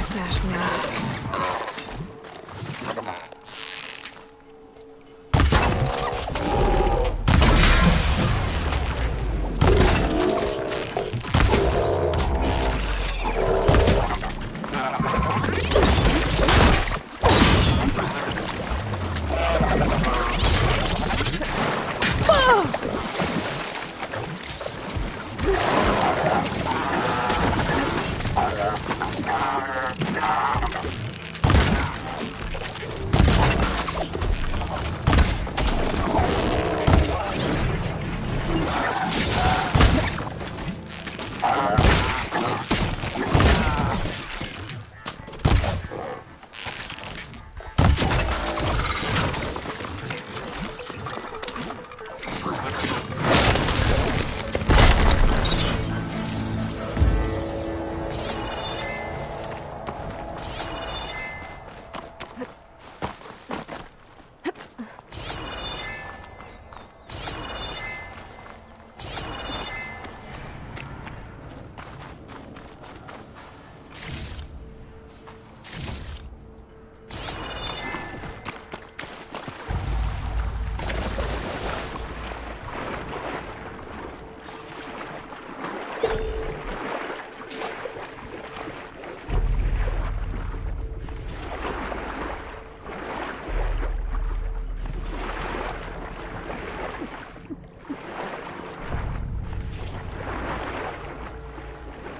Stash from that.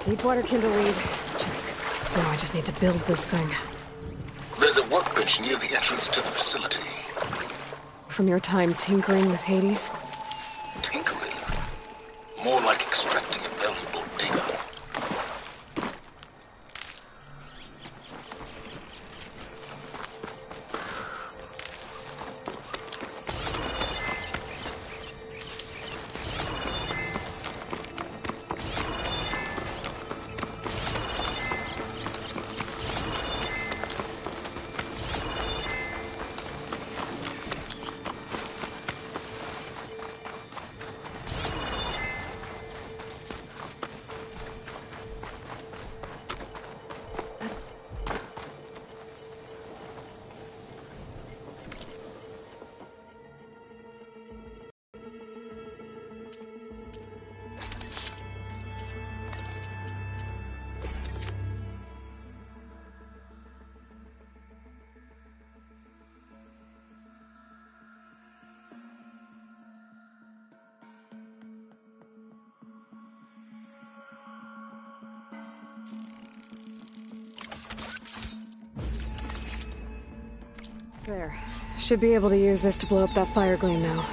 Deepwater kindle lead. Check. Now I just need to build this thing. There's a workbench near the entrance to the facility. From your time tinkering with Hades? Tinkering? More like extracting valuable data. There. Should be able to use this to blow up that fire gleam now.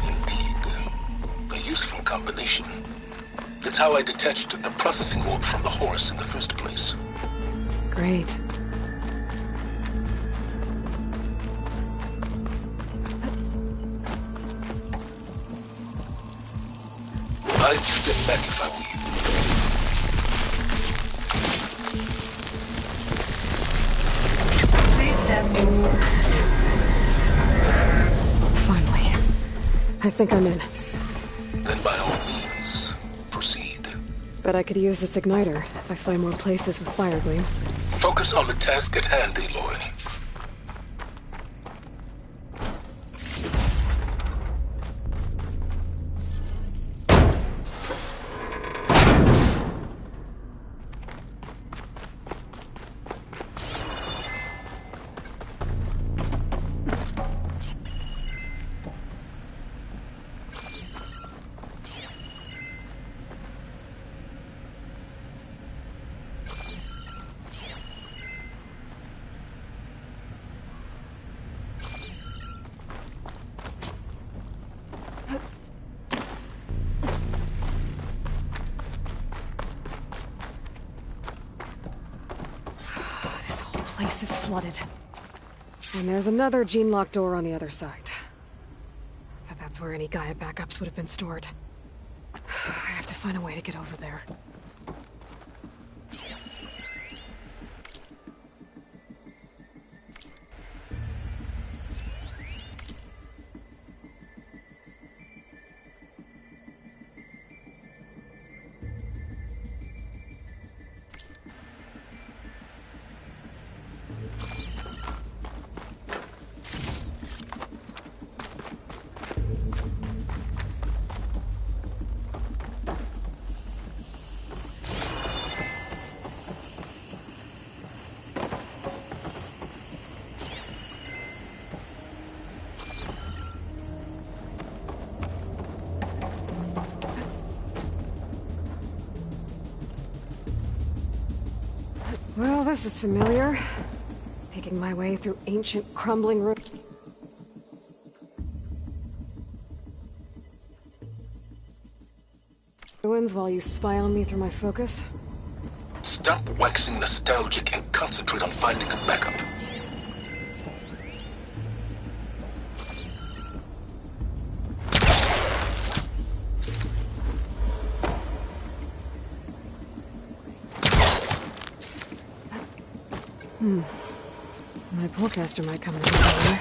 Indeed. A useful combination. It's how I detached the processing orb from the horse in the first place. Great. I'd step back if I were you. Please step inside. Finally. I think I'm in. Then by all means, proceed. Bet I could use this igniter if I find more places with fire gleam. Focus on the task at hand, Aloy. Place is flooded. And there's another gene-locked door on the other side. But that's where any Gaia backups would have been stored. I have to find a way to get over there. Well, this is familiar. Making my way through ancient, crumbling ruins while you spy on me through my focus. Stop waxing nostalgic and concentrate on finding a backup. My polecaster might come into play.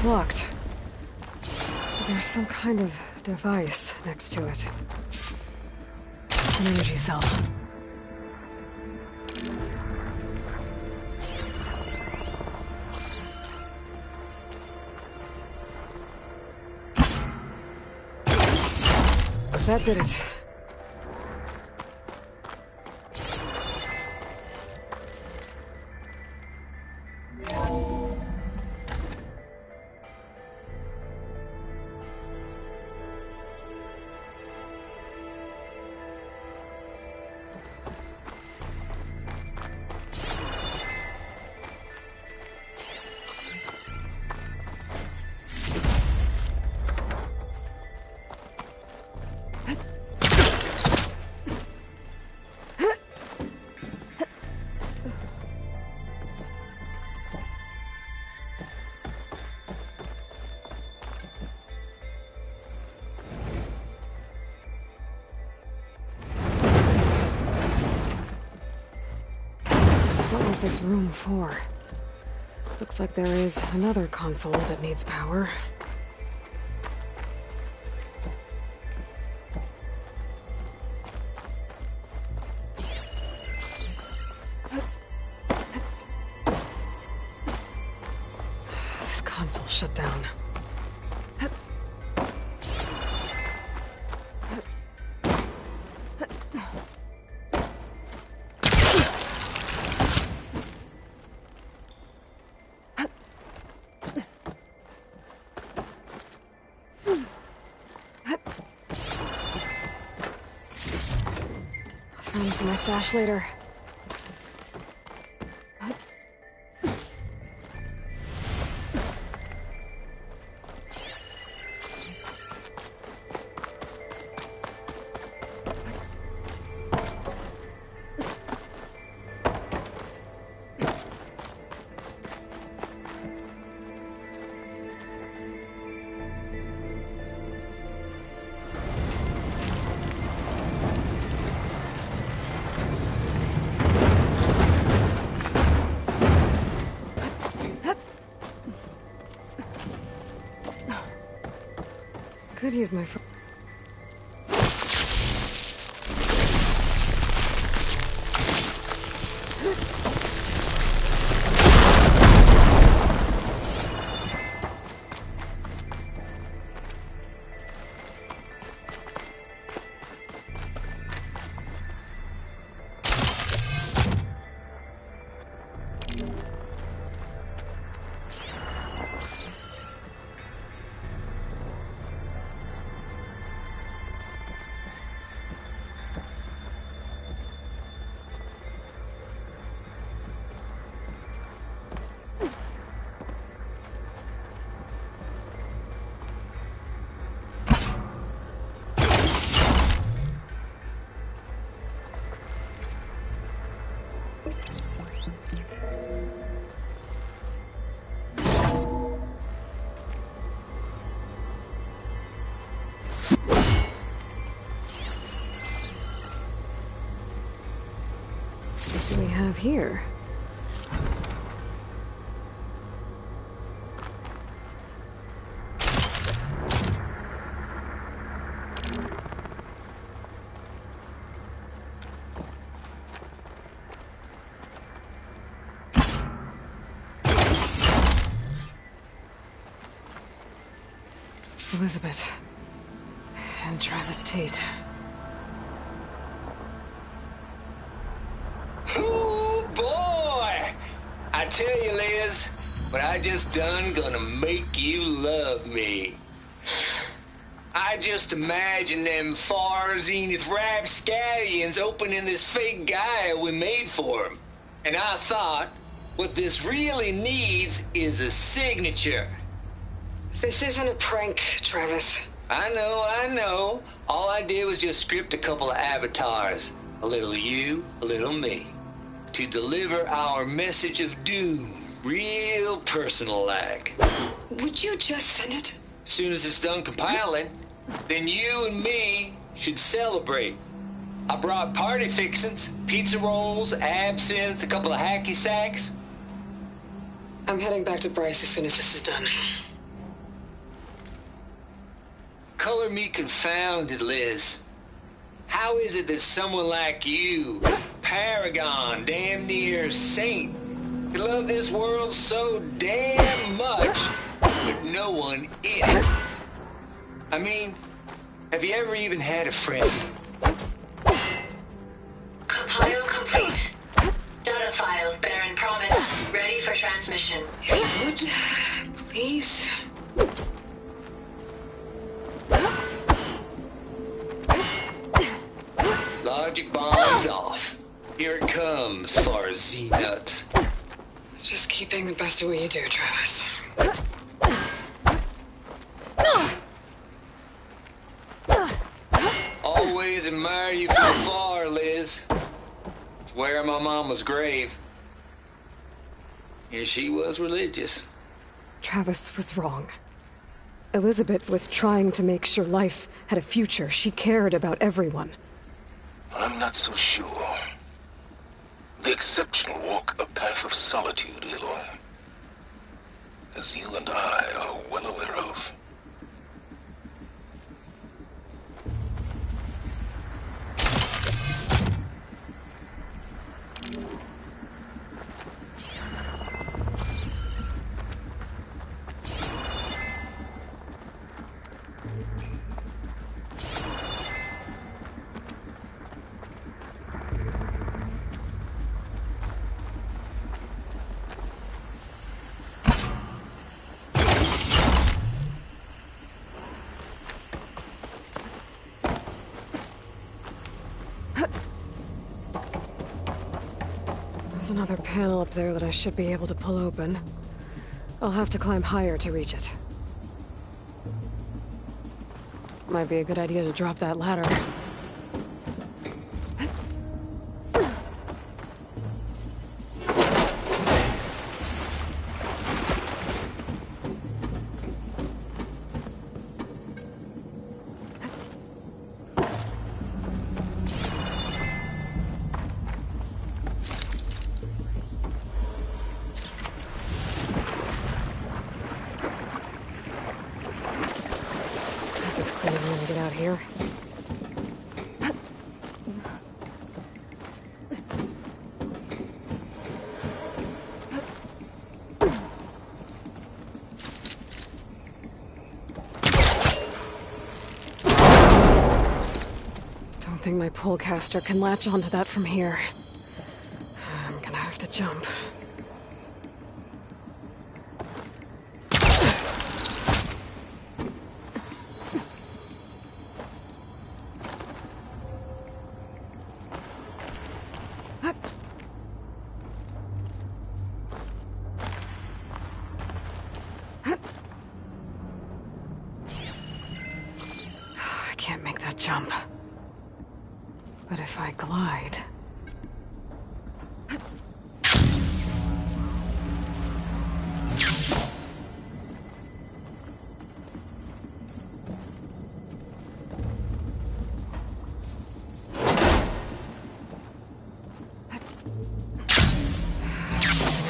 Locked. There's some kind of device next to it. An energy cell. That did it. What was this room for? Looks like there is another console that needs power. This console shut down. Find some of my stash later. Could use my phone. What do we have here? Elizabeth and Travis Tate. Ooh, boy! I tell you, Liz, what I just done gonna make you love me. I just imagine them far zenith rapscallions opening this fake guy we made for him. And I thought, what this really needs is a signature. This isn't a prank, Travis. I know. All I did was just script a couple of avatars. A little you, a little me. To deliver our message of doom. Real personal-like. Would you just send it? As soon as it's done compiling, then you and me should celebrate. I brought party fixings, pizza rolls, absinthe, a couple of hacky sacks. I'm heading back to Bryce as soon as this is done. Color me confounded, Liz. How is it that someone like you, paragon, damn near saint, can love this world so damn much, but no one in it? I mean, have you ever even had a friend? Compile complete. Data file, Baron Promise, ready for transmission. If you would, please. Logic bomb's off. Here it comes, far as Z-nuts. Just keeping the best of what you do, Travis. Always admire you from afar, Liz. It's where my mama's grave. And she was religious. Travis was wrong. Elizabeth was trying to make sure life had a future. She cared about everyone. I'm not so sure. The exceptional walk a path of solitude, Aloy. As you and I are well aware of. There's another panel up there that I should be able to pull open. I'll have to climb higher to reach it. Might be a good idea to drop that ladder. This is clear when we get out here. Don't think my pullcaster can latch onto that from here. I'm gonna have to jump. I can't make that jump. But if I glide... I'm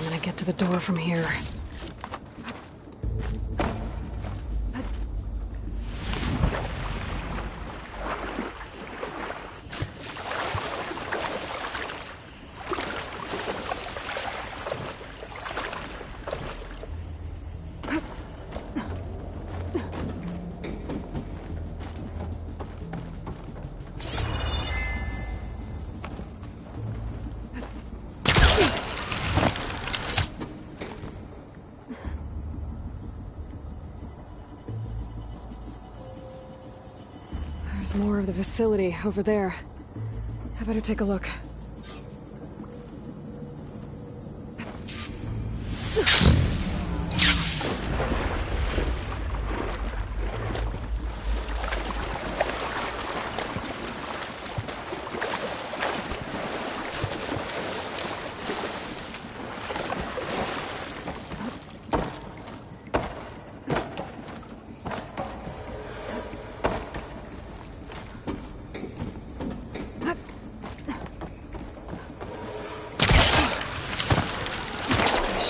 gonna get to the door from here. There's more of the facility over there. I better take a look.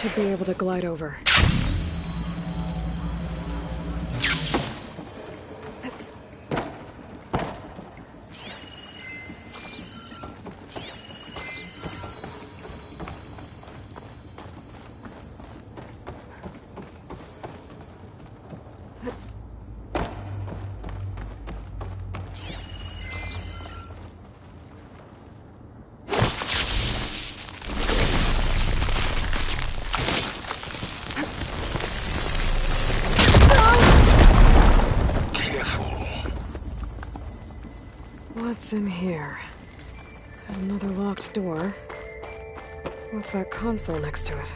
Should be able to glide over. What's in here? There's another locked door. What's that console next to it?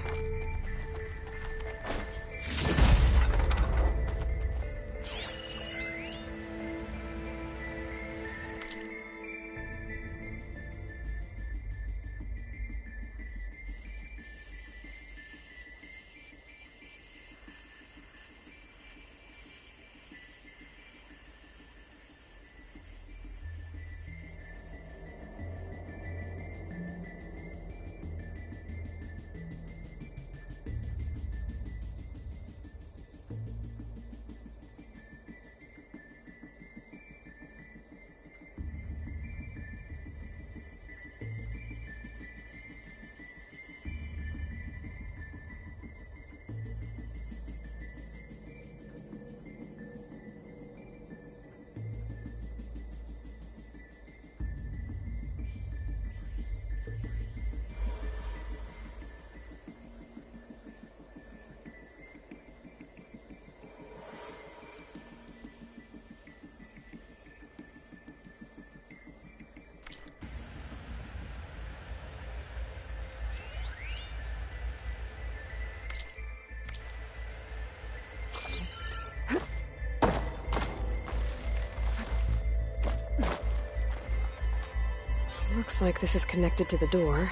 Looks like this is connected to the door.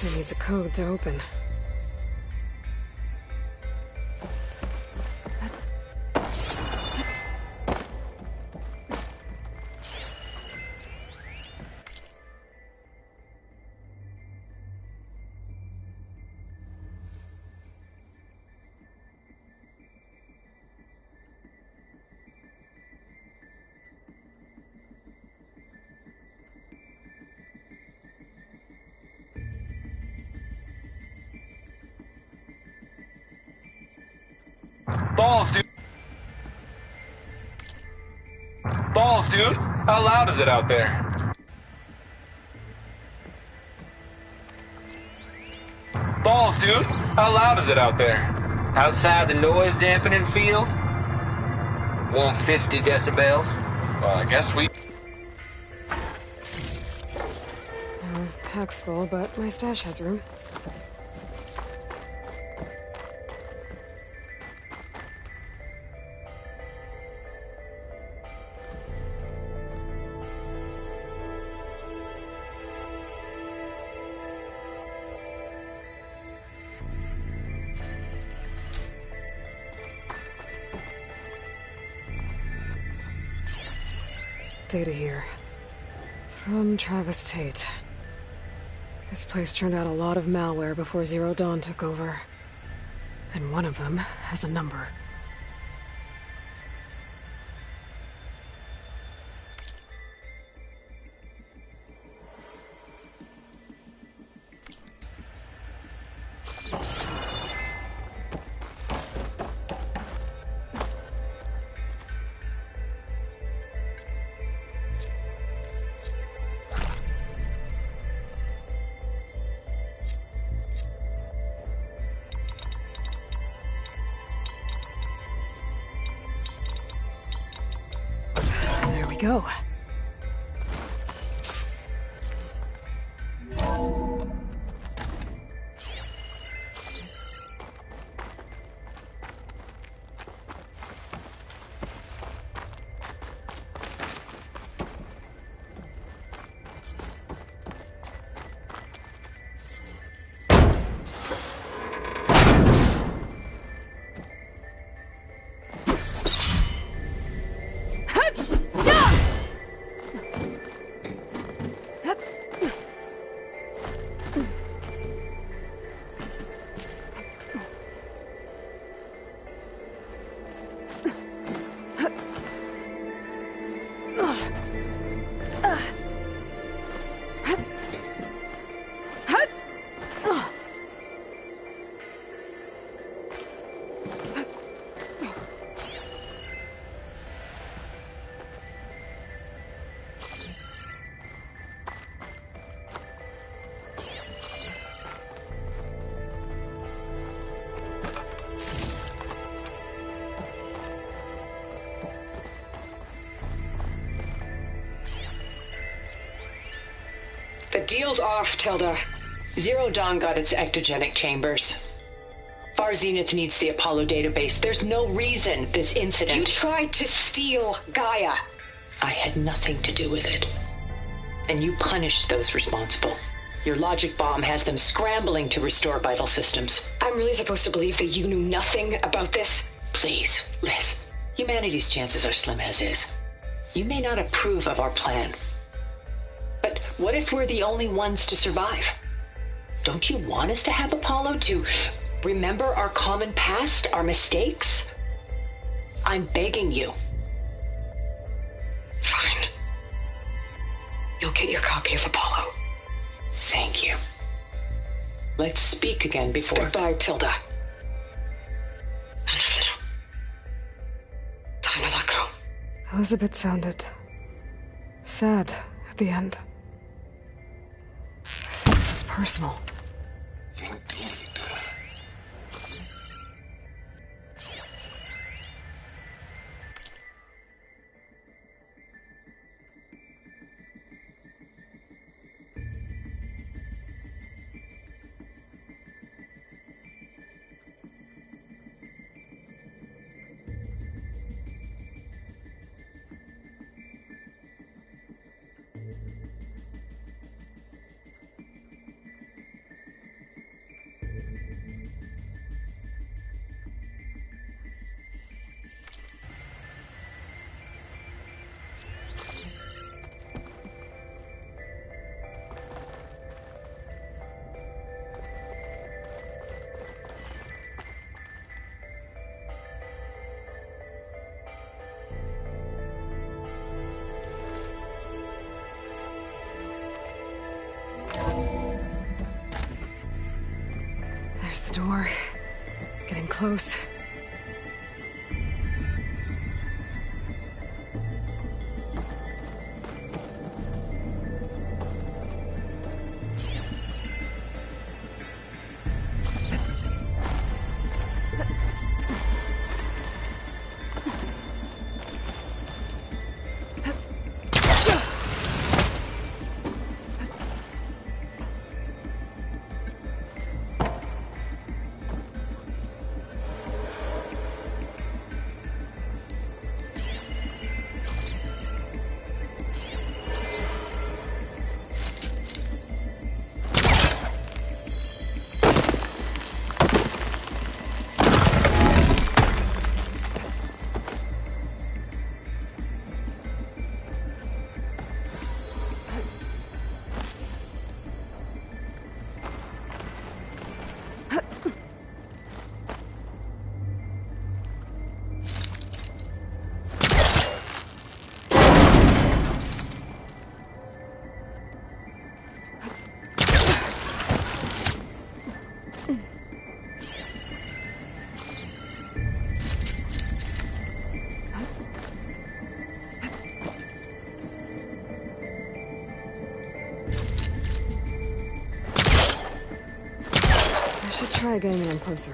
It needs a code to open. Balls, dude. Balls, dude. How loud is it out there? Balls, dude. How loud is it out there? Outside the noise dampening field? 150 decibels? Well, I guess we... Pack's full, but my stash has room. Data here. From Travis Tate. This place turned out a lot of malware before Zero Dawn took over. And one of them has a number. Go. The deal's off, Tilda. Zero Dawn got its ectogenic chambers. Far Zenith needs the Apollo database. There's no reason this incident... You tried to steal Gaia. I had nothing to do with it. And you punished those responsible. Your logic bomb has them scrambling to restore vital systems. I'm really supposed to believe that you knew nothing about this? Please, Liz. Humanity's chances are slim as is. You may not approve of our plan. But what if we're the only ones to survive? Don't you want us to have Apollo to remember our common past, our mistakes? I'm begging you. Fine. You'll get your copy of Apollo. Thank you. Let's speak again before... Goodbye, Tilda. Time to let go. Elizabeth sounded sad at the end. I thought this was personal. Indeed. There's the door. Getting close. Try getting in closer.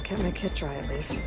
Get my kit dry, at least.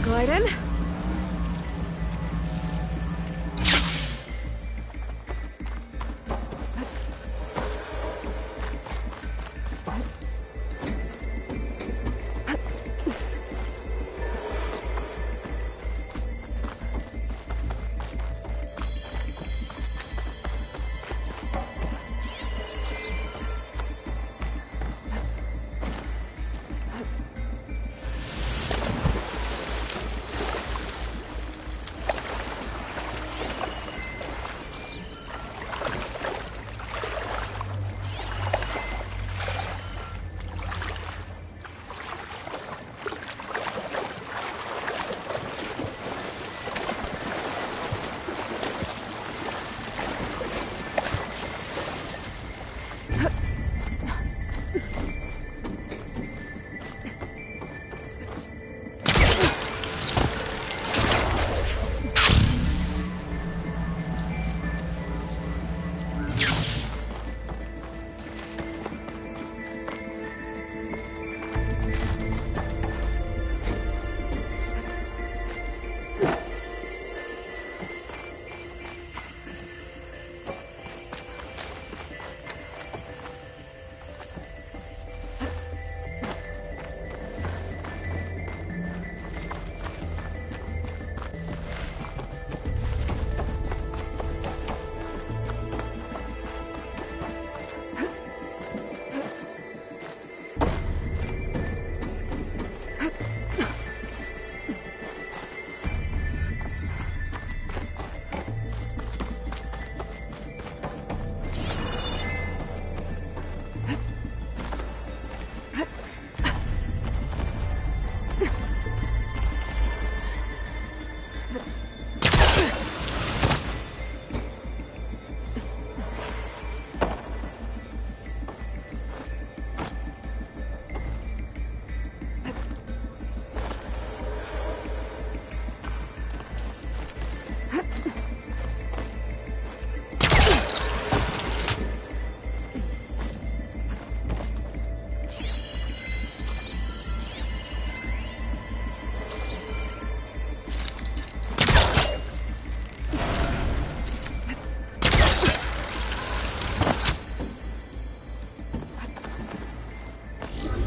Glide in.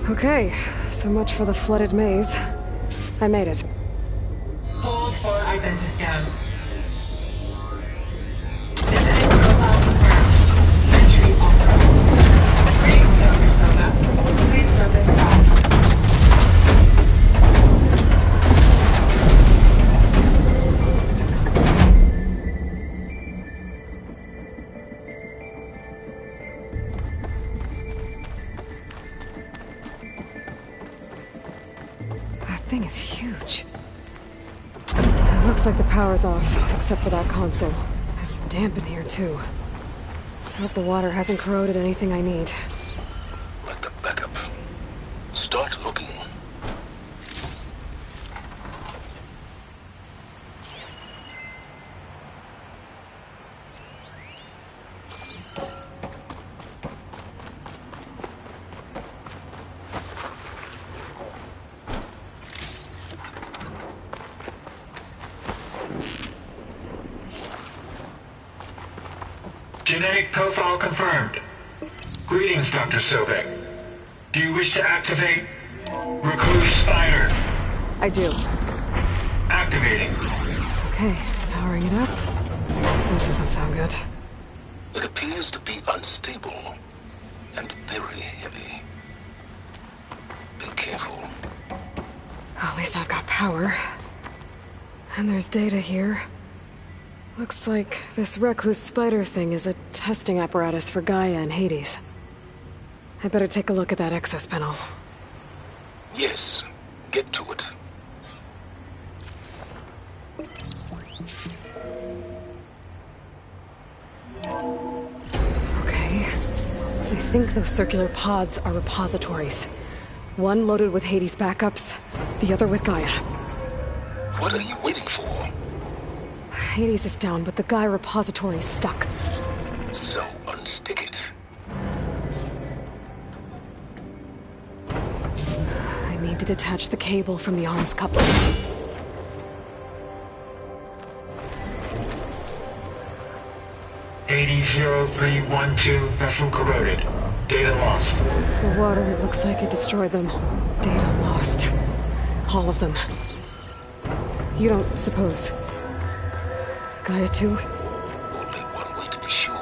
Okay, so much for the flooded maze. I made it. Hold for identiscan. Genetic profile confirmed. Entry authorized. Greetings, Dr. Soda. Please step inside. Thing is huge. It looks like the power's off, except for that console. It's damp in here, too. I hope the water hasn't corroded anything I need. Like the backup. Start looking. Genetic profile confirmed. Greetings, Dr. Sobek. Do you wish to activate Recluse Spider? I do. Activating. Okay, powering it up. That doesn't sound good. It appears to be unstable and very heavy. Be careful. At least I've got power. And there's data here. Looks like this recluse spider thing is a testing apparatus for Gaia and Hades. I'd better take a look at that access panel. Yes, get to it. Okay. I think those circular pods are repositories. One loaded with Hades backups, the other with Gaia. What are you waiting for? Hades is down, but the Gaia repository is stuck. So unstick it. I need to detach the cable from the arms couplings. D0312 vessel corroded. Data lost. The water, it looks like it destroyed them. Data lost. All of them. You don't suppose... Gaia too? Only one way to be sure.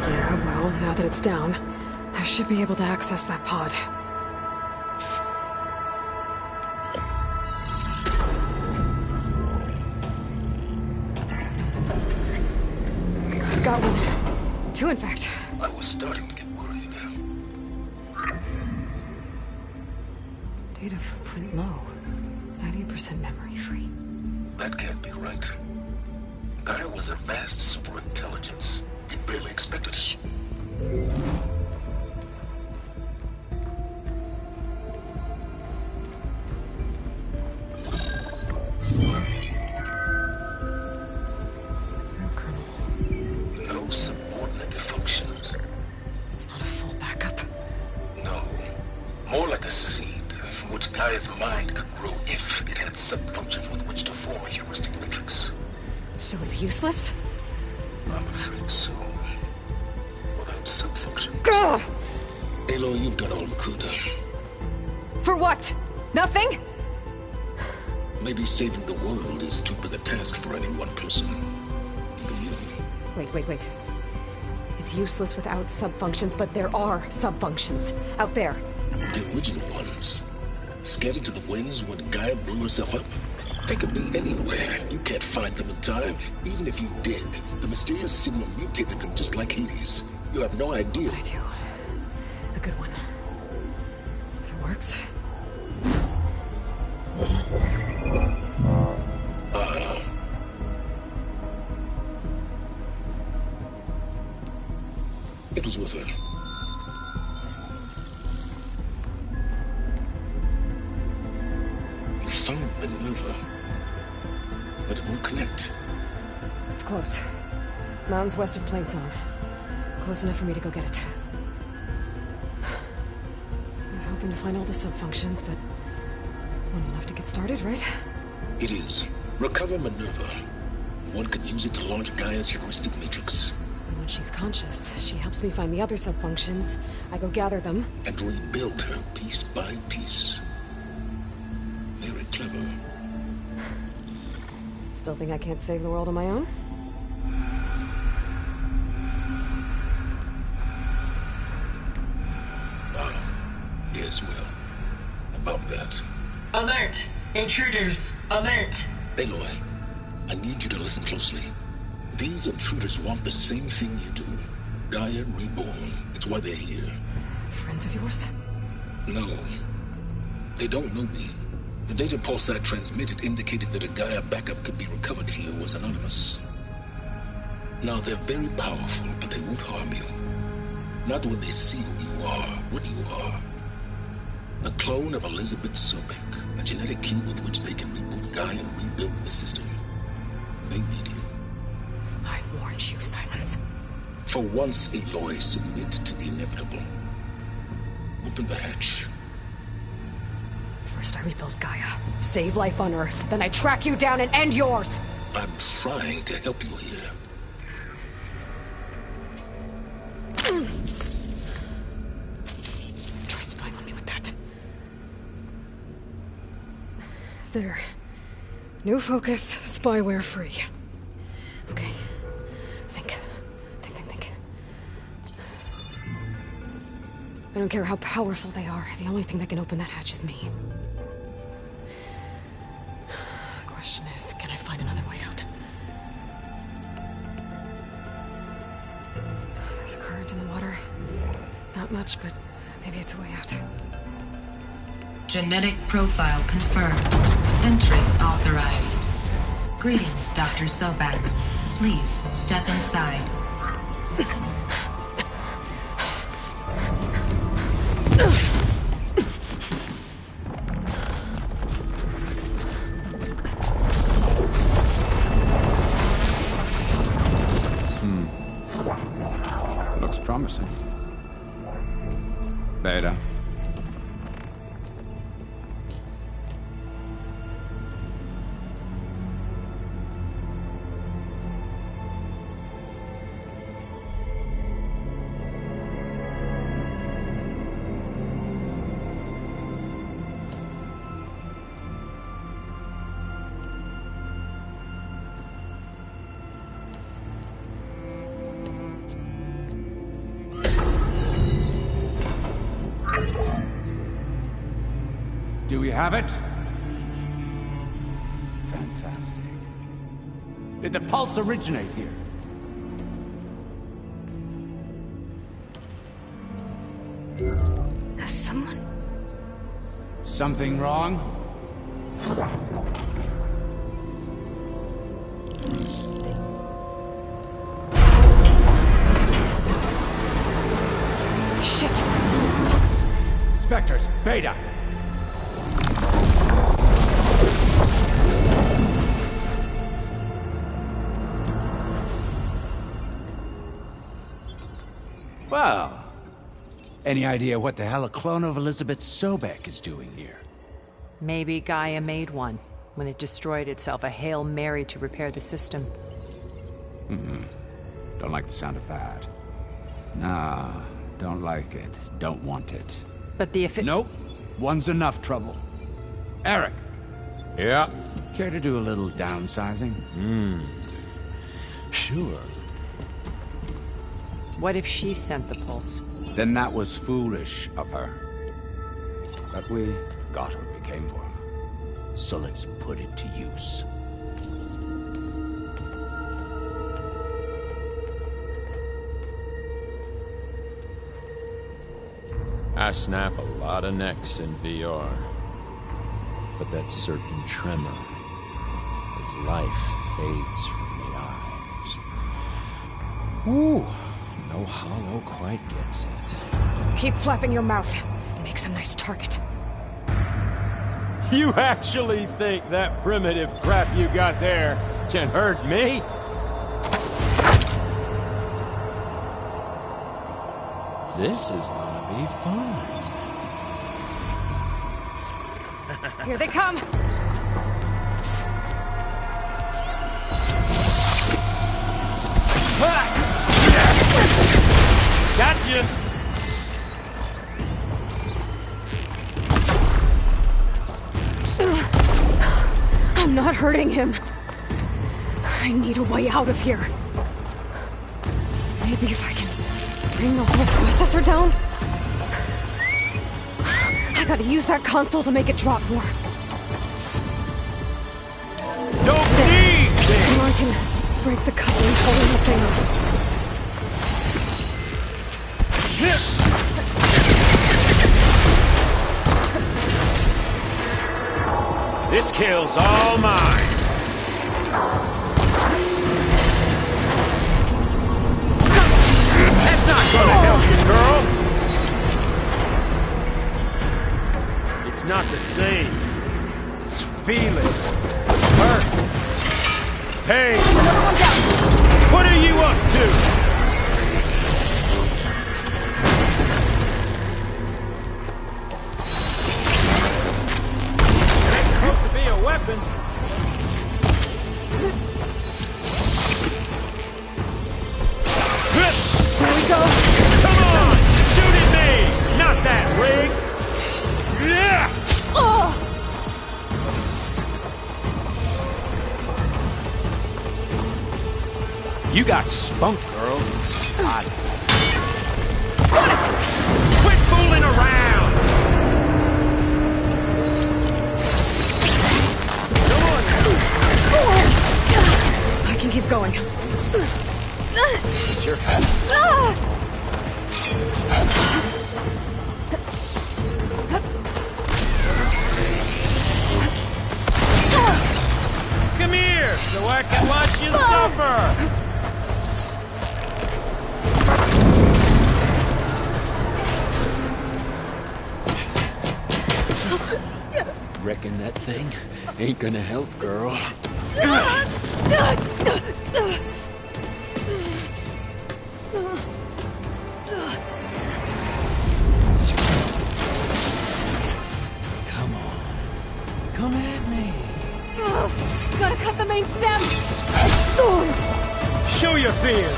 Yeah, well, now that it's down, I should be able to access that pod. Got one. Two, in fact. I was starting to get worried. Data footprint low. 90% memory free. That can't be right. Gaia was a vast superintelligence. We barely expected it. No subordinate functions. It's not a full backup. No. More like a seed from which Gaia's mind could grow if it had sub-functions with which to form a heuristic matrix. So it's useless? I'm afraid so. Without sub-function. Gah! Aloy, you've done all you could. For what? Nothing? Maybe saving the world is too big a task for any one person. Even you. Wait. It's useless without sub-functions, but there are sub-functions out there. The original ones. Scattered to the winds when Gaia blew herself up? They could be anywhere. You can't find them in time. Even if you did, the mysterious signal mutated them just like Hades. You have no idea. I do. A good one. If it works. It was with her. You found Minerva, but it won't connect. It's close. Mountains west of Plainsong. Close enough for me to go get it. I was hoping to find all the sub-functions, but one's enough to get started, right? It is. Recover Minerva. One could use it to launch Gaia's heuristic matrix. And when she's conscious, she helps me find the other sub-functions. I go gather them. And rebuild her piece by piece. Very clever. Still think I can't save the world on my own? Yes, well. About that. Alert! Intruders! Alert! Aloy, I need you to listen closely. These intruders want the same thing you do. Gaia reborn. It's why they're here. Friends of yours? No. They don't know me. The data pulse I transmitted indicated that a Gaia backup could be recovered here was anonymous. Now, they're very powerful, but they won't harm you. Not when they see who you are, what you are. A clone of Elizabeth Sobek, a genetic key with which they can reboot Gaia and rebuild the system. They need you. I warned you, Silence. For once, Aloy, submit to the inevitable. Open the hatch. First I rebuild Gaia, save life on Earth, then I track you down and end yours! I'm trying to help you here. Try spying on me with that. There. New focus, spyware free. Okay. Think. I don't care how powerful they are. The only thing that can open that hatch is me. Question is, can I find another way out? There's a current in the water. Not much, but maybe it's a way out. Genetic profile confirmed. Entry authorized. Greetings, Dr. Sobek. Please step inside. Looks promising. Beta. Do we have it? Fantastic. Did the pulse originate here? Someone... Something wrong? Shit! Spectres, Beta! Well, any idea what the hell a clone of Elizabeth Sobek is doing here? Maybe Gaia made one when it destroyed itself, a Hail Mary to repair the system. Don't like the sound of that. Nah, don't like it. Don't want it. But the Nope. One's enough trouble. Eric. Yeah? Care to do a little downsizing? Sure. What if she sent the pulse? Then that was foolish of her. But we got what we came for. So let's put it to use. I snap a lot of necks in VR. But that certain tremor as life fades from the eyes. Ooh, no hollow quite gets it. Keep flapping your mouth. It makes a nice target. You actually think that primitive crap you got there can hurt me? This is gonna be fun. Here they come! Gotcha! I'm not hurting him. I need a way out of here. Maybe if I can bring the whole processor down? I gotta use that console to make it drop more. Don't need this! Come on, I can break the coupling holding the thing up. This kill's all mine. That's not gonna help you, girl. It's not the same. It's feeling. Hurt. Pain. What are you up to? Weapon. Here we go. Come on! Shoot at me! Not that rig! Yeah! Oh! You got spunk, girl. What? Quit fooling around! I can keep going. Sure. Come here, so I can watch you suffer! Reckon that thing ain't gonna help, girl. Come at me. Gotta cut the main stem! Show your fear!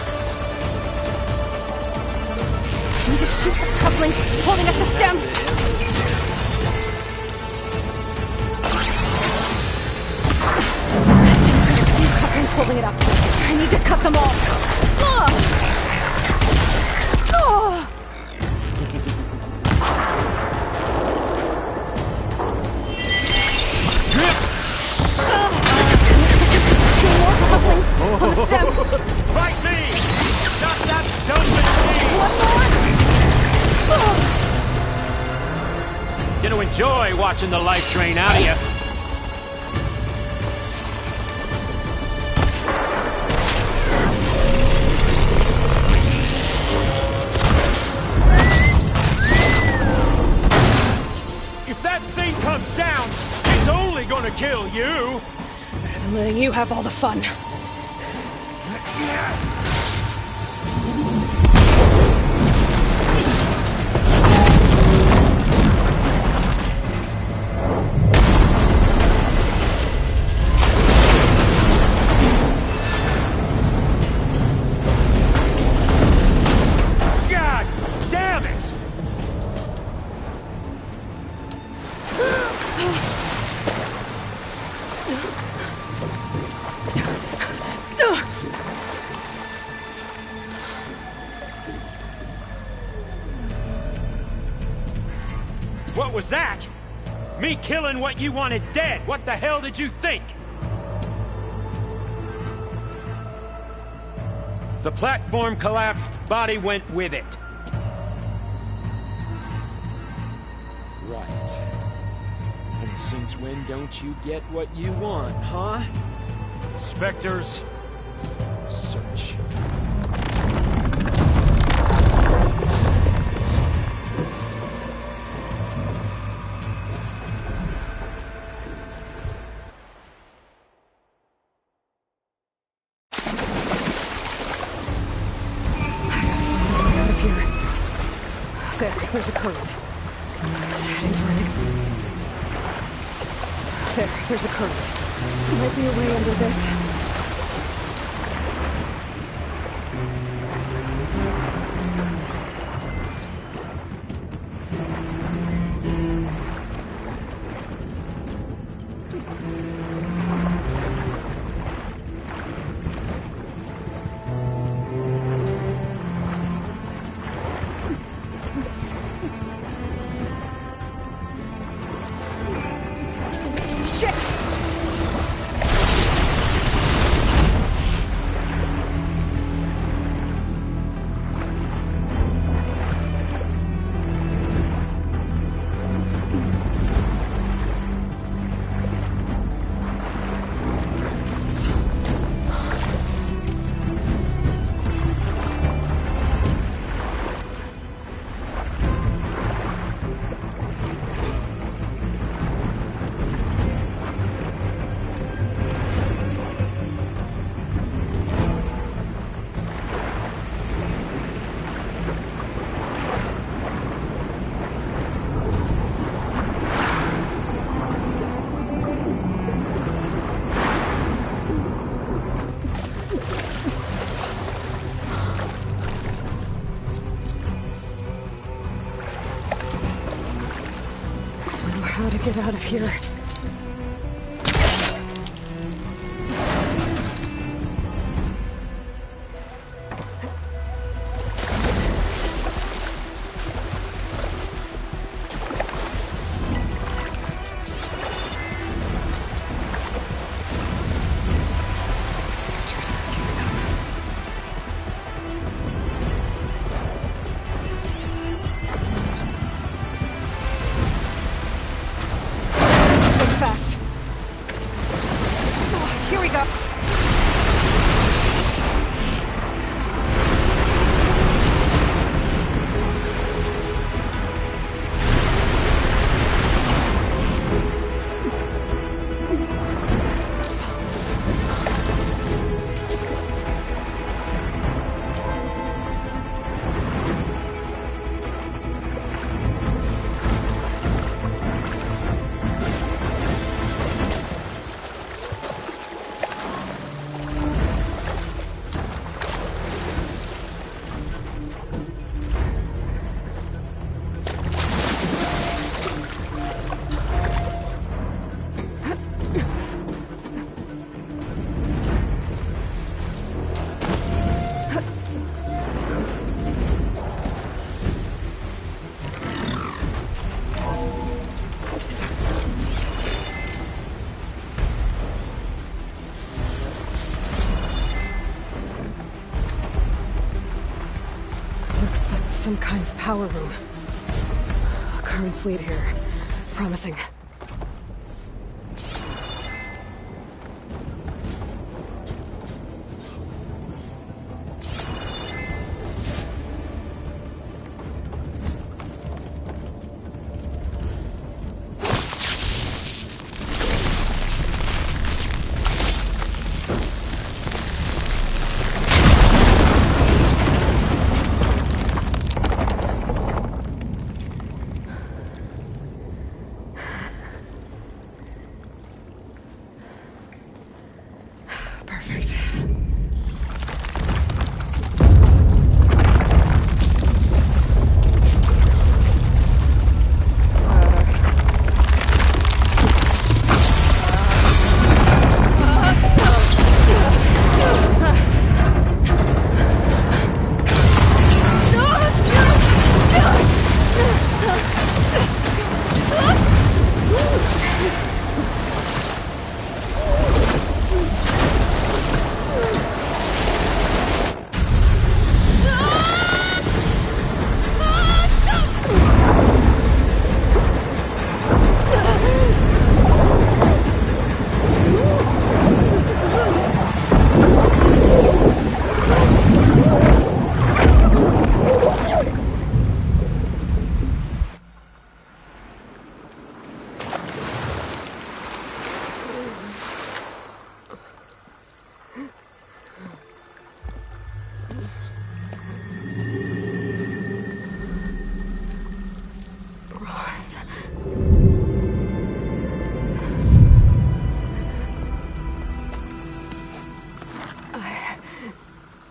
Need to shoot the couplings holding up the stem! Couplings holding it up. I need to cut them all. Two more couplings on the stem. Fight me! Stop that doping me! Gonna enjoy watching the life drain out of you. If that thing comes down, it's only gonna kill you. Better than letting you have all the fun. God damn it! What was that? Me killing what you wanted dead. What the hell did you think? The platform collapsed, body went with it. Right. And since when don't you get what you want, huh? Spectres, search. There's a current. It's heading for it. There's a current. Might be a way under this. How to get out of here. Fast. Oh, here we go. some kind of power room. A currents lead here. Promising. Perfect.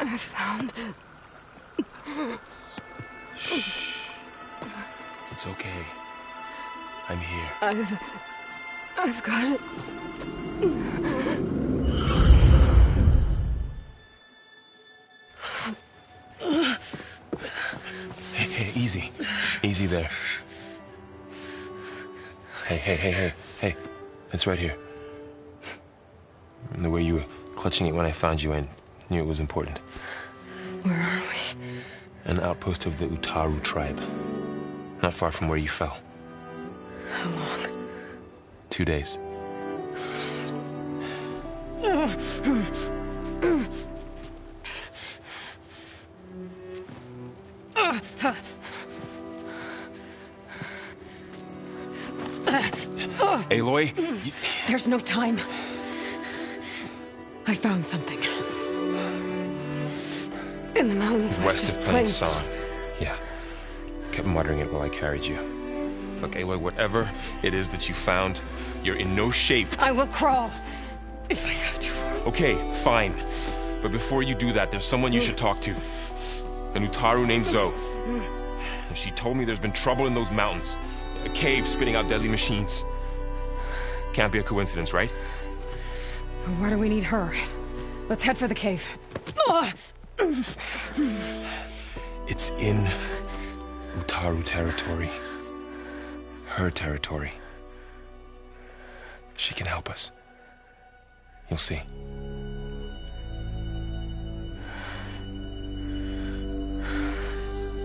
I found... Shh. It's okay. I'm here. I've got it. Hey, easy. Easy there. Hey. It's right here. And the way you were clutching it when I found you, I knew it was important. Where are we? An outpost of the Utaru tribe. Not far from where you fell. How long? 2 days. Aloy? There's no time. I found something. In the mountains west of Plain Song. Yeah. Kept muttering it while I carried you. Look, Aloy, whatever it is that you found, you're in no shape to... I will crawl, if I have to. Okay, fine. But before you do that, there's someone you should talk to. An Utaru named Zoe. And she told me there's been trouble in those mountains. A cave spitting out deadly machines. Can't be a coincidence, right? Why do we need her? Let's head for the cave. It's in Utaru territory. Her territory. She can help us. You'll see.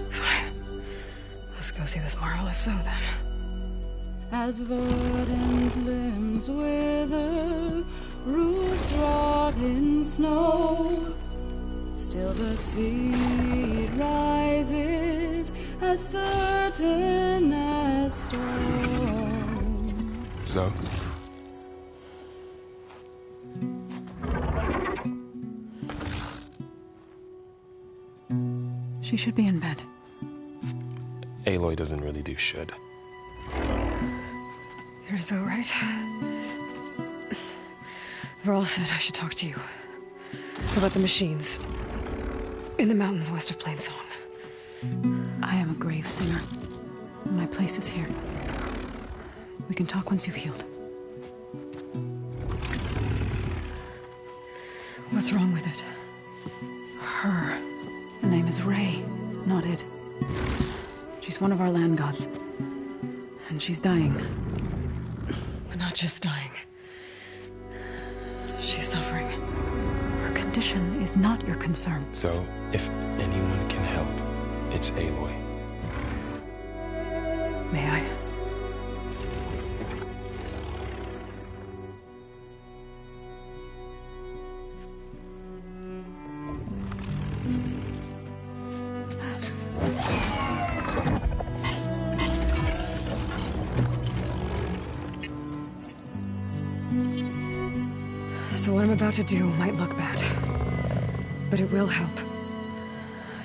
Fine. Let's go see this marvelous Zoe then. As verdant limbs wither, roots rot in snow, still the seed rises as certain as stone. Zoe? She should be in bed. Aloy doesn't really do should. You're so right. Varl said I should talk to you. About the machines. In the mountains west of Plain Song. I am a grave singer. My place is here. We can talk once you've healed. What's wrong with it? Her. The name is Ray, not it. She's one of our land gods. And she's dying. But not just dying. She's suffering. Her condition is not your concern. So, if anyone can help, It's Aloy. May I? So what I'm about to do might look bad, but it will help.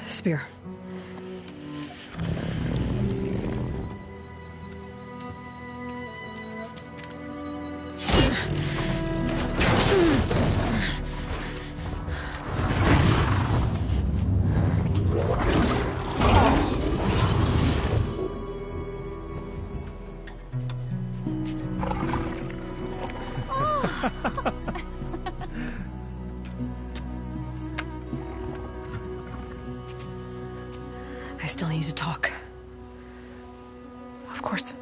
Spear. I still need to talk. Of course.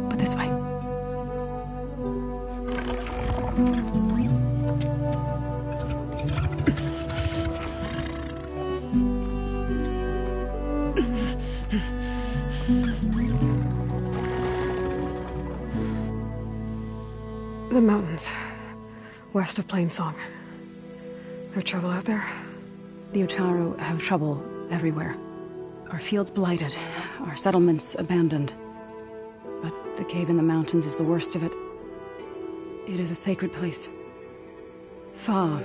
But this way. The mountains, west of Plainsong. There trouble out there? The Utaru have trouble everywhere. Our fields blighted, our settlements abandoned. But the cave in the mountains is the worst of it. It is a sacred place. Fa,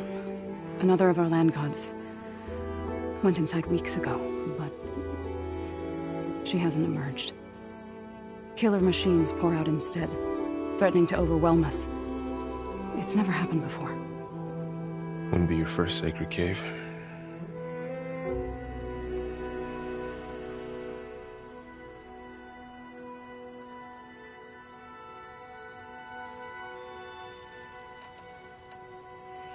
another of our land gods, went inside weeks ago, but she hasn't emerged. Killer machines pour out instead, threatening to overwhelm us. It's never happened before. Wouldn't be your first sacred cave.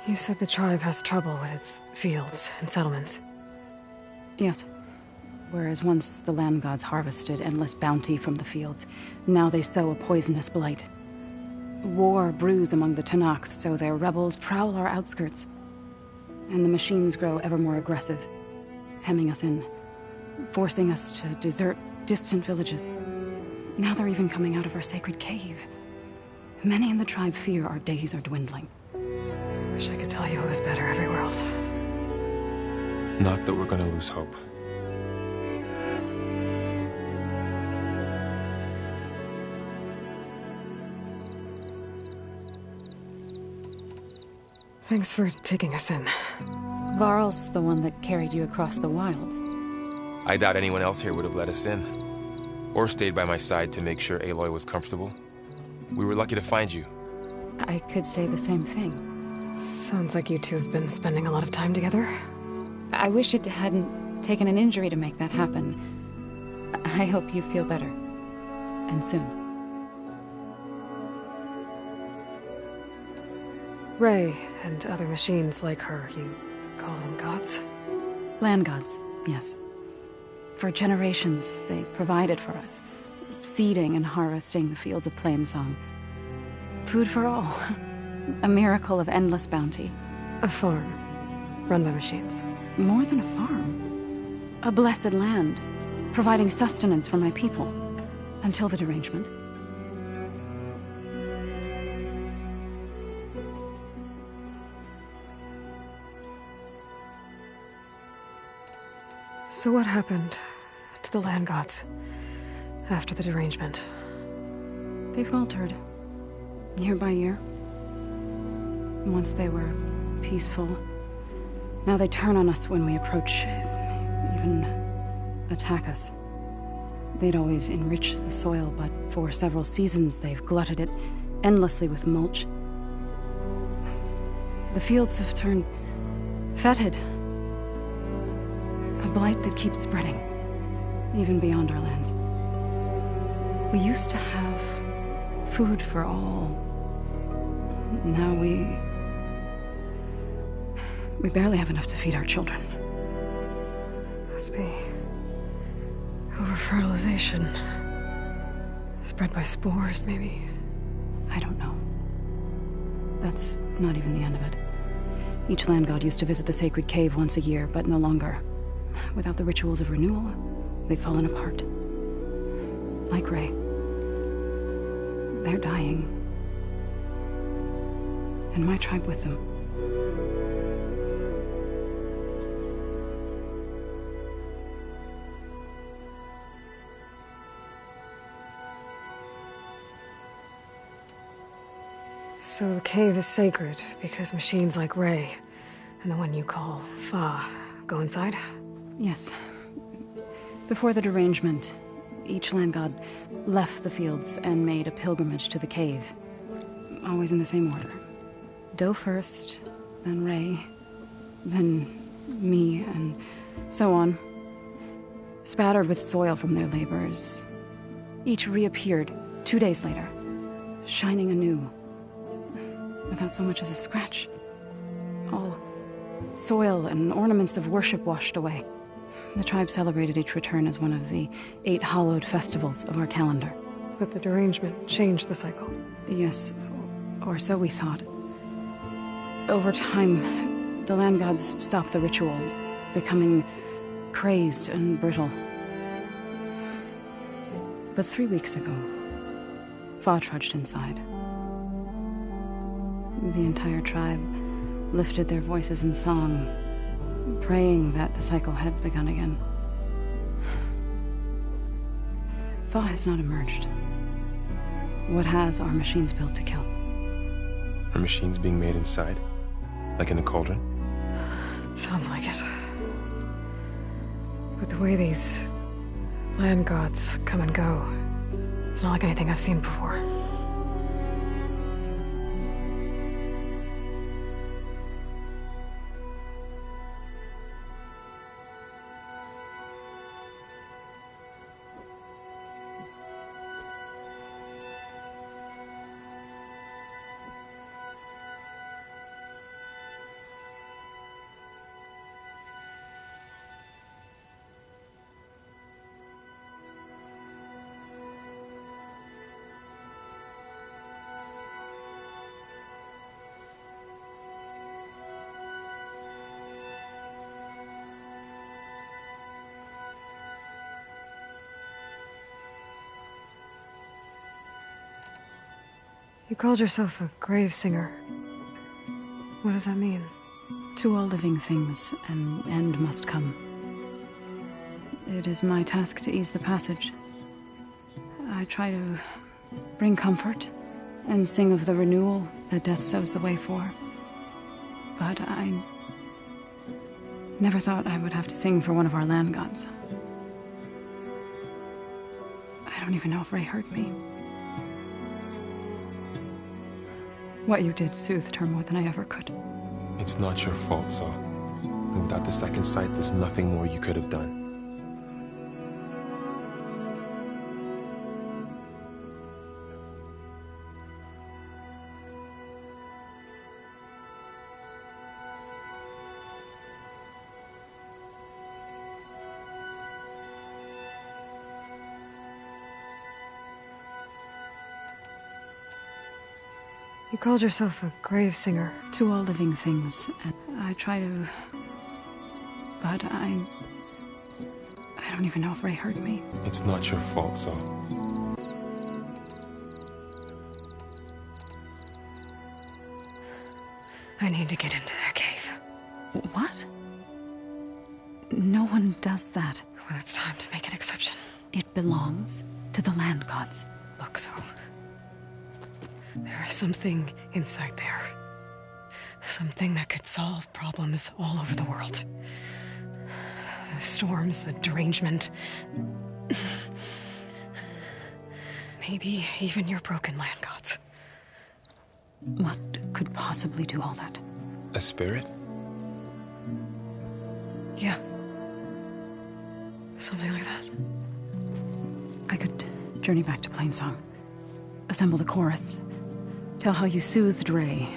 You said the tribe has trouble with its fields and settlements. Yes. Whereas once the land gods harvested endless bounty from the fields, now they sow a poisonous blight. War brews among the Tanakh, so their rebels prowl our outskirts. And the machines grow ever more aggressive, hemming us in, forcing us to desert distant villages. Now they're even coming out of our sacred cave. Many in the tribe fear our days are dwindling. Wish I could tell you it was better everywhere else. Not that we're gonna lose hope. Thanks for taking us in. Varl's the one that carried you across the wilds. I doubt anyone else here would have let us in. Or stayed by my side to make sure Aloy was comfortable. We were lucky to find you. I could say the same thing. Sounds like you two have been spending a lot of time together. I wish it hadn't taken an injury to make that happen. I hope you feel better. And soon. Ray and other machines like her, you call them gods? Land gods, yes. For generations, they provided for us, seeding and harvesting the fields of Plainsong. Food for all. A miracle of endless bounty. A farm, run by machines. More than a farm. A blessed land, providing sustenance for my people. Until the derangement. So what happened to the land gods after the derangement? They faltered, year by year. Once they were peaceful. Now they turn on us when we approach, even attack us. They'd always enriched the soil, but for several seasons they've glutted it endlessly with mulch. The fields have turned fetid. A blight that keeps spreading, even beyond our lands. We used to have food for all. Now we barely have enough to feed our children. Must be over-fertilization. Spread by spores, maybe? I don't know. That's not even the end of it. Each land god used to visit the sacred cave once a year, but no longer. Without the rituals of renewal, they've fallen apart. Like Ray. They're dying. And my tribe with them. So the cave is sacred because machines like Ray and the one you call Fa go inside? Yes. Before the derangement, each land god left the fields and made a pilgrimage to the cave. Always in the same order. Do first, then Ray, then me, and so on. Spattered with soil from their labors. Each reappeared 2 days later, shining anew. Without so much as a scratch. All soil and ornaments of worship washed away. The tribe celebrated each return as one of the 8 hallowed festivals of our calendar. But the derangement changed the cycle. Yes, or so we thought. Over time, the land gods stopped the ritual, becoming crazed and brittle. But 3 weeks ago, Fa trudged inside. The entire tribe lifted their voices in song, praying that the cycle had begun again. Fa has not emerged. What has are machines built to kill. Are machines being made inside? Like in a cauldron? Sounds like it. But the way these land gods come and go, it's not like anything I've seen before. You called yourself a grave singer. What does that mean? To all living things, an end must come. It is my task to ease the passage. I try to bring comfort and sing of the renewal that death sows the way for. But I never thought I would have to sing for one of our land gods. I don't even know if Ray heard me. What you did soothed her more than I ever could. It's not your fault, Saul. And without the second sight, there's nothing more you could have done. You called yourself a grave singer. To all living things, and I try to... But I don't even know if Ray heard me. It's not your fault, Saul. I need to get into their cave. What? No one does that. Well, it's time to make an exception. It belongs to the land gods. Look, so... there is something inside there. Something that could solve problems all over the world. The storms, the derangement. Maybe even your broken land gods. What could possibly do all that? A spirit? Yeah. Something like that. I could journey back to Plainsong. Assemble the chorus. Tell how you soothed Ray.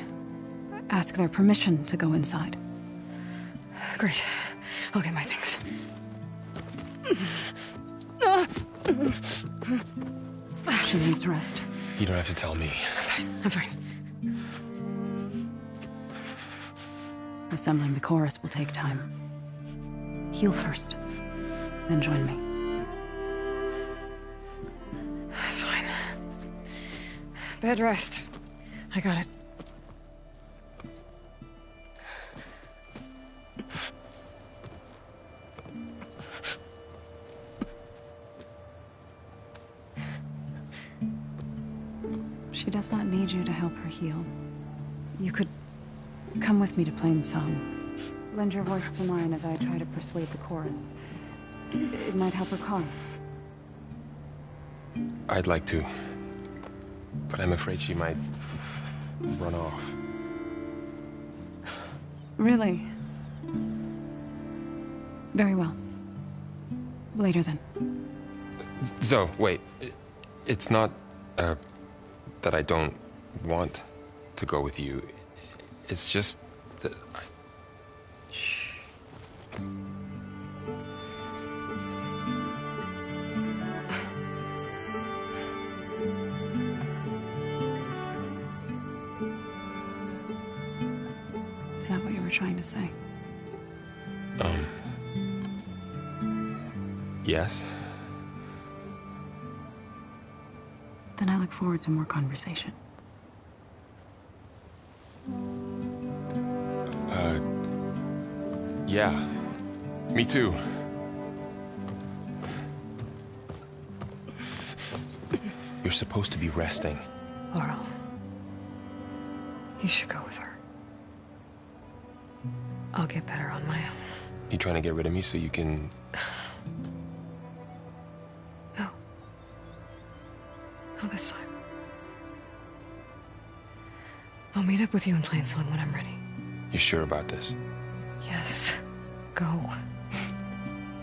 Ask their permission to go inside. Great. I'll get my things. She needs rest. You don't have to tell me. I'm fine. Assembling the chorus will take time. Heal first, then join me. Fine. Bed rest. I got it. She does not need you to help her heal. You could come with me to Plainsong. Lend your voice to mine as I try to persuade the chorus. It might help her cause. I'd like to, but I'm afraid she might run off. Really? Very well. Later then. Zoe, wait. It's not, that I don't want to go with you. It's just that I... Shh. Is that what you were trying to say? Yes? Then I look forward to more conversation. Yeah. Me too. You're supposed to be resting. Laurel, you should go with her. I'll get better on my own. You trying to get rid of me so you can... No. Not this time. I'll meet up with you in Plainsong when I'm ready. You sure about this? Yes. Go.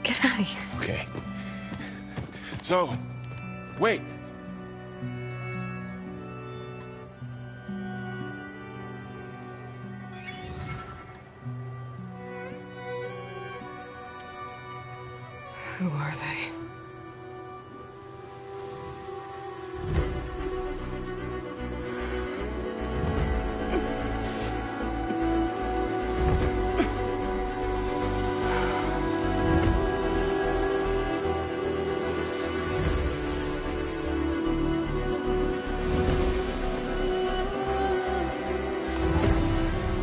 Get out of here. Okay. So, wait. Who are they?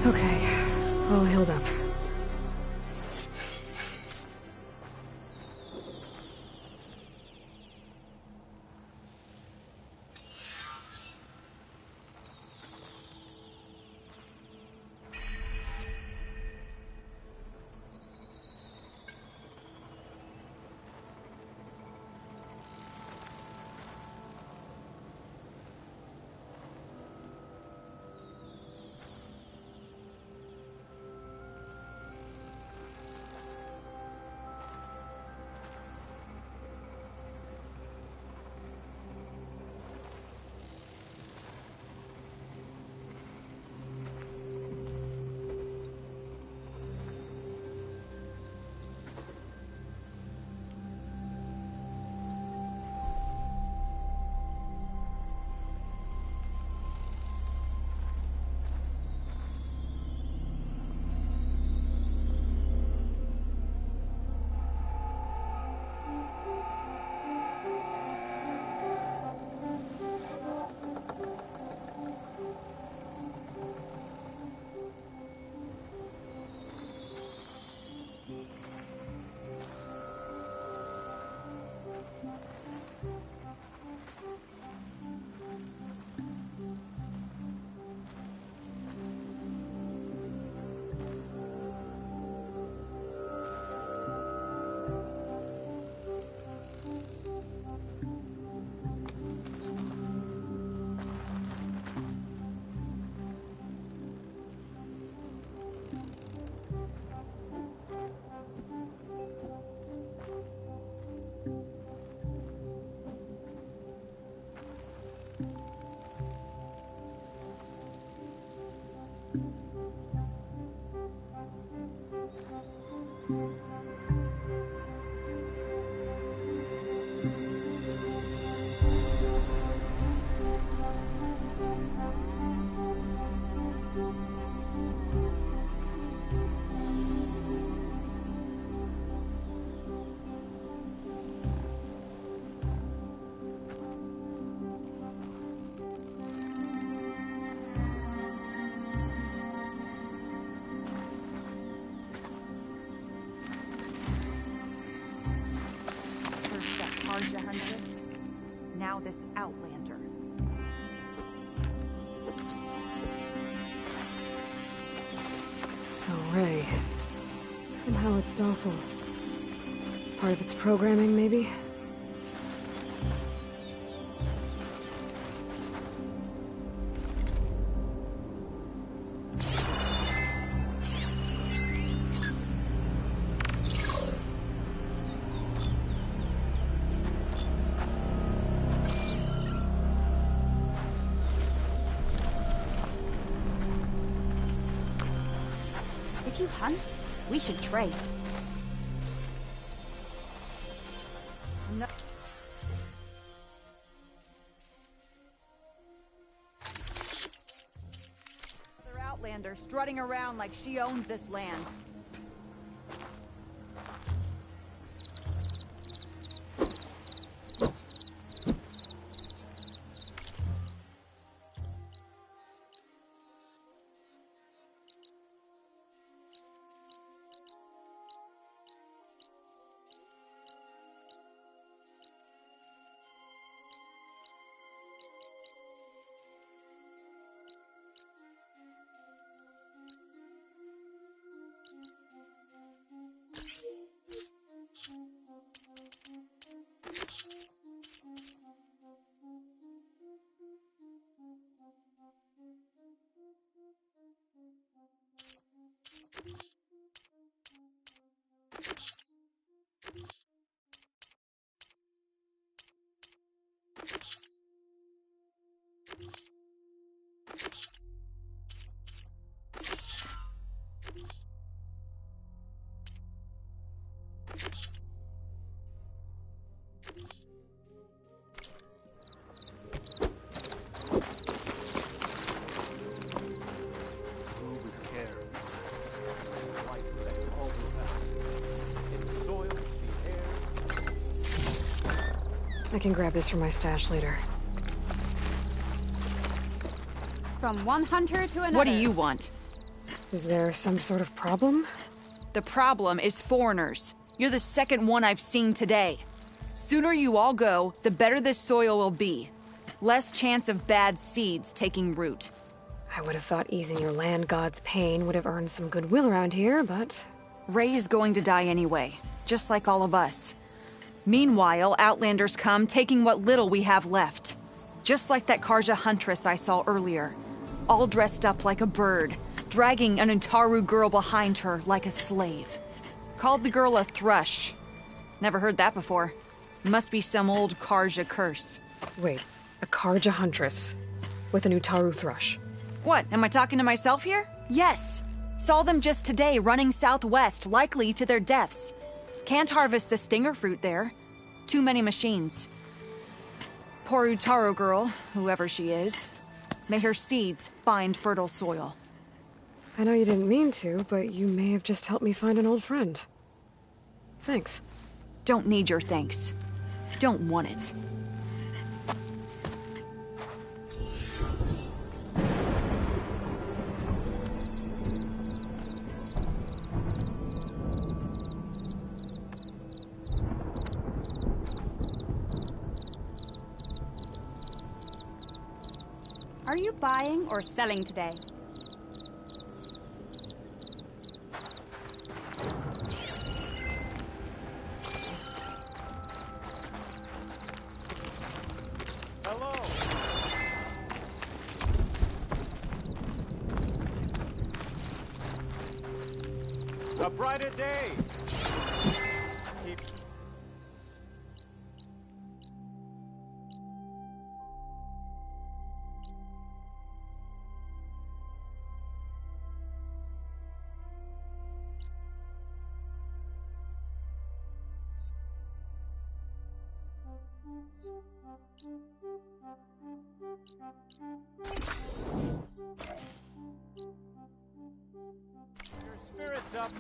Okay, all healed up. So Ray. Somehow it's docile. Part of its programming, maybe? If you hunt, we should trade. No. Another outlander strutting around like she owns this land. I can grab this from my stash later. From one hunter to another. What do you want? Is there some sort of problem? The problem is foreigners. You're the second one I've seen today. Sooner you all go, the better this soil will be. Less chance of bad seeds taking root. I would have thought easing your land god's pain would have earned some goodwill around here, but... Ray is going to die anyway, just like all of us. Meanwhile, outlanders come, taking what little we have left. Just like that Karja huntress I saw earlier. All dressed up like a bird, dragging an Utaru girl behind her like a slave. Called the girl a thrush. Never heard that before. Must be some old Karja curse. Wait, a Karja huntress with an Utaru thrush. What, am I talking to myself here? Yes. Saw them just today running southwest, likely to their deaths. Can't harvest the stinger fruit there. Too many machines. Poor Utaru girl, whoever she is. May her seeds find fertile soil. I know you didn't mean to, but you may have just helped me find an old friend. Thanks. Don't need your thanks. Don't want it. Are you buying or selling today? Hello. A brighter day. Keep your spirits up.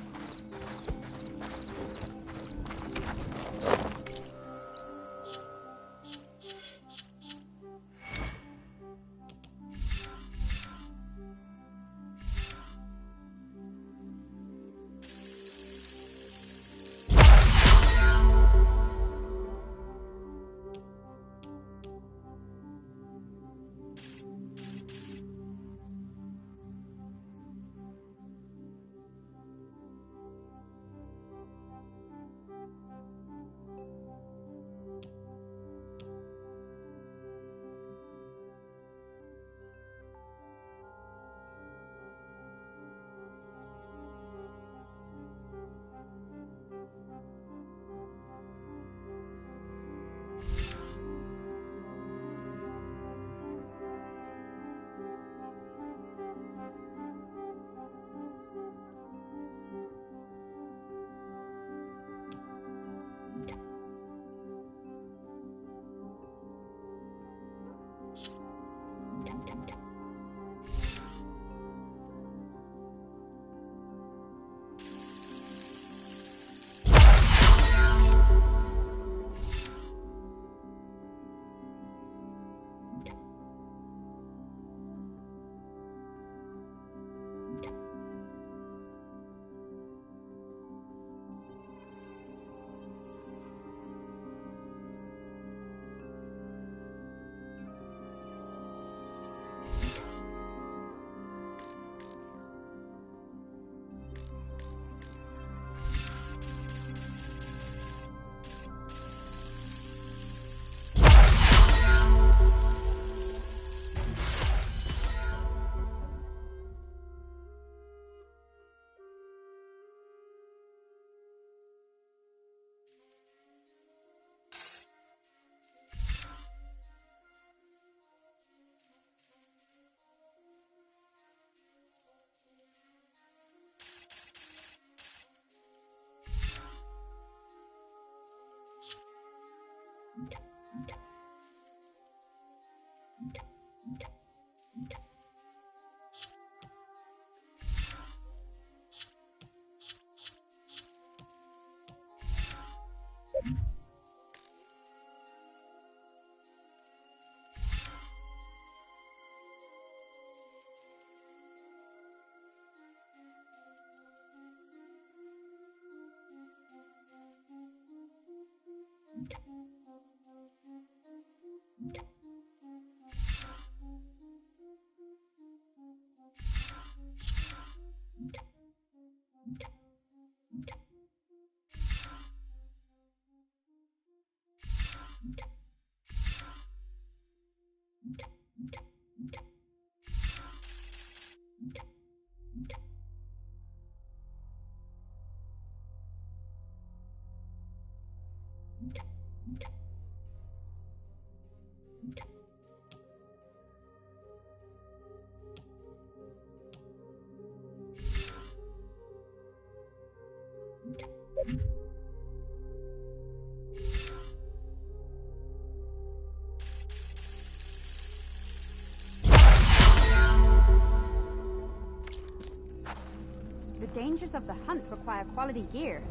The dangers of the hunt require quality gear.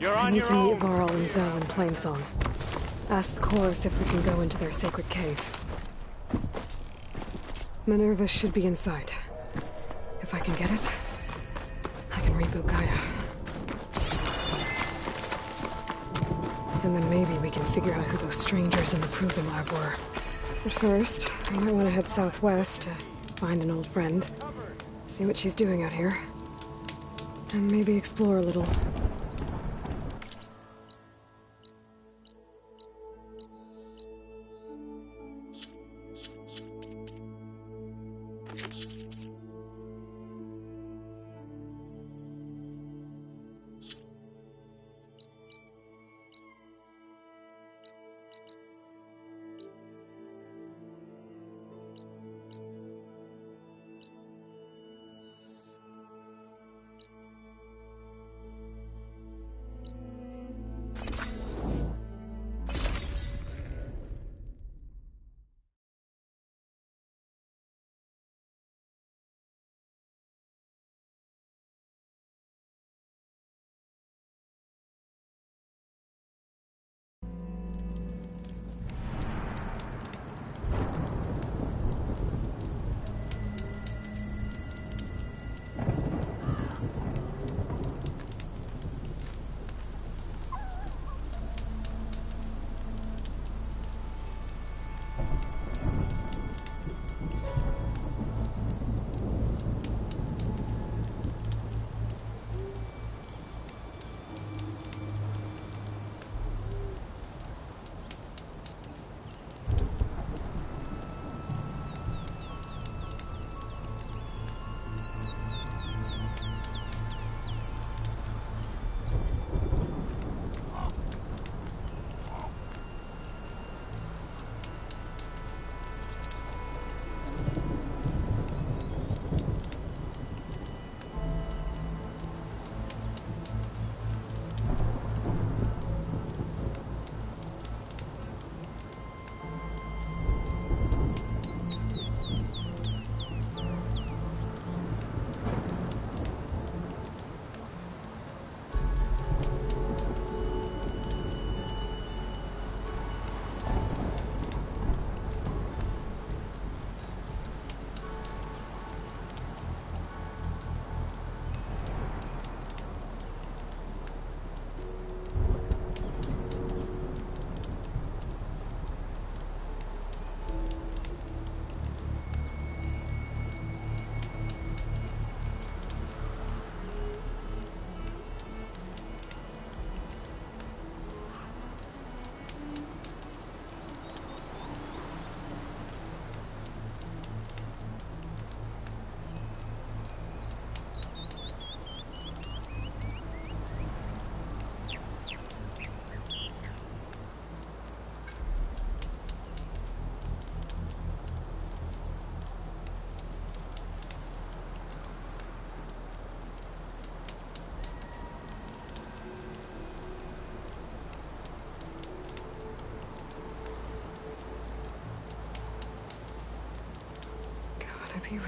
I need to meet Varl and Zoe in Plainsong. Ask the chorus if we can go into their sacred cave. Minerva should be inside. If I can get it, I can reboot Gaia. And then maybe we can figure out who those strangers in the Proving Lab were. But first, I might want to head southwest to find an old friend. See what she's doing out here. And maybe explore a little.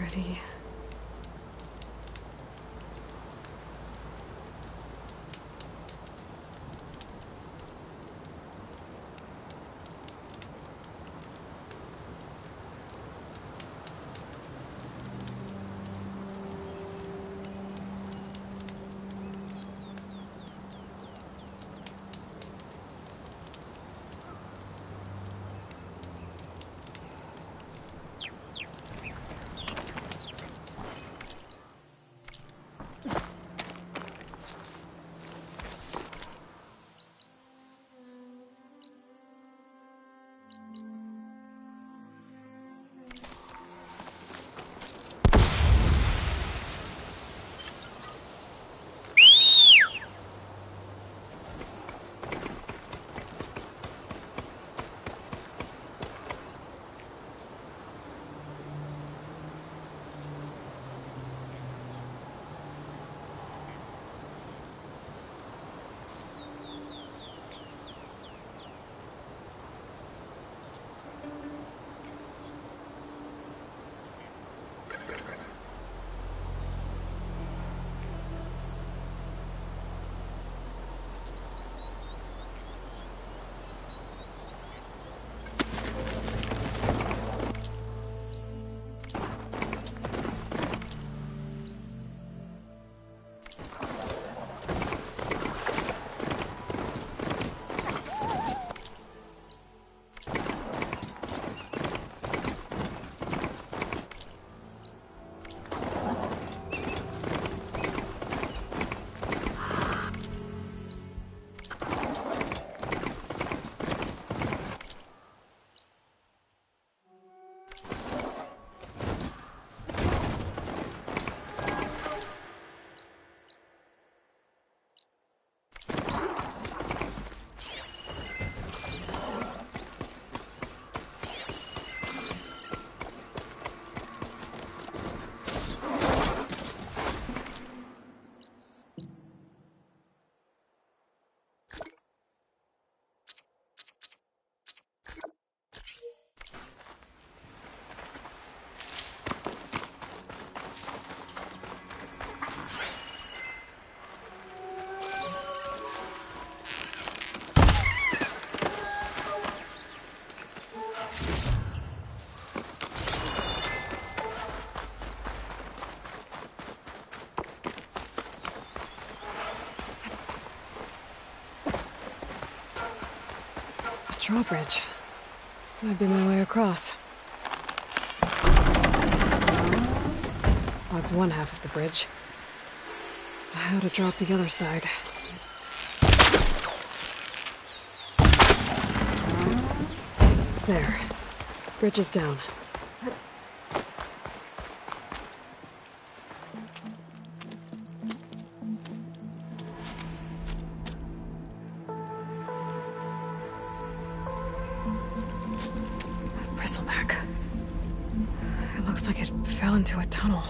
pretty. Drawbridge. Might be my way across. That's one half of the bridge. How to drop the other side. There. Bridge is down. Bristleback. It looks like it fell into a tunnel.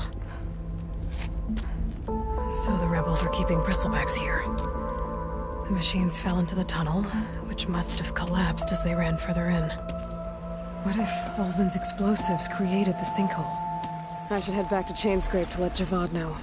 So the rebels were keeping bristlebacks here. The machines fell into the tunnel, which must have collapsed as they ran further in. What if Ulvin's explosives created the sinkhole? I should head back to Chainscrape to let Javad know.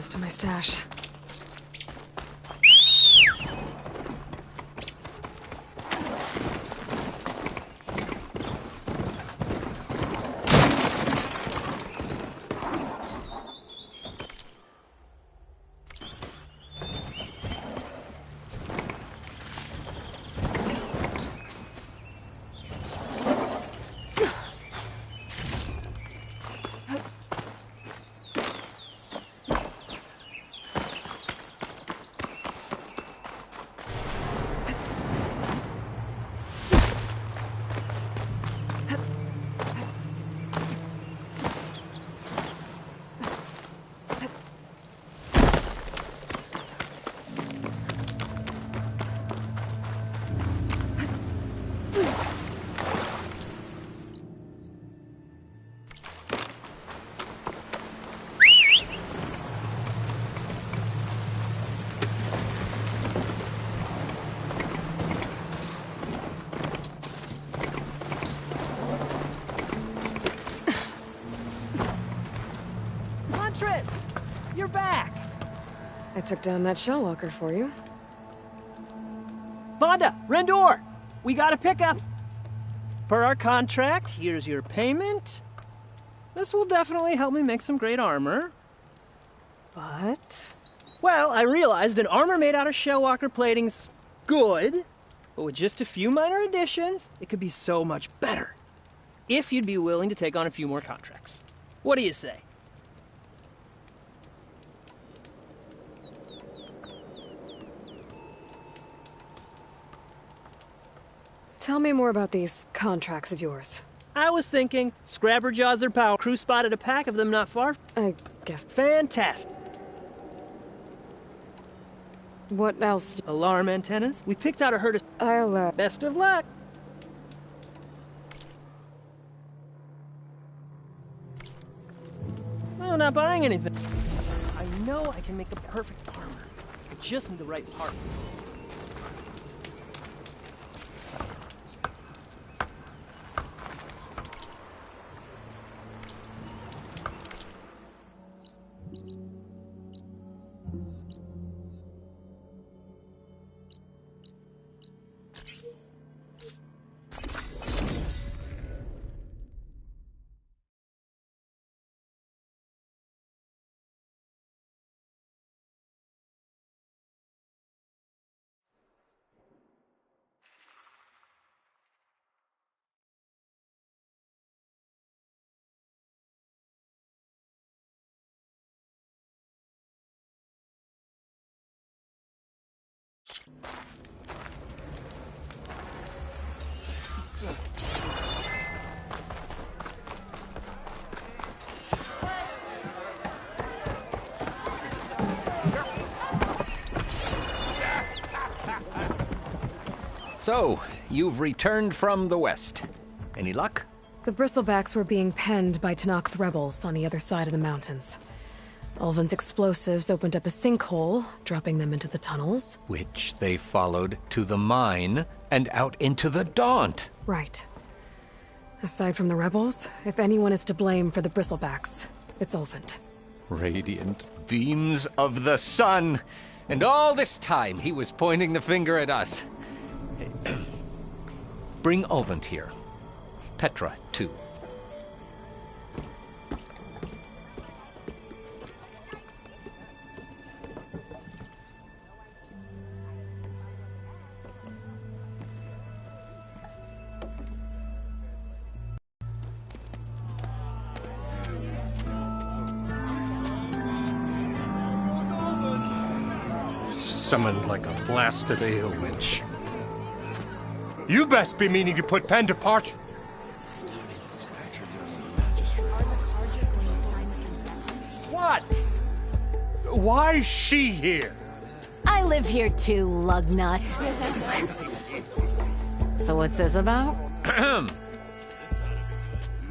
rest of my stash. You're back! I took down that shell walker for you. Vonda! Rendor! We got a pickup! Per our contract, here's your payment. This will definitely help me make some great armor. What? Well, I realized an armor made out of shell walker plating's good, but with just a few minor additions, it could be so much better. If you'd be willing to take on a few more contracts. What do you say? Tell me more about these contracts of yours. I was thinking, Scrabberjaws are power. Crew spotted a pack of them not far. I guess. Fantastic. What else? Alarm antennas. We picked out a herd of... I'll, Best of luck. Oh, not buying anything. I know I can make the perfect armor. I just need the right parts. So, you've returned from the west. Any luck? The bristlebacks were being penned by Tenakth rebels on the other side of the mountains. Ulvin's explosives opened up a sinkhole, dropping them into the tunnels. Which they followed to the mine and out into the Daunt. Right. Aside from the rebels, if anyone is to blame for the bristlebacks, it's Ulvin. Radiant beams of the sun! And all this time he was pointing the finger at us. Bring Ulvin here. Petra, too. Summoned like a blasted ale winch. You best be meaning to put pen to parch. What? Why's she here? I live here too, lugnut. So what's this about?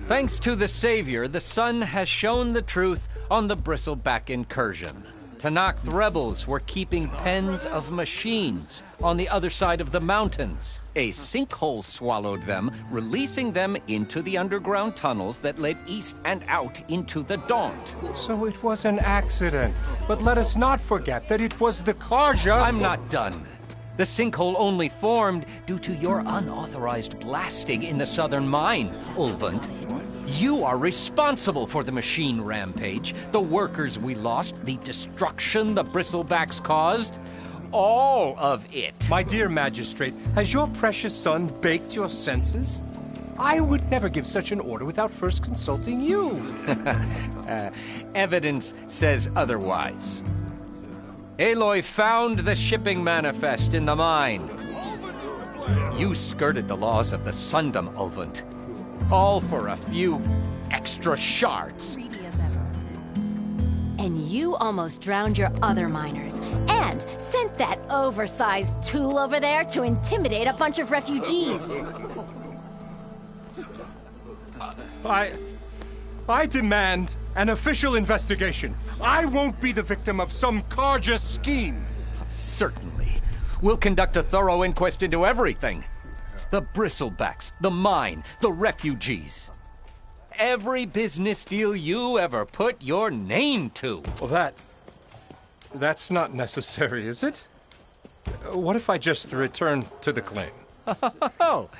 Thanks to the Savior, the sun has shown the truth on the bristleback incursion. Tanakh rebels were keeping pens of machines on the other side of the mountains. A sinkhole swallowed them, releasing them into the underground tunnels that led east and out into the Daunt. So it was an accident. But let us not forget that it was the Karja... I'm not done. The sinkhole only formed due to your unauthorized blasting in the southern mine, Ulvund. You are responsible for the machine rampage, the workers we lost, the destruction the bristlebacks caused. All of it. My dear magistrate, has your precious son baked your senses? I would never give such an order without first consulting you. Evidence says otherwise. Aloy found the shipping manifest in the mine. You skirted the laws of the Sundom, Ulvund. All for a few extra shards. And you almost drowned your other miners. And sent that oversized tool over there to intimidate a bunch of refugees. I demand an official investigation. I won't be the victim of some Karja scheme. Certainly. We'll conduct a thorough inquest into everything. The bristlebacks, the mine, the refugees. Every business deal you ever put your name to. Well, that's not necessary, is it? What if I just return to the claim? Oh,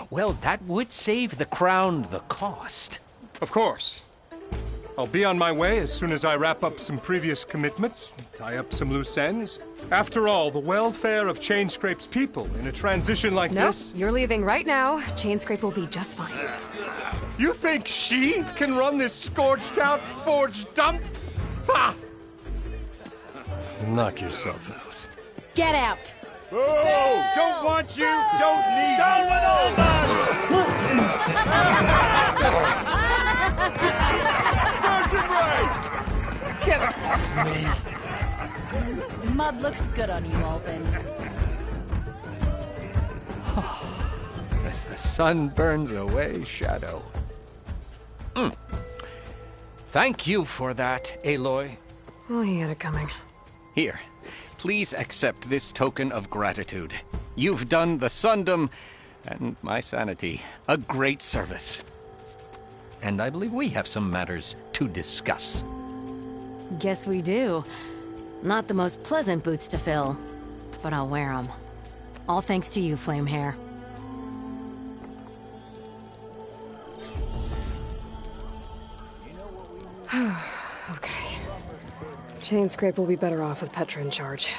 well, that would save the Crown the cost. Of course. I'll be on my way as soon as I wrap up some previous commitments, tie up some loose ends. After all, the welfare of Chainscrape's people in a transition like this... Nope, you're leaving right now. Chainscrape will be just fine. You think she can run this scorched-out forge dump? Ha! Knock yourself out. Get out! Oh, don't want you, don't need you. Get off me! Mud looks good on you, Ulvund. As the sun burns away shadow. Thank you for that, Aloy. Oh, he had it coming. Here, please accept this token of gratitude. You've done the Sundom, and my sanity, a great service. And I believe we have some matters to discuss. Guess we do. Not the most pleasant boots to fill, but I'll wear them. All thanks to you, Flamehair. Okay. Chainscrape will be better off with Petra in charge.